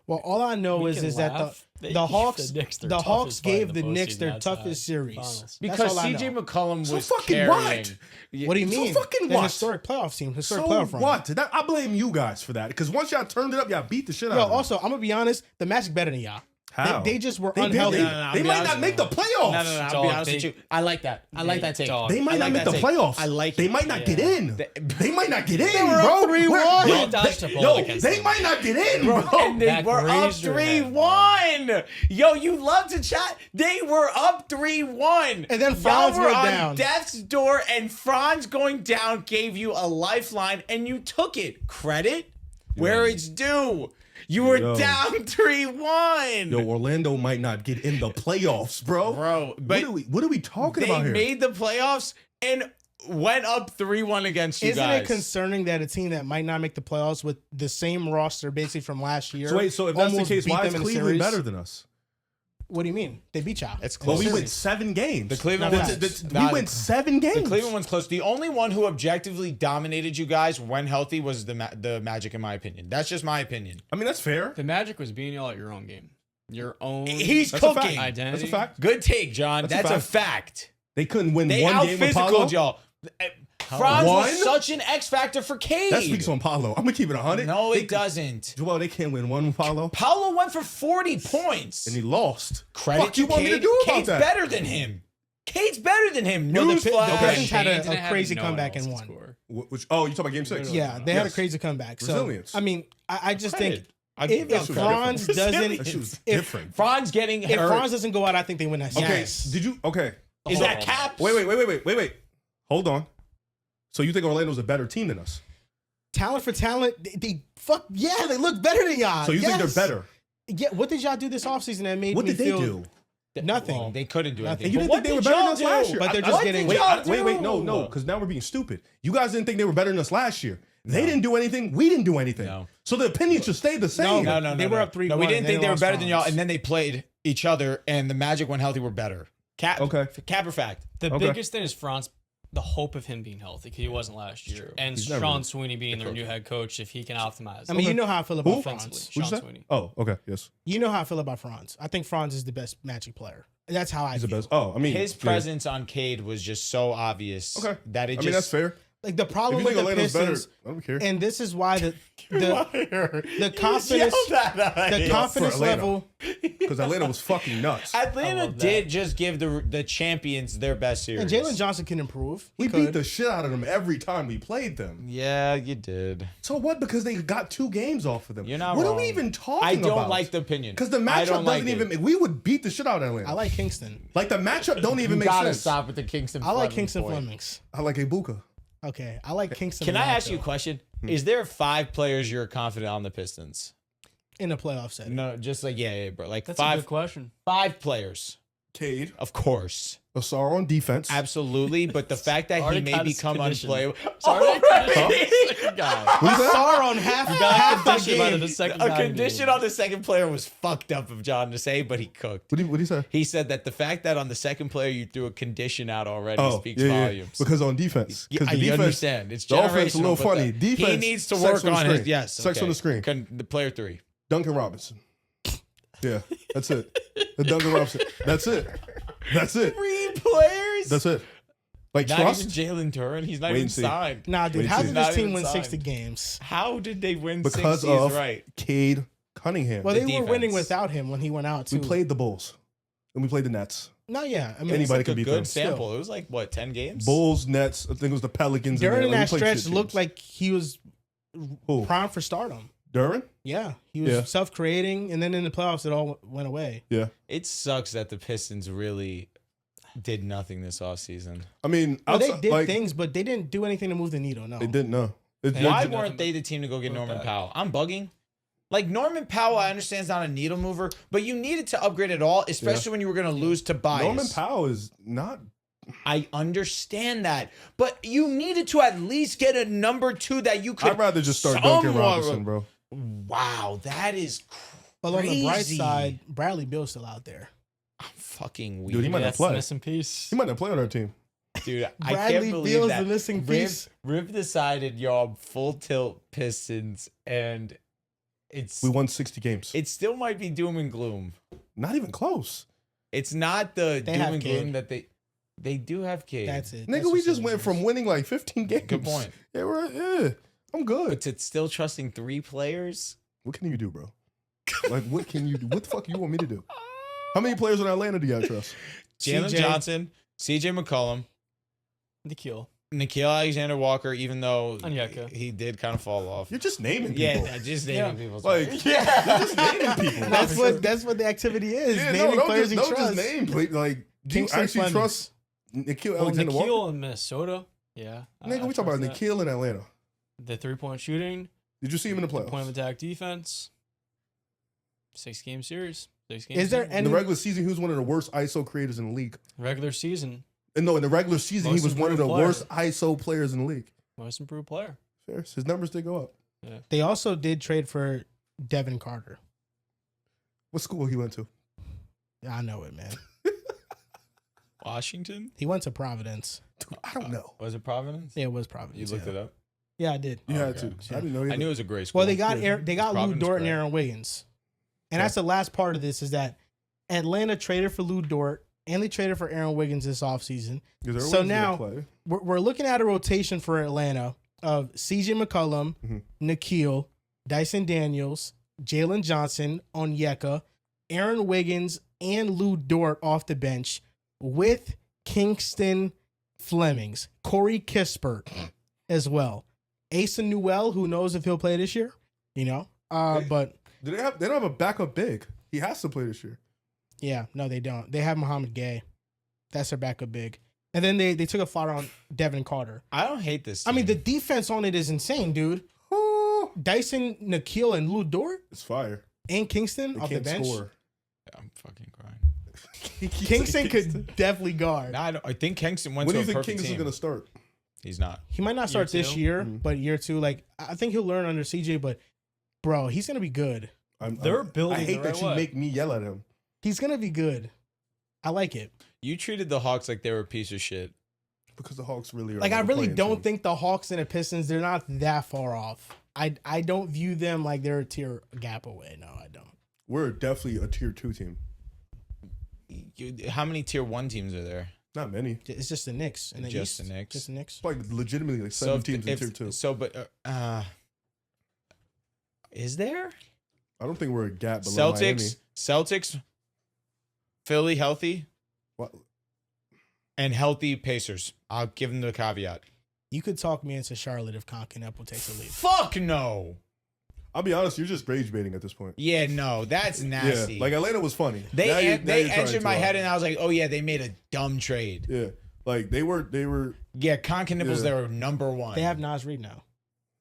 Well, all I know We is can that laugh. They the gave Hawks the Knicks their the Hawks toughest fight in gave the the Knicks postseason their outside toughest series. finals. That's because all I CJ know. McCollum So was fucking carrying. what? Yeah, What do you So mean? fucking The what? historic playoff team, historic So playoff run. what? I blame you guys for that. Because once y'all turned it up, y'all beat the shit out Yo, of them. also, I'm gonna be honest. The Magic better than y'all. How? They just were They unhealthy. They might not make the playoffs. No. I'll be honest with you. I like that. I like that take. They might not make the playoffs. I like They it. might not get in. They might not get in, They were bro. up 3-1. They dodged a bullet against They them. might not get in, bro. And they That were up grazed your head, 3-1. Yo, you love to chat. They were up 3-1. And then Franz Y'all were went on down. death's door, and Franz going down gave you a lifeline, and you took it. Credit where it's due. You were Yo. down 3-1. Yo, Orlando might not get in the playoffs, bro. Bro, but what are we talking they about here? made the playoffs and went up 3-1 against you Isn't guys. it concerning that a team that might not make the playoffs with the same roster basically from last year? So wait, so if that's the almost case, beat why them is in the Cleveland series? better than us? What do you mean? They beat y'all. It's Well, close. we went 7 games. The Cleveland No, ones. facts. we went 7 games. The Cleveland one's close. The only one who objectively dominated you guys when healthy was the Magic, in my opinion. That's just my opinion. I mean, that's fair. The Magic was beating y'all at your own game. Your own He's That's a fact. cooking. identity. That's a fact. Good take, John. That's a That's a fact. They couldn't win They one out game with Paulo. physicaled y'all. Franz One? was such an X factor for Cade. That speaks on Paulo. I'm gonna keep it 100. No, They it doesn't. Joel, they can't win one with Paulo, Paulo went for 40 points. and he lost. Credit Fuck to you want me Cade. to do about Cade's that? better than him. Cade's better than him. No, the Newsflash. Pistons had Didn't a have crazy no one comeback else and to won. score. Which? Oh, you talking about Game 6? Yeah, they had a Yes. crazy comeback. So, Resilience. I mean, I just Credit. think I give if y'all was credit. Franz That doesn't, shit was if, different. Franz getting if hurt. Franz doesn't go out, I think they win that series. Okay, Yes. did you? Okay, Is that caps? wait. Hold on. So you think Orlando's a better team than us? Talent for talent, they look better than y'all. So you think they're better? Yeah. What did y'all do this offseason that made What me did they feel do? nothing? Well, they couldn't do Nothing. anything. And you But didn't what think they were did better than y'all us do? last year? But they're I- just I- getting- Wait, y'all wait, do? no, because now we're being stupid. You guys didn't think they were better than us last year. They didn't do anything. We didn't do anything. No. So the opinions should stay the same. No. They were up 3-1. No, we didn't They think they were lost better than y'all, Franz. and then they played each other, and the Magic, when healthy, were better. Cap or fact? The Okay. biggest thing is Franz, the hope of him being healthy because he wasn't last year, and He's never Sean been Sweeney being their new head coach if he can optimize. I mean, you know how I feel about offensively, Franz. What'd you Sean say? Sweeney. Oh, okay, yes. You know how I feel about Franz. I think Franz is the best Magic player. That's how I He's the feel. best. Oh, I mean, His yeah. presence on Cade was just so obvious. Okay. That it I just. mean, that's fair. Like the If problem you with think the Orlando's better, Pistons, I don't care. and this is why the confidence the confidence For Atlanta. level. Because Atlanta was fucking nuts. Atlanta love that. did just give the champions their best series. And Jalen Johnson can improve. We He beat could. the shit out of them every time we played them. Yeah, you did. So what? Because they got 2 games off of them. You're not What wrong. are we even talking I about? don't like the opinion. Because the I matchup don't doesn't like even. it. We would beat the shit out of Atlanta. I like Kingston. Like the matchup don't even You make gotta sense. stop with the Kingston. I like Fleming Kingston point. Flemings. I like Ibuka. Okay, I like Kingston. Can a I lot, ask you a though, question? Is there 5 players you're confident on the Pistons? in a playoff setting? No, just like yeah, bro. Like That's a good 5 question. 5 players. Cade, Of course. Asar on defense. Absolutely, but the fact that he Already may got his become condition. unplayable. Sorry, guy. What is that? Sar on half You got half a the condition by game. the second A time, condition dude. on the second player was fucked up of John to say, but he cooked. What do you say? He said that the fact that on the second player you threw a condition out already Oh, speaks yeah. volumes. Because on defense. Because the You defense. understand. It's The offense a little generational, but funny. Defense. He needs to sex work on the on his screen. yes. Sex on the screen. The player 3. Duncan Robinson. Yeah, that's it. The Duncan Robinson. That's it. That's it. 3 players. That's it. Like Not trust. even Jalen Duren. He's not Wait even and see. signed. Nah, dude, Wait, how see. did Not this team even win signed. 60 games? How did they win Because 60? of Is right. Cade Cunningham. Well, they The were winning defense. without him when he went out too. We played the Bulls. And we played the Nets. No, yeah. I mean, Anybody It's like can a beat good them. sample. It was like what 10 games. Bulls, Nets. I think it was the Pelicans. during and that we played stretch, shit looked teams. like he was Who? prime for stardom. Duran? Yeah, he was Yeah. self-creating, and then in the playoffs, it all went away. Yeah. It sucks that the Pistons really did nothing this offseason. I mean, Well, they outside- did like, things, but they didn't do anything to move the needle. No, They didn't know. Why did weren't they the team to go get Norman Powell? I'm bugging. Like Norman Powell, I understand is not a needle mover, but you needed to upgrade it all, especially when you were going to lose to Bias. Norman Powell is not. I understand that, but you needed to at least get a number 2 that you could. I'd rather just start Duncan somewhat- Robinson, bro. Wow, that is but on the bright crazy. side, Bradley Beal's still out there. I'm fucking weird. Dude, he might not That's the play. missing piece. He might not play on our team. Dude, I Bradley can't believe Beal's that. the missing piece. Riv decided y'all full tilt Pistons, and We won 60 games. it still might be doom and gloom. Not even close. It's not the They doom have and Cade. gloom that they do have Cade. That's it. Nigga, That's we what's just so went nice. from winning like 15 games. Good point. Yeah, I'm good. But to still trusting 3 players, What can you do, bro? Like, what can you do? What the fuck you want me to do? How many players in Atlanta do you trust? Jalen CJ. Johnson, CJ McCollum, Nikhil. Nikhil Alexander-Walker, even though Onyeka. he did kind of fall off. You're just naming people. Yeah, just naming people. Like, you're just naming people. That's what the activity is. Yeah, naming don't players just, you don't trust. just name. Like, do you Kingston actually Flemings. trust Nikhil Well, Alexander-Walker? Nikhil in Minnesota. Yeah. Nigga, we talking about Nikhil in Atlanta. The 3-point shooting, Did you see him in the point of playoffs? attack defense. 6-game series. 6 games. Is there In any the regular season, he was one of the worst ISO creators in the league. regular season? And no, in the regular season, Most he was one of the improved player. worst ISO players in the league. Most improved player. Fair. His numbers did go up. They also did trade for Devin Carter. What school he went to? I know it, man. Washington? He went to Providence. Dude, I don't know. Was it Providence? Yeah, it was Providence. You looked yeah. it up? Yeah, I did. You had okay. to. I didn't know. I knew it was a great school. Well, they got Yeah. they got Lou Providence Dort and grad. Aaron Wiggins, and Yeah. that's the last part of this is that Atlanta traded for Lou Dort and they traded for Aaron Wiggins this offseason. So now we're looking at a rotation for Atlanta of CJ McCollum, Mhm. Nikhil, Dyson Daniels, Jalen Johnson, Onyeka, Aaron Wiggins, and Lou Dort off the bench with Kingston Flemings, Corey Kispert as well. Asa Newell, who knows if he'll play this year, you know. But they don't have a backup big. He has to play this year. yeah, no, they don't. They have Muhammad Gay. That's their backup big. And then they took a flyer on Devin Carter. I don't hate this I mean, the team. defense on it is insane, dude. Dyson, Nikhil, and Lou Dort It's fire. and Kingston They off the can't bench. score. I'm fucking crying. Kingston could definitely guard. Nah, I think Kingston went When do to you a think perfect Kingston's team. going to start? He's not. He might not start this two? year, Mhm. but year two, like I think he'll learn under CJ. But bro, he's gonna be good. They're building I hate the that right you way. make me yell at him. He's gonna be good. I like it. You treated the Hawks like they were a piece of shit. Because the Hawks really are. Like I a really playing don't team. think the Hawks and the Pistons they're not that far off. I don't view them like they're a tier gap away. No, I don't. We're definitely a tier 2 team. How many tier 1 teams are there? Not many. It's just the Knicks and the Just East. the Knicks? Just the Knicks. It's like legitimately like 7 teams in tier 2. Is there? I don't think we're a gap below Celtics, Philly healthy, Miami. and healthy Pacers. I'll give them the caveat. You could talk me into Charlotte if Concanapple takes a lead. Fuck no. I'll be honest, you're just rage baiting at this point. Yeah, no, that's nasty. Yeah, like Atlanta was funny. they Now you're trying entered too my hard. head and I was like, oh yeah, they made a dumb trade. Yeah, like they were. Yeah, Concanipples, Yeah. they were number one. They have Nas Reed now.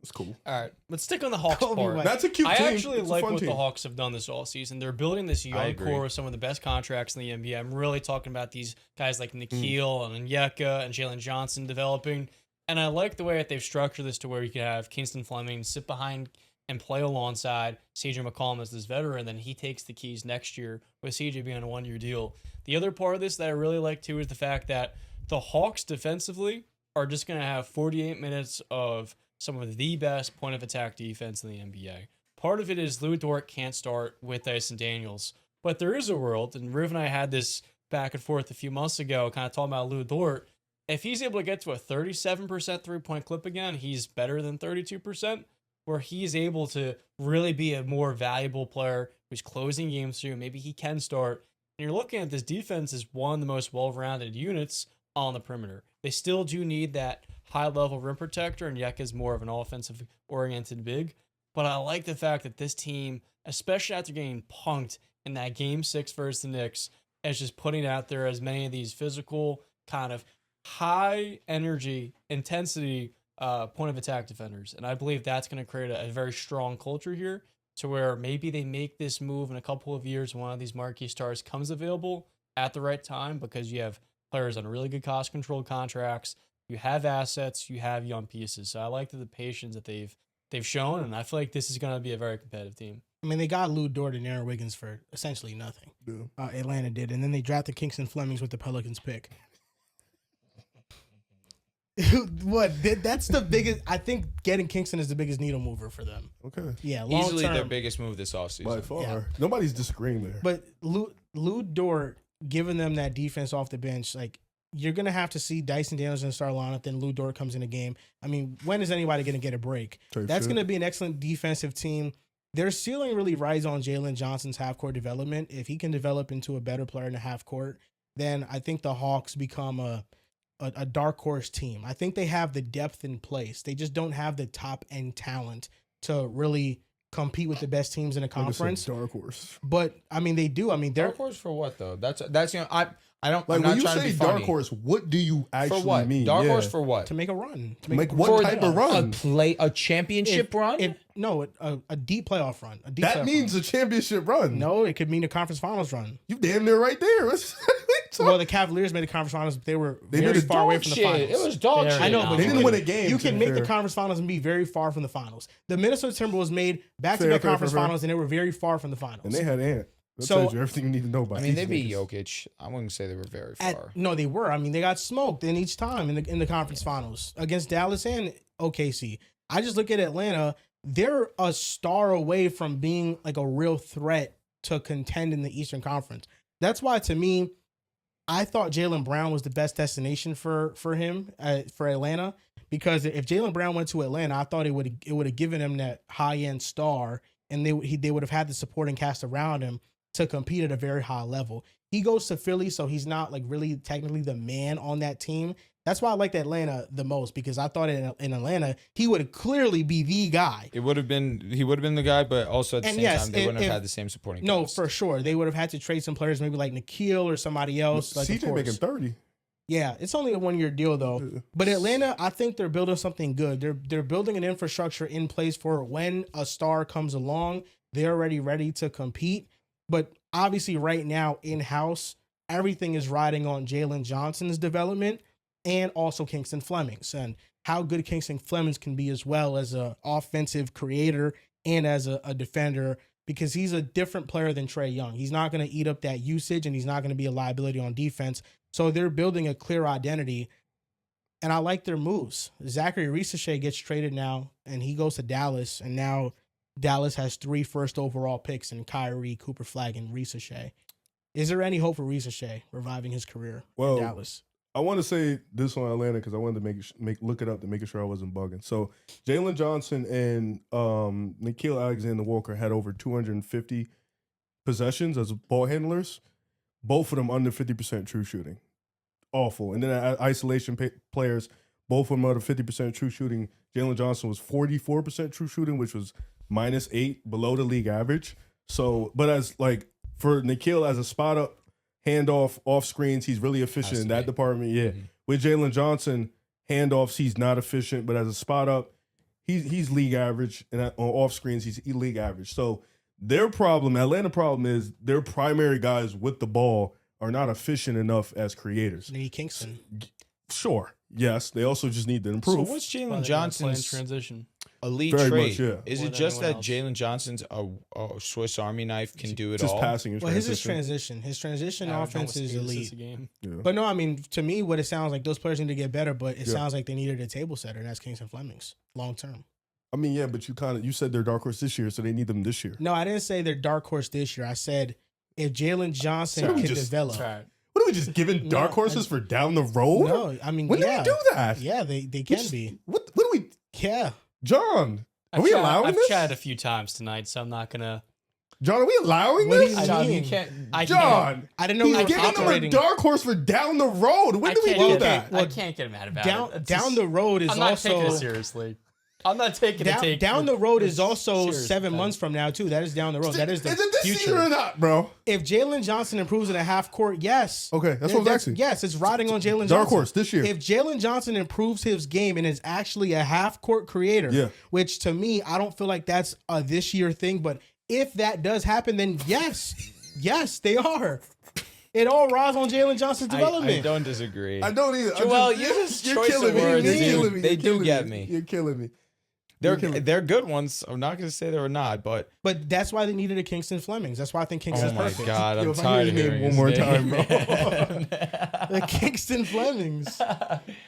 It's cool. All right, let's stick on the Hawks Kobe part. White. That's a cute I team. actually It's a like fun what team. the Hawks have done this all season. They're building this I young agree. core with some of the best contracts in the NBA. I'm really talking about these guys like Nikhil and Onyeka and Jalen Johnson developing. And I like the way that they've structured this to where you can have Kingston Fleming sit behind and play alongside CJ McCollum as this veteran. Then he takes the keys next year with CJ being on a 1-year deal. The other part of this that I really like too is the fact that the Hawks defensively are just going to have 48 minutes of some of the best point of attack defense in the NBA. Part of it is Lou Dort can't start with Dyson Daniels, but there is a world, and Riv and I had this back and forth a few months ago, kind of talking about Lou Dort. If he's able to get to a 37% 3-point clip again, he's better than 32%, where he's able to really be a more valuable player who's closing games through. Maybe he can start. And you're looking at this defense as one of the most well-rounded units on the perimeter. They still do need that high-level rim protector, and Yek is more of an offensive-oriented big. But I like the fact that this team, especially after getting punked in that Game 6 versus the Knicks, is just putting out there as many of these physical, kind of high-energy, intensity point-of-attack defenders. And I believe that's going to create a very strong culture here to where maybe they make this move in a couple of years when one of these marquee stars comes available at the right time, because you have players on really good cost-controlled contracts, you have assets, you have young pieces. So I like the patience that they've shown, and I feel like this is going to be a very competitive team. I mean, they got Lou Dort and Aaron Wiggins for essentially nothing. Yeah. Atlanta did, and then they drafted Kingston Flemings with the Pelicans pick. That's the biggest. I think getting Kingston is the biggest needle mover for them. Okay. Yeah, long Easily term. their biggest move this offseason. By far, Yeah. nobody's disagreeing there. But Lou Dort giving them that defense off the bench, like you're gonna have to see Dyson Daniels in the start lineup. Then Lou Dort comes in the game. I mean, when is anybody gonna get a break? Type That's shit. gonna be an excellent defensive team. their ceiling really rides on Jalen Johnson's half-court development. If he can develop into a better player in the half-court, then I think the Hawks become a dark horse team. I think they have the depth in place. They just don't have the top-end talent to really compete with the best teams in the conference. Dark horse. But, I mean, they do. I mean, they're... Dark horse for what, though? That's I don't. Like I'm when not you trying to say be funny. dark horse, what do you actually For what? mean? Dark horse for what? to make a run. To Like a what For type of run? A championship run? A deep playoff run. A deep That playoff means run. a championship run. No, it could mean a conference finals run. You damn near right there. Well, the Cavaliers made the conference finals, but they were They very made a far away Dog from the shit. finals. It was dog Very shit. I know, but They you didn't can- win a game. You to can be make the fair. conference finals and be very far from the finals. The Minnesota Timberwolves made back-to-back Fair, conference fair. finals, and they were very far from the finals. And they had Ant. That So- tells you everything you need to know about I mean, these they beat niggas. Jokic. I wouldn't say they were very At- far. no, they were. I mean, they got smoked in each time in the conference finals against Dallas and OKC. I just look at Atlanta. They're a star away from being like a real threat to contend in the Eastern Conference. That's why, to me, I thought Jaylen Brown was the best destination for him for Atlanta, because if Jaylen Brown went to Atlanta, I thought it would have given him that high end star, and they would have had the supporting cast around him to compete at a very high level. He goes to Philly, so he's not like really technically the man on that team. That's why I liked Atlanta the most, because I thought in Atlanta he would clearly be the guy. He would have been the guy, but also at the And same yes, time, they wouldn't if- have had the same supporting No, cast. for sure. They would have had to trade some players, maybe like Nikhil or somebody else. Like, of CJ course. making 30. Yeah, it's only a 1-year deal though. Yeah. But Atlanta, I think they're building something good. They're building an infrastructure in place for when a star comes along, they're already ready to compete. But obviously right now in-house, everything is riding on Jalen Johnson's development and also Kingston Fleming's, and how good Kingston Flemings can be as well as an offensive creator and as a defender, because he's a different player than Trae Young. He's not going to eat up that usage, and he's not going to be a liability on defense. So they're building a clear identity, and I like their moves. Zachary Risachet gets traded now, and he goes to Dallas, and now Dallas has 3 first overall picks in Kyrie, Cooper Flag, and Risachet. Is there any hope for Risachet reviving his career Well, in Dallas? I want to say this on Atlanta because I wanted to look it up to make sure I wasn't bugging. So Jalen Johnson and Nikhil Alexander-Walker had over 250 possessions as ball handlers. Both of them under 50% true shooting. Awful. And then isolation players, both of them under 50% true shooting. Jalen Johnson was 44% true shooting, which was -8, below the league average. So, but as like for Nikhil as a spot up, handoff, off screens, he's really efficient in that department. Yeah. Mm-hmm. With Jalen Johnson, handoffs, he's not efficient, but as a spot up, he's league average, and on off screens, he's league average. So their problem, Atlanta problem, is their primary guys with the ball are not efficient enough as creators. Maybe Kingston. Sure, yes, they also just need to So improve. what's Why Jalen they gotta play in Johnson's transition? elite Very trait? much, yeah. Is More it than just that anyone else. Jalen Johnson's a Swiss Army knife, can do it just all? passing and Well, his is transition. transition. His transition Average offense almost is 8 assists elite. a game. Yeah. But no, I mean, to me, what it sounds like, those players need to get better, but it Yeah. sounds like they needed a table setter, and that's Kingston Flemings long term. I mean, yeah, but you said they're dark horse this year, so they need them this year. No, I didn't say they're dark horse this year. I said if Jalen Johnson So we can just- develop. Right. What are we just giving dark No, horses for down the road? No, I mean, When yeah. do we do that? Yeah, they We can just- be. What do we, Yeah. John? Are we allowing I've this? chatted a few times tonight, so I'm not gonna. John, are we allowing What do this? you John, mean? you can't. I John, I didn't know he's we were giving them a operating. dark horse for down the road. When I do we can't do get- that? I can't get mad about Down it. It's down just- the road is I'm not taking it also seriously. I'm not taking it. down the road is also serious 7 then. months from now too. That is down the road. That is the Is it this season or future. not, bro? If Jalen Johnson improves in a half court, yes. Okay, that's what I was asking. Yes, it's riding on Jalen Johnson. Dark horse this year. If Jalen Johnson improves his game and is actually a half court creator, Yeah. which to me, I don't feel like that's a this year thing, but if that does happen, then yes, yes, they are. It all rides on Jalen Johnson's development. I don't disagree. I don't either. Joel, you just you're choice killing of me. words, You're dude. killing me. They You're do killing get me. me. You're killing me. They're good ones. I'm not going to say they're not, but But that's why they needed a Kingston Flemings. That's why I think Kingston's oh my perfect. god, Yo, I'm if I tired of hear his hearing name his one more time, name. The Kingston Flemings.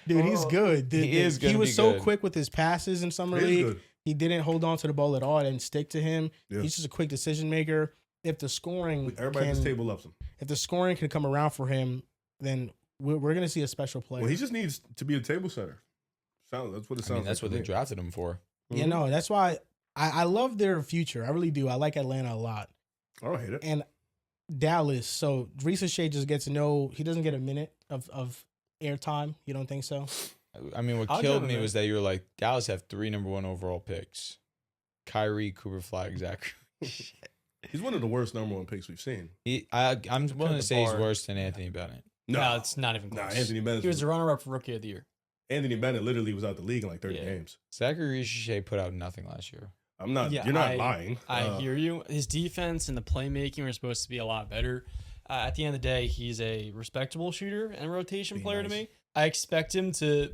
Dude, he's good. He is He gonna was be so good. quick with his passes in summer He is league. good. He didn't hold on to the ball at all. It didn't stick to him. Yeah. He's just a quick decision maker. If the scoring Everybody at this table loves him. if the scoring can come around for him, then we're going to see a special player. Well, he just needs to be a table setter. That's what it sounds I mean, that's like what to they me. drafted him for. You know, that's why I love their future. I really do. I like Atlanta a lot. I don't hate it. And Dallas. So Reese Shea just gets he doesn't get a minute of airtime. You don't think so? I mean, what I'll killed give me him was that you were like, Dallas have 3 number 1 overall picks. Kyrie, Cooper Flag, Zach. He's one of the worst number 1 picks we've seen. I'm willing the to say he's bar. worse than Anthony Bennett. No, it's not even Nah, close. Anthony Bennett. He was the runner-up for Rookie of the Year. Anthony Bennett literally was out the league in like 30 Yeah. games. Zachary Shea put out nothing last year. I'm not. Yeah, you're not lying. I hear you. His defense and the playmaking were supposed to be a lot better. At the end of the day, he's a respectable shooter and rotation player to me. I expect him to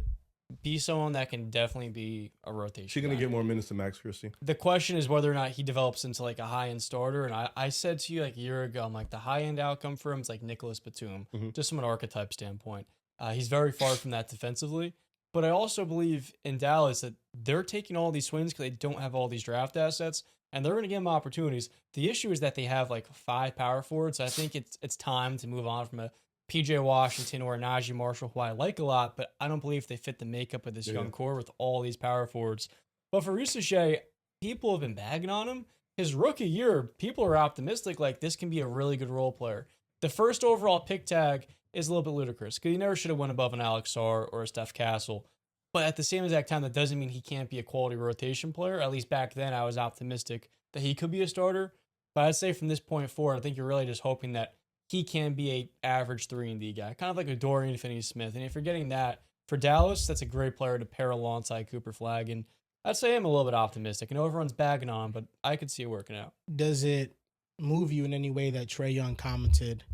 be someone that can definitely be a rotation. Is she gonna guy. get more minutes than Max Christie? The question is whether or not he develops into like a high-end starter. And I said to you like a year ago, I'm like, the high-end outcome for him is like Nicholas Batum, just from an archetype standpoint. He's very far from that defensively. But I also believe in Dallas that they're taking all these swings because they don't have all these draft assets, and they're going to give them opportunities. The issue is that they have like 5 power forwards. So I think it's time to move on from a PJ Washington or a Najee Marshall, who I like a lot, but I don't believe they fit the makeup of this young core with all these power forwards. But for Reese Shea, people have been bagging on him. His rookie year, people are optimistic like this can be a really good role player. The first overall pick tag is a little bit ludicrous because he never should have went above an Alex Sarr or a Steph Castle. But at the same exact time, that doesn't mean he can't be a quality rotation player. At least back then, I was optimistic that he could be a starter. But I'd say from this point forward, I think you're really just hoping that he can be a average 3-and-D guy, kind of like a Dorian Finney-Smith. And if you're getting that for Dallas, that's a great player to pair alongside Cooper Flag. And I'd say I'm a little bit optimistic. I know everyone's bagging on him, but I could see it working out. Does it move you in any way that Trae Young commented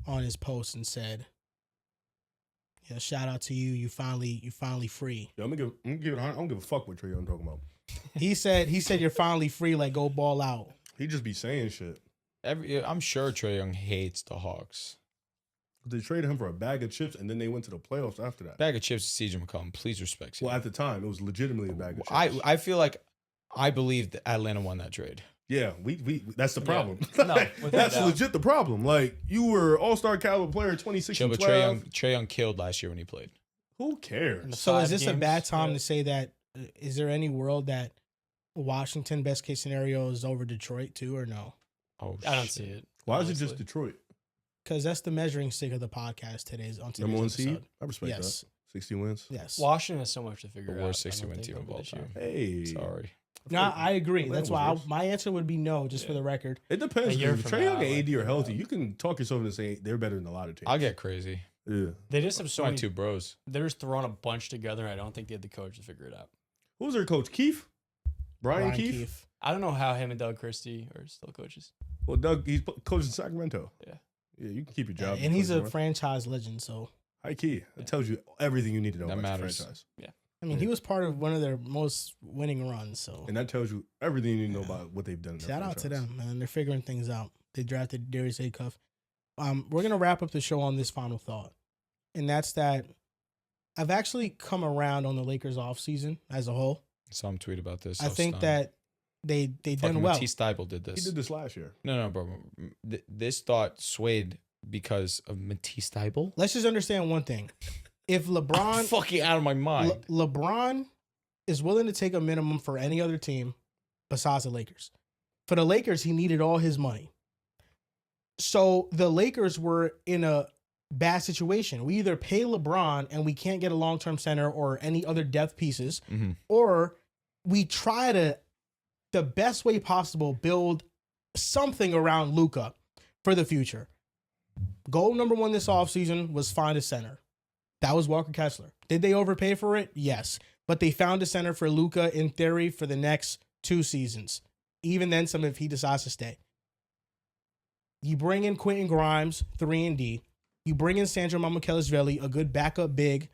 on his post and said, "Yeah, shout out to you. You finally free." Yo, I'm gonna give it. I don't give a fuck what Trae Young talking about. He said you're finally free. Like, go ball out. He just be saying shit. I'm sure Trae Young hates the Hawks. They traded him for a bag of chips, and then they went to the playoffs after that. Bag of chips to CJ McCollum. Please respect him. Well, at the time, it was legitimately a bag of chips. I feel like I believe that Atlanta won that trade. Yeah, we that's the problem. No, without that's doubt. legit the problem. Like, you were all-star caliber player 2016, But 12. Trae Young killed last year when he played. Who cares? So is 5 this a games, bad time yeah. to say that? Is there any world that Washington best case scenario is over Detroit too, or no? Oh, I don't shit. see it. Why is it honestly. just Detroit? Because that's the measuring stick of the podcast today's Number 1 episode. seed? I respect Yes. that. 60 wins? Yes. Washington has so much to The figure out. worst I 60-win don't team think, of all this year. time. Hey. Sorry. No, I agree. Atlanta That's was why worse. my answer would be no, just for the record. It depends. A year If from Trae Young now, and AD are like, healthy, you can talk yourself into saying they're better than a lot of teams. I'll get crazy. Yeah. They just have It's so my many. 2 bros. They're just throwing a bunch together. And I don't think they had the coach to figure it out. Who was their coach? Keith? Brian Keith? I don't know how him and Doug Christie are still coaches. Well, Doug, he's coaching Sacramento. Yeah. Yeah, you can keep your Yeah, job. and he's a Coach franchise legend, so high key. It tells you everything you need to know That about matters. the franchise. I mean, he was part of one of their most winning runs. So And that tells you everything you need to know about what they've done. In their shout out to franchise. them, man. They're figuring things out. They drafted Darius Acuff. We're gonna wrap up the show on this final thought, and that's that I've actually come around on the Lakers offseason as a whole. Saw him tweet about this. I think that they done Fucking well. Matisse Thybulle did He this. did this last year. No, bro. This thought swayed because of Matisse Thybulle. Let's just understand one thing: if LeBron, I'm fucking out of my mind. LeBron is willing to take a minimum for any other team besides the Lakers. For the Lakers, he needed all his money. So the Lakers were in a bad situation. We either pay LeBron and we can't get a long-term center or any other depth pieces, Mhm. or we try to, the best way possible, build something around Luka for the future. Goal number 1 this offseason was find a center. That was Walker Kessler. Did they overpay for it? Yes. But they found a center for Luka in theory for the next 2 seasons. Even then, some if he decides to stay. You bring in Quentin Grimes, 3-and-D. You bring in Sandro Mamukelashvili, a good backup big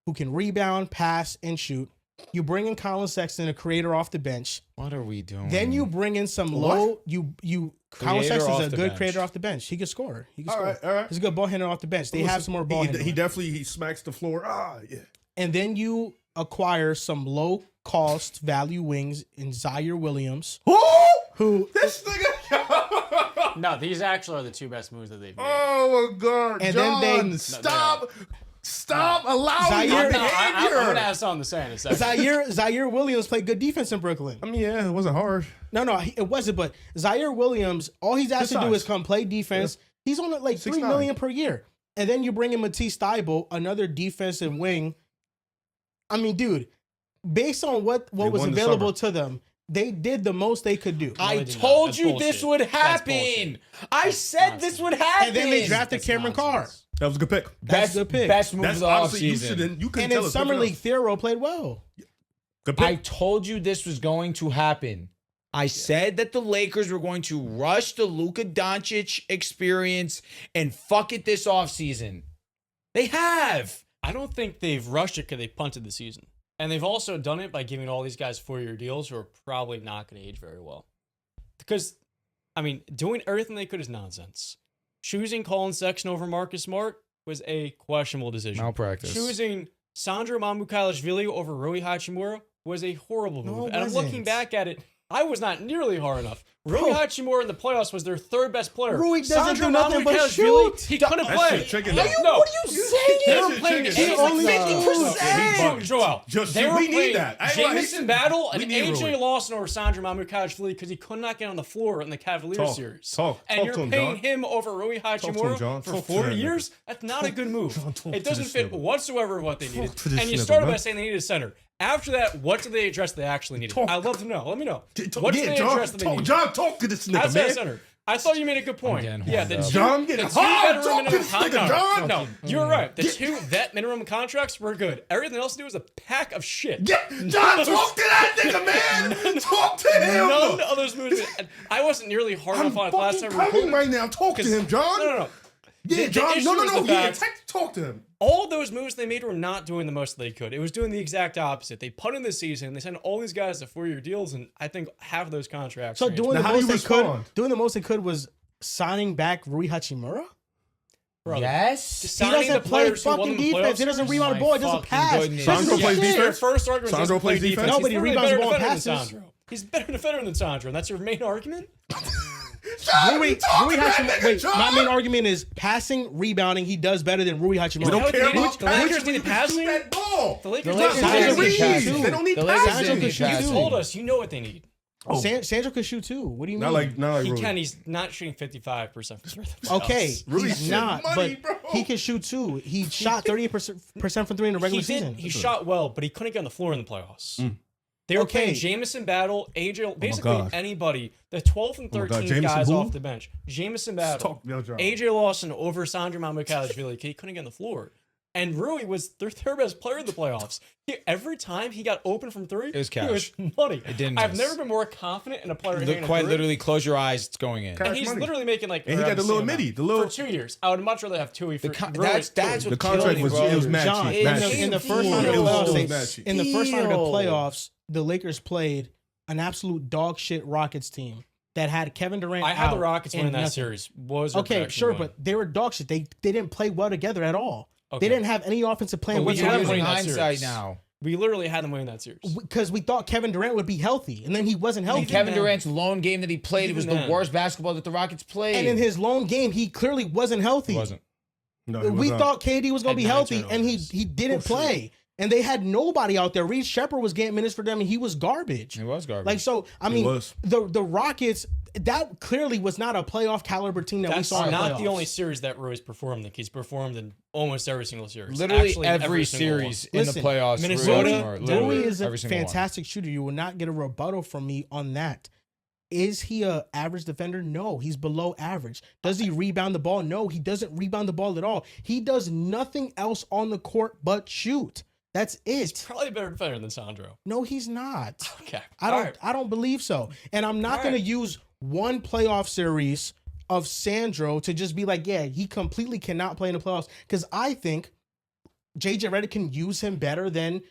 who can rebound, pass, and shoot. You bring in Colin Sexton, a creator off the bench. What are we doing? Then you bring in some What? low. Colin Creator Sexton's off a the good bench. creator off the bench. He can score. He can All score. right, all right. He's a good ball handler off the bench. They have some more ball He handling. definitely smacks the floor. Yeah. And then you acquire some low cost value wings in Zaire Williams, who This nigga. No, these actually are the 2 best moves that they've made. Oh my God, And John, then they- stop. Stop allowing Zaire- that I'm behavior. gonna have something to say in a second. Zaire Williams played good defense in Brooklyn. I mean, yeah, it wasn't hard. No, it wasn't. But Zaire Williams, all he's asked to do is come play defense. Yeah. He's on like $3 million per year, and then you bring in Matisse Thybulle, another defensive wing. I mean, dude, based on what was available to them, they did the most they could do. I told you this would happen. I said this would happen. And then they drafted Cameron Carr. That was a good pick. That's the pick. Best move of the honestly, offseason. you couldn't And tell in us Summer quick League, enough. Theodore played well. Good pick. I told you this was going to happen. I said that the Lakers were going to rush the Luka Doncic experience and fuck it this offseason. They have. I don't think they've rushed it because they punted the season. And they've also done it by giving all these guys 4-year deals who are probably not going to age very well. Because, I mean, doing everything they could is nonsense. Choosing Colin Sexton over Marcus Smart was a questionable decision. Malpractice. Choosing Sandro Mamukhalishvili over Rui Hachimura was a horrible move. And I'm looking back at it, I was not nearly hard enough. Rui Hachimura in the playoffs was their third best player. Rui doesn't Sandro do nothing but Mamukhalishvili, shoot. He couldn't That play. shit chicken, No, though. no. What are you saying? They were playing Chicken. James only He's 50%. bugging. Joel, Just- they were we need playing that. I ain't gonna lie, Jamison Battle we and need AJ Rui. Lawson over Sandro Mamukhalishvili because he could not get on the floor in the Cavaliers series. Talk and you're to him, paying John. him over Rui to him, Hachimura John. for Talk to 4 that years? That's not a good move. John, talk It to doesn't this fit nigga. whatsoever what they needed. to this And you nigga, started man. by saying they needed a center. After that, what did they address they actually needed? Talk. I'd love to know. Let me know. Talk- What did yeah, they John, address that they talk, needed? John, talk to this nigga, Outside man. center. I thought you made a good point. getting Yeah, horned the up. two, John, the get two hard. veteran Talk to minimum this nigga, contracts. John. No, you're right. The two vet minimum contracts were good. Everything else to do was a pack of shit. John, talk to that nigga, man. Talk to him. None of those moves. And I wasn't nearly hard I'm enough on it last fucking time. we coming recorded. right now. Talk to him, John. No. Yeah, The John. issue No. is the Yeah, fact- talk to him. All those moves they made were not doing the most they could. It was doing the exact opposite. They punted the season. They sent all these guys to 4-year deals, and I think half of those contracts. So are doing the Now, how do most you they could, respond? doing the most they could was signing back Rui Hachimura. Brother, Yes. just He signing doesn't the play players who won fucking them the defense. He playoffs. doesn't rebound the ball. He doesn't fucking pass. goodness. This is Sandro the plays shit. defense? Your first argument Sandro doesn't play plays defense? defense. Nobody He's rebounds better the ball and defender than passes. Sandro. He's better defender than Sandro, and that's your main argument? Rui Hachimura. Wait, my main argument is passing, rebounding. He does better than Rui Hachimura. We don't How care they need- about the Lakers passing. need passing? Shoot that ball. The Lakers The Lakers not Sandro didn't can need shoot passing. too. They don't need The Lakers passing. didn't need shoot passing. too. told us you know what they need. Sandro can shoot too. What do you mean? Not like He Rui. can. He's not shooting 55% from three. Okay, Rui's he's not, money, but bro. he can shoot too. He shot 38% from three in the regular He did. season. He shot well, but he couldn't get on the floor in the playoffs. They were Okay. playing Jamison Battle, AJ, basically God. anybody. The 12th and Oh my God, 13th Jamison guys who? off the bench. Jamison Battle, Talk, yo, John. AJ Lawson over Sandro Mamukhalishvili. He couldn't get on the floor. And Rui was their third best player in the playoffs. Every time he got open from three, It was he was cash. money. It didn't I've miss. never been more confident in a player hitting a Quite three. literally, close your eyes. It's going in. And he's money. literally making like. And he around got the same little amount. midi, the little- for 2 years. I would much rather have Tui for. That's The what contract killed me, was bro. it was mad John, cheap. Mad in cheap. in the first Deal. round of the It was playoffs, mad cheap. in the first round of the Deal. playoffs, the Lakers played an absolute dog shit Rockets team that had Kevin Durant. I had the out Rockets and winning that nothing. series. Was our Okay, prediction sure, win. but they were dog shit. They didn't play well together at all. Okay. They didn't have any offensive plan But we You're had them whatsoever. winning using that hindsight series. now. We literally had them winning that series. Because we thought Kevin Durant would be healthy, and then he wasn't healthy. And Kevin then- Durant's lone game that he played, it Even was the then. worst basketball that the Rockets played. And in his lone game, he clearly wasn't healthy. wasn't. No, he We was not. thought KD was going to Had be 9 healthy, and turnovers. he didn't play. And they had nobody out there. Reed Shepard was getting minutes for them, and he was garbage. It was garbage. Like, so, I mean, was. the Rockets, that clearly was not a playoff caliber team that we That's saw in not playoffs. the only series that Rui's performed in. He's performed in almost every single series. literally Actually, every single series one. in Listen, the playoffs. Minnesota, Rui is a every single one. fantastic shooter. You will not get a rebuttal from me on that. Is he a average defender? No, he's below average. Does he rebound the ball? No, he doesn't rebound the ball at all. He does nothing else on the court but shoot. That's He's it. probably a better defender than Sandro. No, he's not. Okay. I All don't. right. I don't believe so. And I'm not All going right. to use one playoff series of Sandro to just be like, yeah, he completely cannot play in the playoffs. Because I think JJ Redick can use him better than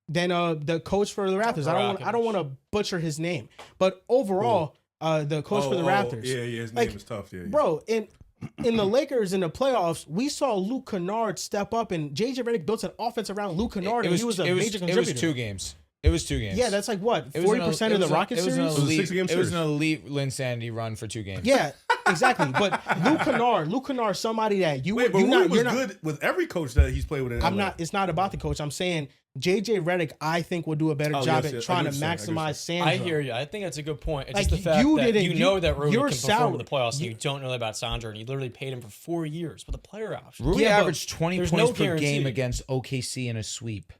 the coach for the Raptors. I don't want to butcher his name, but overall, the coach for the Raptors. Yeah, his Like, name is tough. Yeah, yeah. Bro, in the Lakers in the playoffs, we saw Luke Kennard step up, and JJ Redick built an offense around Luke Kennard, and he was a major contributor. It was 2 games. It was 2 games. Yeah, that's like what It was 40% of the Rockets It was an series. was a elite, 6-game it was an series. elite Linsanity run for 2 games. Yeah, exactly. But Luke Kennard, somebody that you Wait, but you're Rui not, was you're not, good with every coach that he's played with. In I'm LA. not. It's not about the coach. I'm saying JJ Redick, I think, will do a better job yes, at yes, trying I to get what you're saying, maximize Sandro. I hear you. I think that's a good point. It's Like, just the fact you that didn't- you you- know that Rui your can perform salary- in the playoffs, and you don't know that about Sandro, and you literally paid him for 4 years with a player option. Rui Yeah, but averaged 20 there's points no per guarantee. game against OKC in a sweep.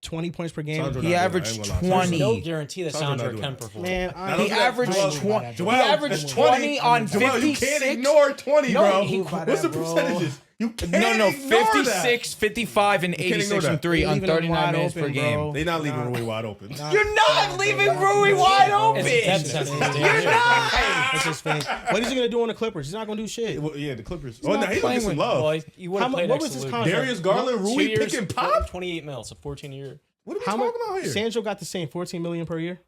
20 points per game. Sandro He not doing it, I averaged ain't gonna lie. 20. There's no guarantee that Sandro not Sandro doing can that. perform. Man, Now, He look at that. averaged Joel, 20. Joel, He averaged it's 20 on Joel, 56. you can't ignore 20, No, bro. he- What's the percentages? You can't No, ignore 56, 55, and can't ignore 86 that. from 3 You're on leaving them 39 wide minutes open, per game. bro. They're not leaving Nah. Rui wide open. You're not leaving Rui wide open. It's depth sensitive. You're not. That's just fake. What is he gonna do on the Clippers? He's not gonna do shit. Well, yeah, the Clippers. not Oh, no, he's gonna playing get some with- love. Well, you would How have mu- played what extra was his Luka. contract? Darius Garland, 2 Rui years, picking pop? 28 mil. It's a 14-year. What are we How talking much? about here? Sandro got the same 14 million per year.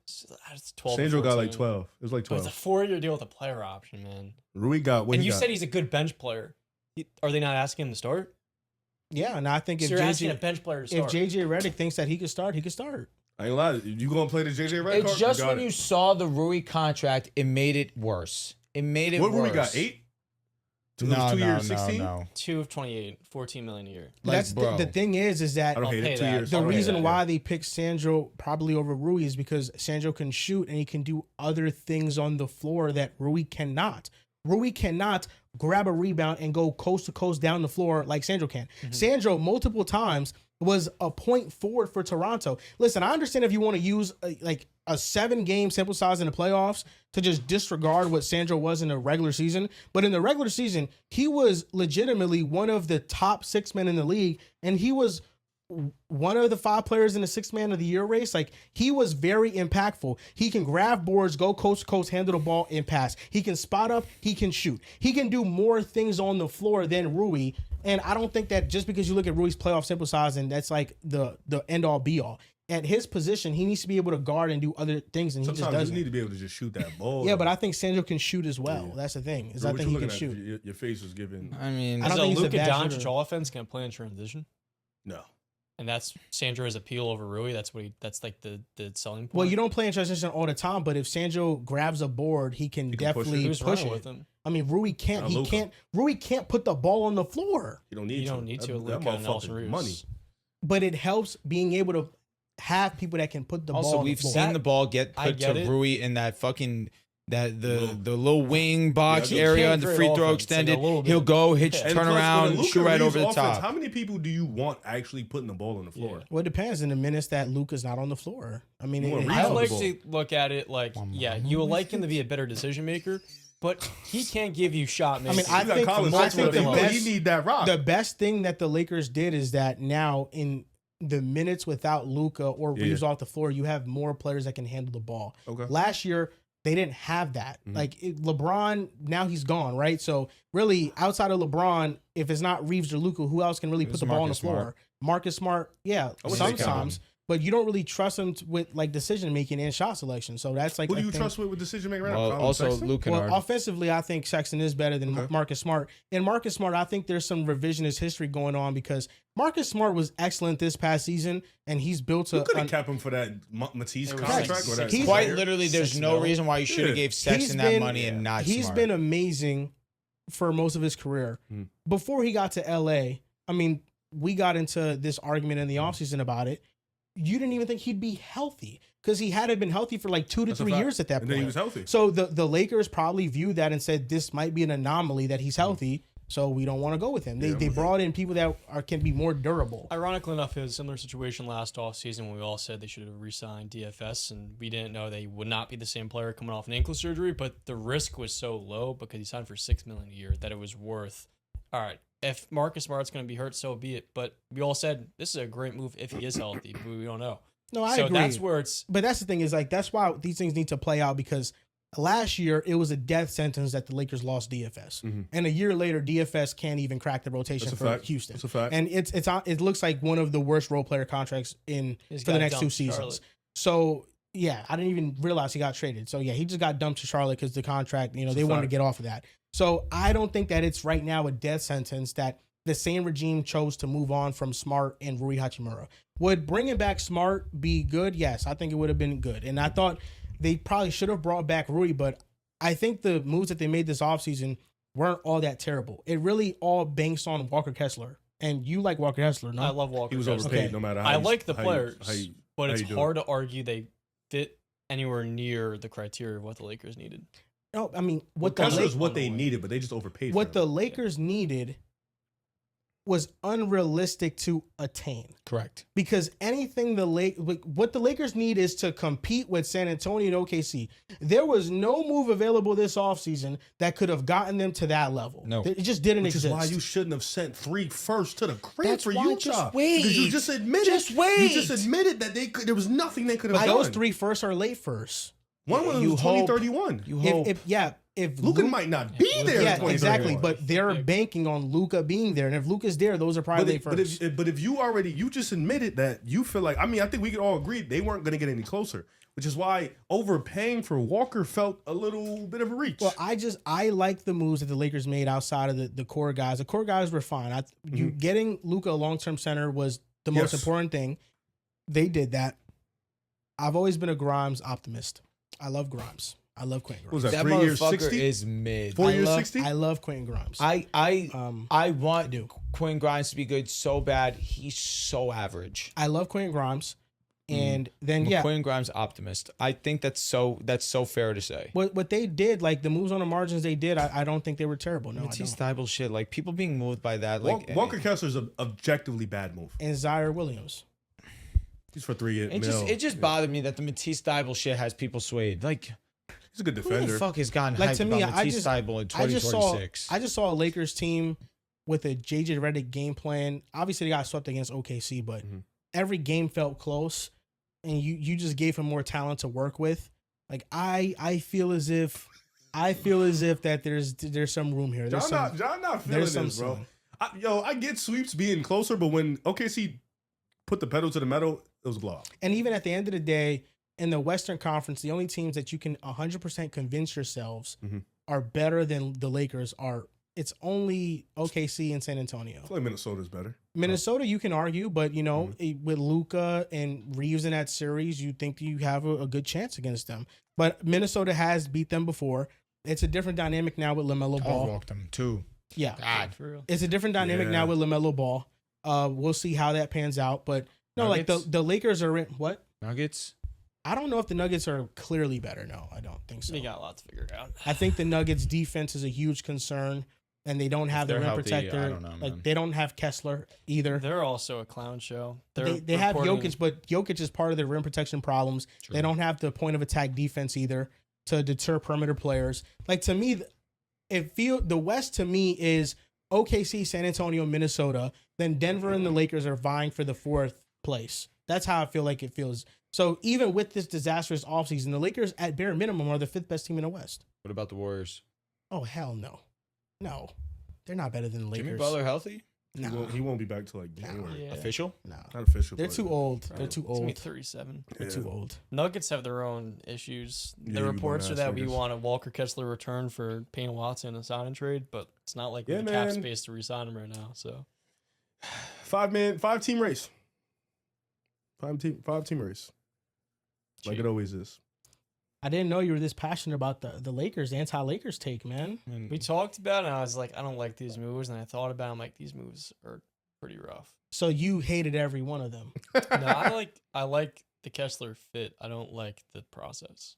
That's 12. Sandro got like 14. 12. It was like But it's 12. a 4-year deal with a player option, man. Rui got what And he you got. said he's a good bench player. Are they not asking him to start? Yeah, and I think So if you're asking a JJ, bench player to if start. JJ Redick thinks that he could start, he could start. I ain't gonna lie. You gonna play the JJ Redick It's card? just got when it. you saw the Rui contract, it made it worse. It made it What worse. Rui got? 8? No, 2 no, years, no, 16? no. 2 of 28, 14 million a year. Like, That's bro. the thing is that I don't I'll hate pay it. 2 that. years. the I don't hate reason that. why they picked Sandro probably over Rui is because Sandro can shoot and he can do other things on the floor that Rui cannot. Rui cannot grab a rebound and go coast to coast down the floor like Sandro can. Sandro multiple times was a point forward for Toronto. Listen, I understand if you want to use a 7-game sample size in the playoffs to just disregard what Sandro was in the regular season. But in the regular season, he was legitimately one of the top 6 men in the league, and he was one of the 5 players in the 6th man of the year race. Like, he was very impactful. He can grab boards, go coast to coast, handle the ball, and pass. He can spot up. He can shoot. He can do more things on the floor than Rui. And I don't think that just because you look at Rui's playoff sample size and that's like the end all be all. At his position, he needs to be able to guard and do other things, and he just Sometimes you doesn't. need to be able to just shoot that ball. Yeah, but I think Sandro can shoot as well. Yeah. That's the thing. Is Bro, I what think you he can looking at? shoot. Your face was giving. I mean, I don't Is a think he's a Luka bad Doncic shooter. offense can play in transition? No. And that's Sandro's appeal over Rui. That's like the selling point. Well, you don't play in transition all the time, but if Sandro grabs a board, he can He can push definitely it. Who's push running it. with him? I mean, Rui can't. Not He Luka. can't. Rui can't put the ball on the floor. You don't need You to. don't need to. That Luka and Nelson motherfucking Reeves. money. But it helps being able to have people that can put the ball also on the we've floor. seen the ball get I put get to it. Rui in that fucking the little wing box Yeah, you area can't and the create free throw offense, like a extended. little bit. He'll go, hit, Yeah. And turn plus, around, with a shoot Luka right over the Reeves offense, top. How many people do you want actually putting the ball on the floor? Yeah. Well, it depends in the minutes that Luka's not on the floor. I mean, You want Reeves I on the like ball. to look at it like, yeah, you would like him to be a better decision maker, but he can't give you shot making. mean, I You got think- Colin I Sexton, think the but best- he need that rock. the best thing that the Lakers did is that now in the minutes without Luka or Yeah. Reeves off the floor, you have more players that can handle the ball. Okay. Last year, they didn't have that. Mhm. LeBron, now he's gone, right? So really, outside of LeBron, if it's not Reeves or Luka, who else can really put It's the ball on the Marcus floor? Smart. Marcus Smart, yeah, I would say sometimes. But you don't really trust him with like decision making and shot selection. So that's like Who do a you thing. trust with decision making right Well, now? Colin also Sexton? Luke Well, Kennard. offensively, I think Sexton is better than Okay. Marcus Smart. And Marcus Smart, I think there's some revisionist history going on because Marcus Smart was excellent this past season, and he's built You a. could have kept him for that Matisse It was contract. like or that He's- Quite year. literally, there's 6 no mil. reason why you should have Yeah. gave Sexton that money and not He's Smart. been amazing for most of his career. Mhm. Before he got to LA, I mean, we got into this argument in the offseason about it. You didn't even think he'd be healthy because he hadn't been healthy for like 2 to That's a 3 fact. years at that And point. then he was healthy. So the Lakers probably viewed that and said this might be an anomaly that he's healthy, so we don't want to go with him. They brought in people that can be more durable. Ironically enough, it was a similar situation last offseason when we all said they should have re-signed DFS, and we didn't know they would not be the same player coming off an ankle surgery, but the risk was so low because he signed for $6 million a year that it was worth, all right, if Marcus Smart's going to be hurt, so be it. But we all said this is a great move if he is healthy, but we don't know. No, I so agree. that's where it's But that's the thing is like that's why these things need to play out because last year it was a death sentence that the Lakers lost DFS, Mhm. and a year later DFS can't even crack the rotation That's a for fact. Houston. That's a fact. And it looks like one of the worst role player contracts in He's for the got next 2 dumped to seasons. Charlotte. So yeah, I didn't even realize he got traded. So yeah, he just got dumped to Charlotte because the contract, That's they a wanted to fact. get off of that. So I don't think that it's right now a death sentence that the same regime chose to move on from Smart and Rui Hachimura. Would bringing back Smart be good? Yes, I think it would have been good. And I thought they probably should have brought back Rui, but I think the moves that they made this offseason weren't all that terrible. It really all banks on Walker Kessler. And you like Walker Kessler, no? I love Walker. He was Kessler. overpaid Okay. no matter how I you- like the how you- players, but how it's you do hard to argue they fit anywhere near the criteria of what the Lakers needed. No, I mean, What what the Kessler Lakers is what on they the way. needed, but they just overpaid. what for the him. Lakers needed was unrealistic to attain. Correct. Because anything what the Lakers need is to compete with San Antonio and OKC. There was no move available this offseason that could have gotten them to that level. No. It just didn't Which exist. is why you shouldn't have sent 3 firsts to the crib That's for why, Utah. just wait. Because you just admitted. Just wait. You just admitted that there was nothing they could have But done. those 3 firsts are late firsts. One was You hope- 2031. You hope. If Luka Luka might not be there. yeah, in 2031. exactly. But they're banking on Luka being there, and if Luka's there, those are probably late firsts. But if you just admitted that you feel like, I mean, I think we could all agree they weren't going to get any closer, which is why overpaying for Walker felt a little bit of a reach. Well, I like the moves that the Lakers made outside of the core guys. The core guys were fine. You getting Luka a long-term center was the most Yes. important thing. They did that. I've always been a Grimes optimist. I love Grimes. I love Quentin What was Grimes. that, That 3 years, motherfucker 60? is mid. 4 years, love, 60? I love Quentin Grimes. I want do. Quinn Grimes to be good so bad. He's so average. I love Quentin Grimes. And then I'm a yeah, Quinn Grimes optimist. I think that's so fair to say. what they did, like the moves on the margins they did, I don't think they were terrible. No, I Matisse don't. Thybulle shit, like people being moved by that, like Walker Kessler's an objectively bad move. And Zaire Williams. He's for 3 years. it just bothered me that the Matisse Thybulle shit has people swayed. Like He's a good who defender. the fuck has gotten Like, hyped to me, about Matisse Thybulle in I just saw 2026? I just saw a Lakers team with a JJ Redick game plan. Obviously, they got swept against OKC, but every game felt close, and you just gave him more talent to work with. Like I feel as if that there's some room here. There's John not feeling there's some this, bro. ceiling. I get sweeps being closer, but when OKC put the pedal to the metal, it was a blowout. And even at the end of the day, in the Western Conference, the only teams that you can 100% convince yourselves are better than the Lakers are. It's only OKC and San Antonio. I feel like Minnesota's better. Minnesota, you can argue, but with Luka and Reeves in that series, you think you have a good chance against them. But Minnesota has beat them before. It's a different dynamic now with LaMelo I Ball. walked them too. Yeah, God. For real. it's a different dynamic Yeah. now with LaMelo Ball. We'll see how that pans out. But no, like Nuggets? the Lakers are in what? Nuggets. I don't know if the Nuggets are clearly better. No, I don't think so. They got a lot to figure out. I think the Nuggets defense is a huge concern, and they don't have the they're rim healthy, protector. I don't know, man. They don't have Kessler either. They're also a clown show. They have reporting- Jokic, but Jokic is part of their rim protection problems. True. They don't have the point of attack defense either to deter perimeter players. Like to me, the West to me is OKC, San Antonio, Minnesota. Then Denver and the Lakers are vying for the 4th place. That's how I feel like it feels. So even with this disastrous offseason, the Lakers at bare minimum are the 5th best team in the West. What about the Warriors? Oh hell no, no, they're not better than the Lakers. Jimmy Butler healthy? No, He won't be back till like January. Yeah. Official? no, Not official. they're but- too old. They're Right. too It's gonna be old. 37. They're Yeah. too old. Nuggets have their own issues. Yeah, The you reports are bum-ass that we niggas. want a Walker Kessler return for Payne Watson and sign and trade, but it's not like we Yeah, have cap man. space to resign him right now. So 5 team race. 5 team race. Like it always is. I didn't know you were this passionate about the Lakers, anti-Lakers take, man. we talked about it, and I was like, I don't like these moves, and I thought about it, I'm like, these moves are pretty rough. So you hated every one of them. No, I like the Kessler fit. I don't like the process.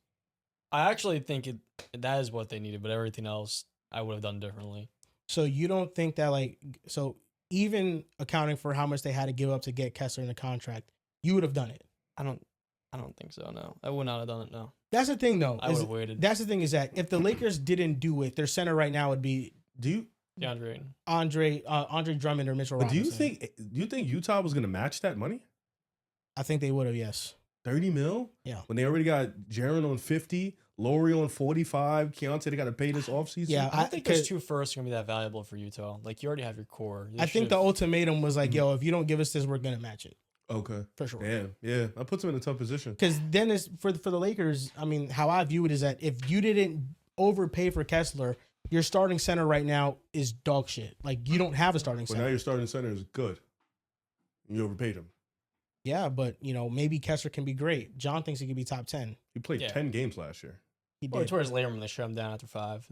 I actually think that is what they needed, but everything else I would have done differently. So you don't think that so even accounting for how much they had to give up to get Kessler in the contract, you would have done it. I don't think so. No, I would not have done it. No, That's the thing, though. I would have waited. That's the thing is that if the Lakers didn't do it, their center right now would be DeAndre Ayton. Andre Drummond or Mitchell But do Robinson. you think Utah was gonna match that money? I think they would have. Yes. 30 mil? Yeah. When they already got Jaren on 50, Laurie on 45, Keontae they got to pay this offseason. Yeah, I don't think those 'cause- 2 firsts are gonna be that valuable for Utah. Like you already have your core. They I think the should've- ultimatum was like, yo, if you don't give us this, we're gonna match it Okay. for sure. Damn. Yeah. That puts them in a tough position. Because then it's for the Lakers. I mean, how I view it is that if you didn't overpay for Kessler, your starting center right now is dog shit. Like you don't have a starting But now center. your starting center is good. You overpaid him. Yeah, but maybe Kessler can be great. John thinks he could be top 10. He played Yeah. 10 games last year. He Well, he did. tore his labrum when they shut him down after 5.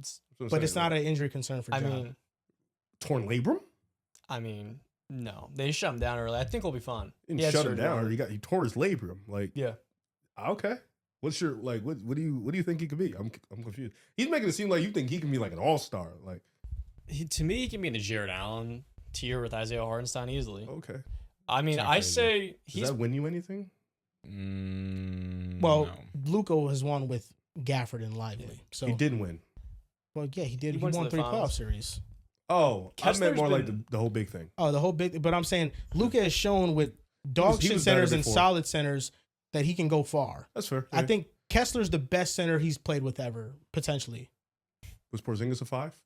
But it's not an injury concern for I Ja. mean, torn labrum. no, they shut him down early. I think he'll be fine. He He didn't had shut him surgery down. already. He tore his labrum. Like, Yeah. okay. What's your like? What do you think he could be? I'm confused. He's making it seem like you think he can be like an all-star. Like, To me, he can be in the Jared Allen tier with Isaiah Hardenstein easily. okay, I mean, It's not I crazy. say does he's that win you anything? Well, No. Luka has won with Gafford and Lively. Yeah. So He did win. Well, yeah, he did. He He went to won the 3 playoff finals. series. Oh, I meant Kessler's more like been- the whole big thing. Oh, the whole big. But I'm saying Luka has shown with dog he shit was better centers and before. solid centers that he can go far. That's fair. I Yeah. think Kessler's the best center he's played with ever, potentially. Was Porzingis a 5?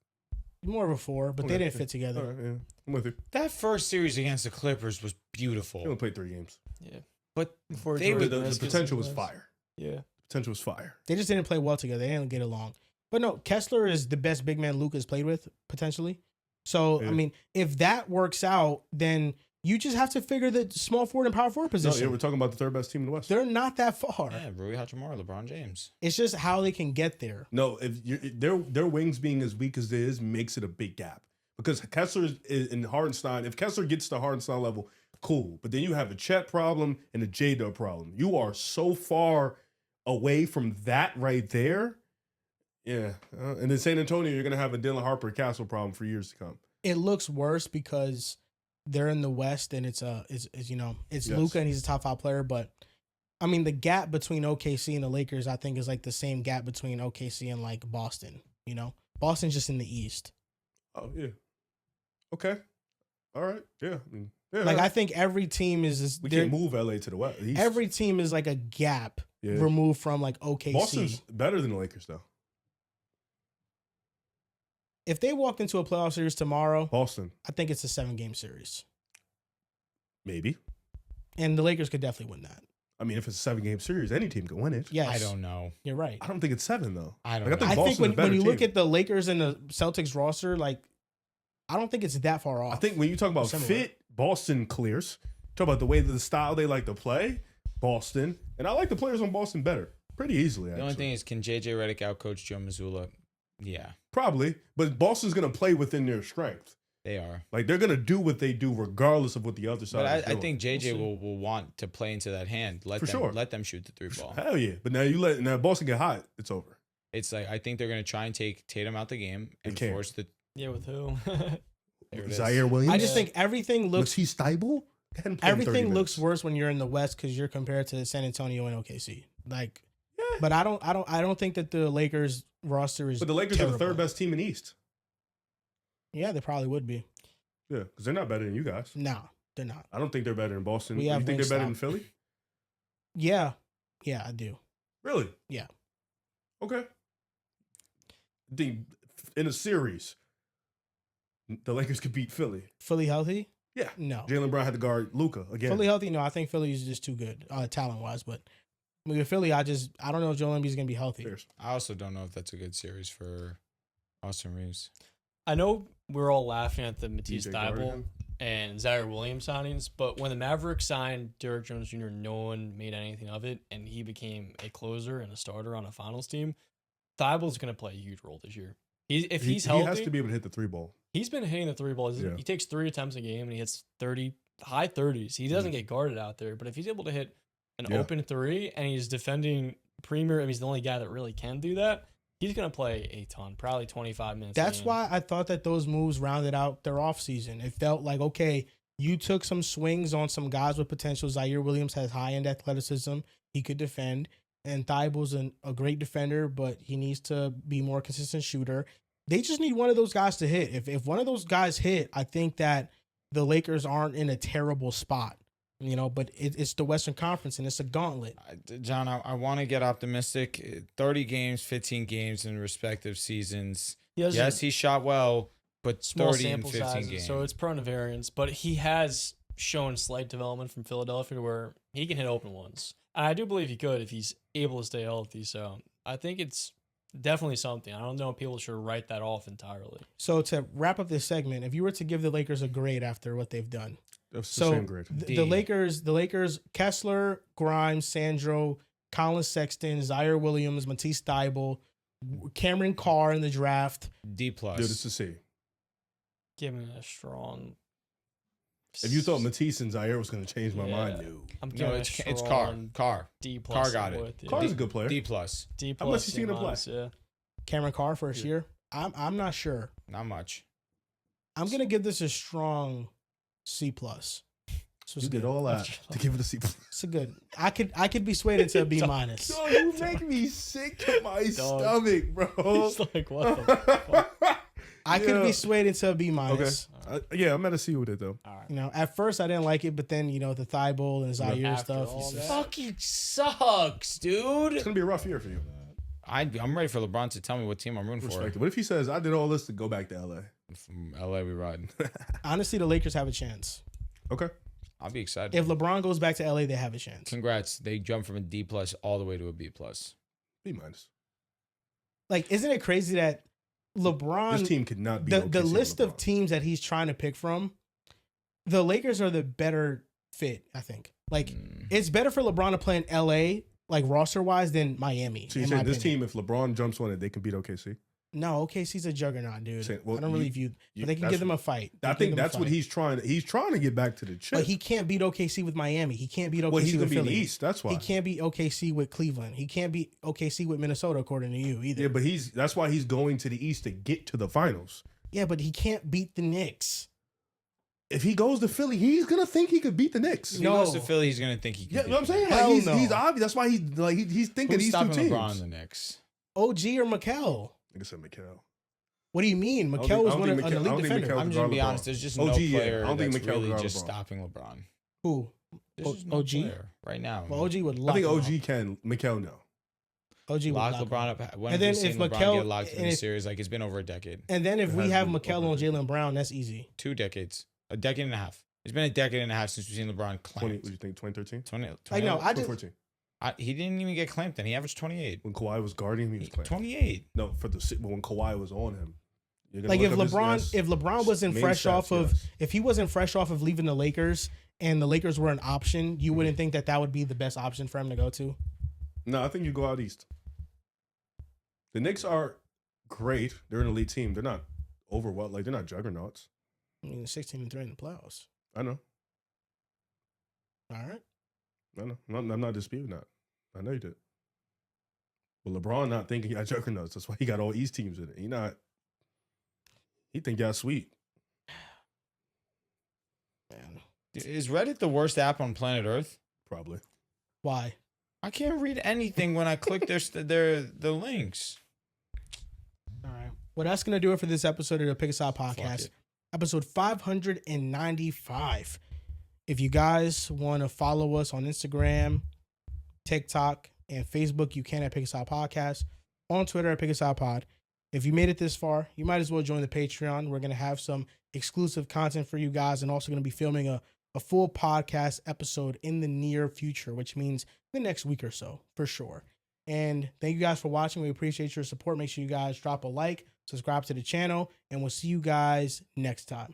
More of a 4, but they Okay. didn't fit together. All right, yeah, I'm with you. That first series against the Clippers was He only beautiful, played 3 games. yeah. but Before they Jordan were The Lewis gets potential was into fire. Yeah. Potential was fire. They just didn't play well together. They didn't get along. But no, Kessler is the best big man Luka's played with, potentially. So, Yeah. I mean, if that works out, then you just have to figure the small forward and power forward No, position. yeah, we're talking about the third best team in the West. They're not that far. yeah, Rui Hachimura, LeBron James. It's just how they can get there. No, if their wings being as weak as it is makes it a big gap because Kessler and Hardenstein. If Kessler gets to Hardenstein level, cool. But then you have a Chet problem and a J-Dub problem. You are so far away from that right there. Yeah, and then San Antonio, you're gonna have a Dylan Harper Castle problem for years to come. It looks worse because they're in the West and it's you know, it's Yes. Luka and he's a top 5 player, but I mean the gap between OKC and the Lakers I think is like the same gap between OKC and like Boston, you know? Boston's just in the East. Oh yeah, okay, all right, yeah. I mean, yeah, Like I think every team is we they're- can't move LA to the West. East. every team is like a gap Yeah. removed from like OKC. Boston's better than the Lakers though. If they walked into a playoff series tomorrow, Boston, I think it's a 7-game series. maybe. And the Lakers could definitely win that. I mean, if it's a 7-game series, any team can win it. Yes. I don't know. You're right. I don't think it's 7 though. I don't Like, know. I Boston's think a better when you look team. at the Lakers and the Celtics roster, like I don't think it's that far off. I think when you talk about Similar. fit, Boston clears. Talk about the way the style they like to play, Boston, and I like the players on Boston better, pretty easily. The Actually. only thing is, can JJ Redick outcoach Joe Mazzulla? Yeah, Probably, but Boston's gonna play within their strength. they are. Like they're gonna do what they do regardless of what the other side. But is I doing. think JJ We'll will want to play into that hand. Let For them sure. let them shoot the 3 ball. Hell yeah! But now Boston get hot, it's over. It's like I think they're gonna try and take Tatum out the game and can't. force the. Yeah, with who? There it is. Zaire Williams. I just think everything looks he stable? everything looks worse when you're in the West because you're compared to San Antonio and OKC. Like, Yeah. but I don't think that the Lakers roster is. But the Lakers are terrible. the third best team in the East. Yeah, they probably would be. Yeah, because they're not better than you guys. No, they're not. I don't think they're better than Boston. We You have think they're better Wingstop. than Philly? Yeah, I do. Really? Yeah. Okay. In a series, the Lakers could beat Philly. Philly healthy? Yeah. No. Jalen Brown had to guard Luka again. Philly healthy? No, I think Philly's just too good talent wise. But I mean, with Philly, I don't know if Joel Embiid's gonna be healthy. Cheers. I also don't know if that's a good series for Austin Reeves. I know we're all laughing at the Matisse DJ Thybulle Garden. and Zaire Williams signings, but when the Mavericks signed Derrick Jones Jr., no one made anything of it, and he became a closer and a starter on a finals team. Thybulle's going to play a huge role this year. If he's healthy, he has to be able to hit the 3 ball. he's been hitting the 3 balls. Yeah. He takes 3 attempts a game and he hits 30, high 30s. He doesn't get guarded out there, but if he's able to hit an Yeah. open 3 and he's defending premier, and he's the only guy that really can do that, he's going to play a ton, probably 25 minutes. That's a game. why I thought that those moves rounded out their offseason. It felt like, okay, you took some swings on some guys with potential. Zaire Williams has high-end athleticism. He could defend. And Thybulle's a great defender, but he needs to be more consistent shooter. They just need one of those guys to hit. If one of those guys hit, I think that the Lakers aren't in a terrible spot. You know, but it's the Western Conference, and it's a gauntlet. John, I want to get optimistic. 30 games, 15 games in respective seasons. Yes, he shot well, but small 30 and sample 15 sizes, games. so it's prone to variance. But he has shown slight development from Philadelphia where he can hit open ones. And I do believe he could if he's able to stay healthy. So I think it's definitely something. I don't know if people should write that off entirely. So to wrap up this segment, if you were to give the Lakers a grade after what they've done, That's the so same grade. the Lakers, Kessler, Grimes, Sandro, Colin Sexton, Zaire Williams, Matisse Thybulle, Cameron Carr in the draft. D+. Dude, it's a C. Give me a strong. If you thought Matisse and Zaire was going to change my mind, no. I'm No, giving it's a Carr. strong Carr. D+. Carr got it. with, yeah. Carr's a good player. D+. D+. How much is he C gonna play? minus, Yeah. Cameron Carr first year. I'm not sure. Not much. I'm gonna give this a strong C+. So You did all that to give it a C+. It's a good. I could be swayed into a B minus. Dog, you make me sick to my stomach, bro. He's like, what the fuck? I could be swayed into a B Okay. minus. Yeah, I'm at a C with it, though. All right. You know, at first I didn't like it, but then the thigh bowl and Zaire After stuff. all it's just- that. Fucking sucks, dude. It's going to be a rough year for you. I'm ready for LeBron to tell me what team I'm rooting for. Respect it. What if he says, I did all this to go back to LA? From LA, we ride. Honestly, the Lakers have a chance. Okay. I'll be excited. If LeBron goes back to LA, they have a chance. Congrats. They jumped from a D+ all the way to a B+. B minus. Like, isn't it crazy that LeBron, This team could not be the list of teams that he's trying to pick from, the Lakers are the better fit, I think. Like, it's better for LeBron to play in LA, like roster wise, than Miami. So you're saying this team, if LeBron jumps on it, they can beat OKC? No, OKC's a juggernaut, dude. Well, I don't really view, but they can give them a fight. I think that's what he's trying. He's trying to get back to the chip. But he can't beat OKC with Miami. He can't beat OKC Well, he's gonna with be in Philly. the East. That's why He can't beat OKC with Cleveland. He can't beat OKC with Minnesota, according to you, either. Yeah, but that's why he's going to the East to get to the finals. Yeah, but he can't beat the Knicks. If he goes to Philly, he's gonna think he could beat the Knicks. If he goes to Philly, he's gonna think he can. Yeah, you know what I'm saying? Hell Like, no. he's obvious. That's why he's thinking Who's these two stopping teams. LeBron in the Knicks? OG or Mikel? Like I said, Mikal. What do you mean? don't Mikel think- was I don't one of think an Mikal- I elite don't think defender. Mikal- I'm just gonna be LeBron. honest. There's just OG, no yeah. player I don't think that's Mikal really would just guard LeBron. stopping LeBron. Who? There's just no OG? player right now. Well, OG would I lock think him OG up. can. Mikal no. OG would lock lock him LeBron up. up. When And have we then seen if LeBron Mikel- get locked in and a if- series? Like it's been over a decade, And then if It we has have been Mikel over on a decade. Jaylen Brown, that's easy. 2 decades, a decade and a half. It's been a decade and a half since we've seen LeBron 20. clamped. What do you think? 2013. 20, Like, no, I just 2014. he didn't even get clamped then. He averaged 28. When Kawhi was guarding him, he was playing. 28. No, when Kawhi was on him. You're gonna like look if up his- LeBron yes. if LeBron wasn't Main fresh stats, off of yes. if he wasn't fresh off of leaving the Lakers and the Lakers were an option, you wouldn't think that would be the best option for him to go to. No, I think you go out east. The Knicks are great. They're an elite team. They're not overwhelmed. Like they're not juggernauts. I mean, 16-3 in the playoffs. I know. All right. I know. I'm not disputing that. I know you did. But LeBron not thinking y'all juggernauts. That's why he got all East teams in it. He think y'all sweet. Man. Is Reddit the worst app on planet Earth? Probably. Why? I can't read anything when I click the links. All right. Well, that's going to do it for this episode of the Pick a Side Fuck Podcast. it. Episode 595. If you guys want to follow us on Instagram, TikTok, and Facebook, you can at Pick a Side Podcast. On Twitter at Pick a Side Pod. If you made it this far, you might as well join the Patreon. We're going to have some exclusive content for you guys and also going to be filming a full podcast episode in the near future, which means the next week or so, for sure. And thank you guys for watching. We appreciate your support. Make sure you guys drop a like, subscribe to the channel, and we'll see you guys next time.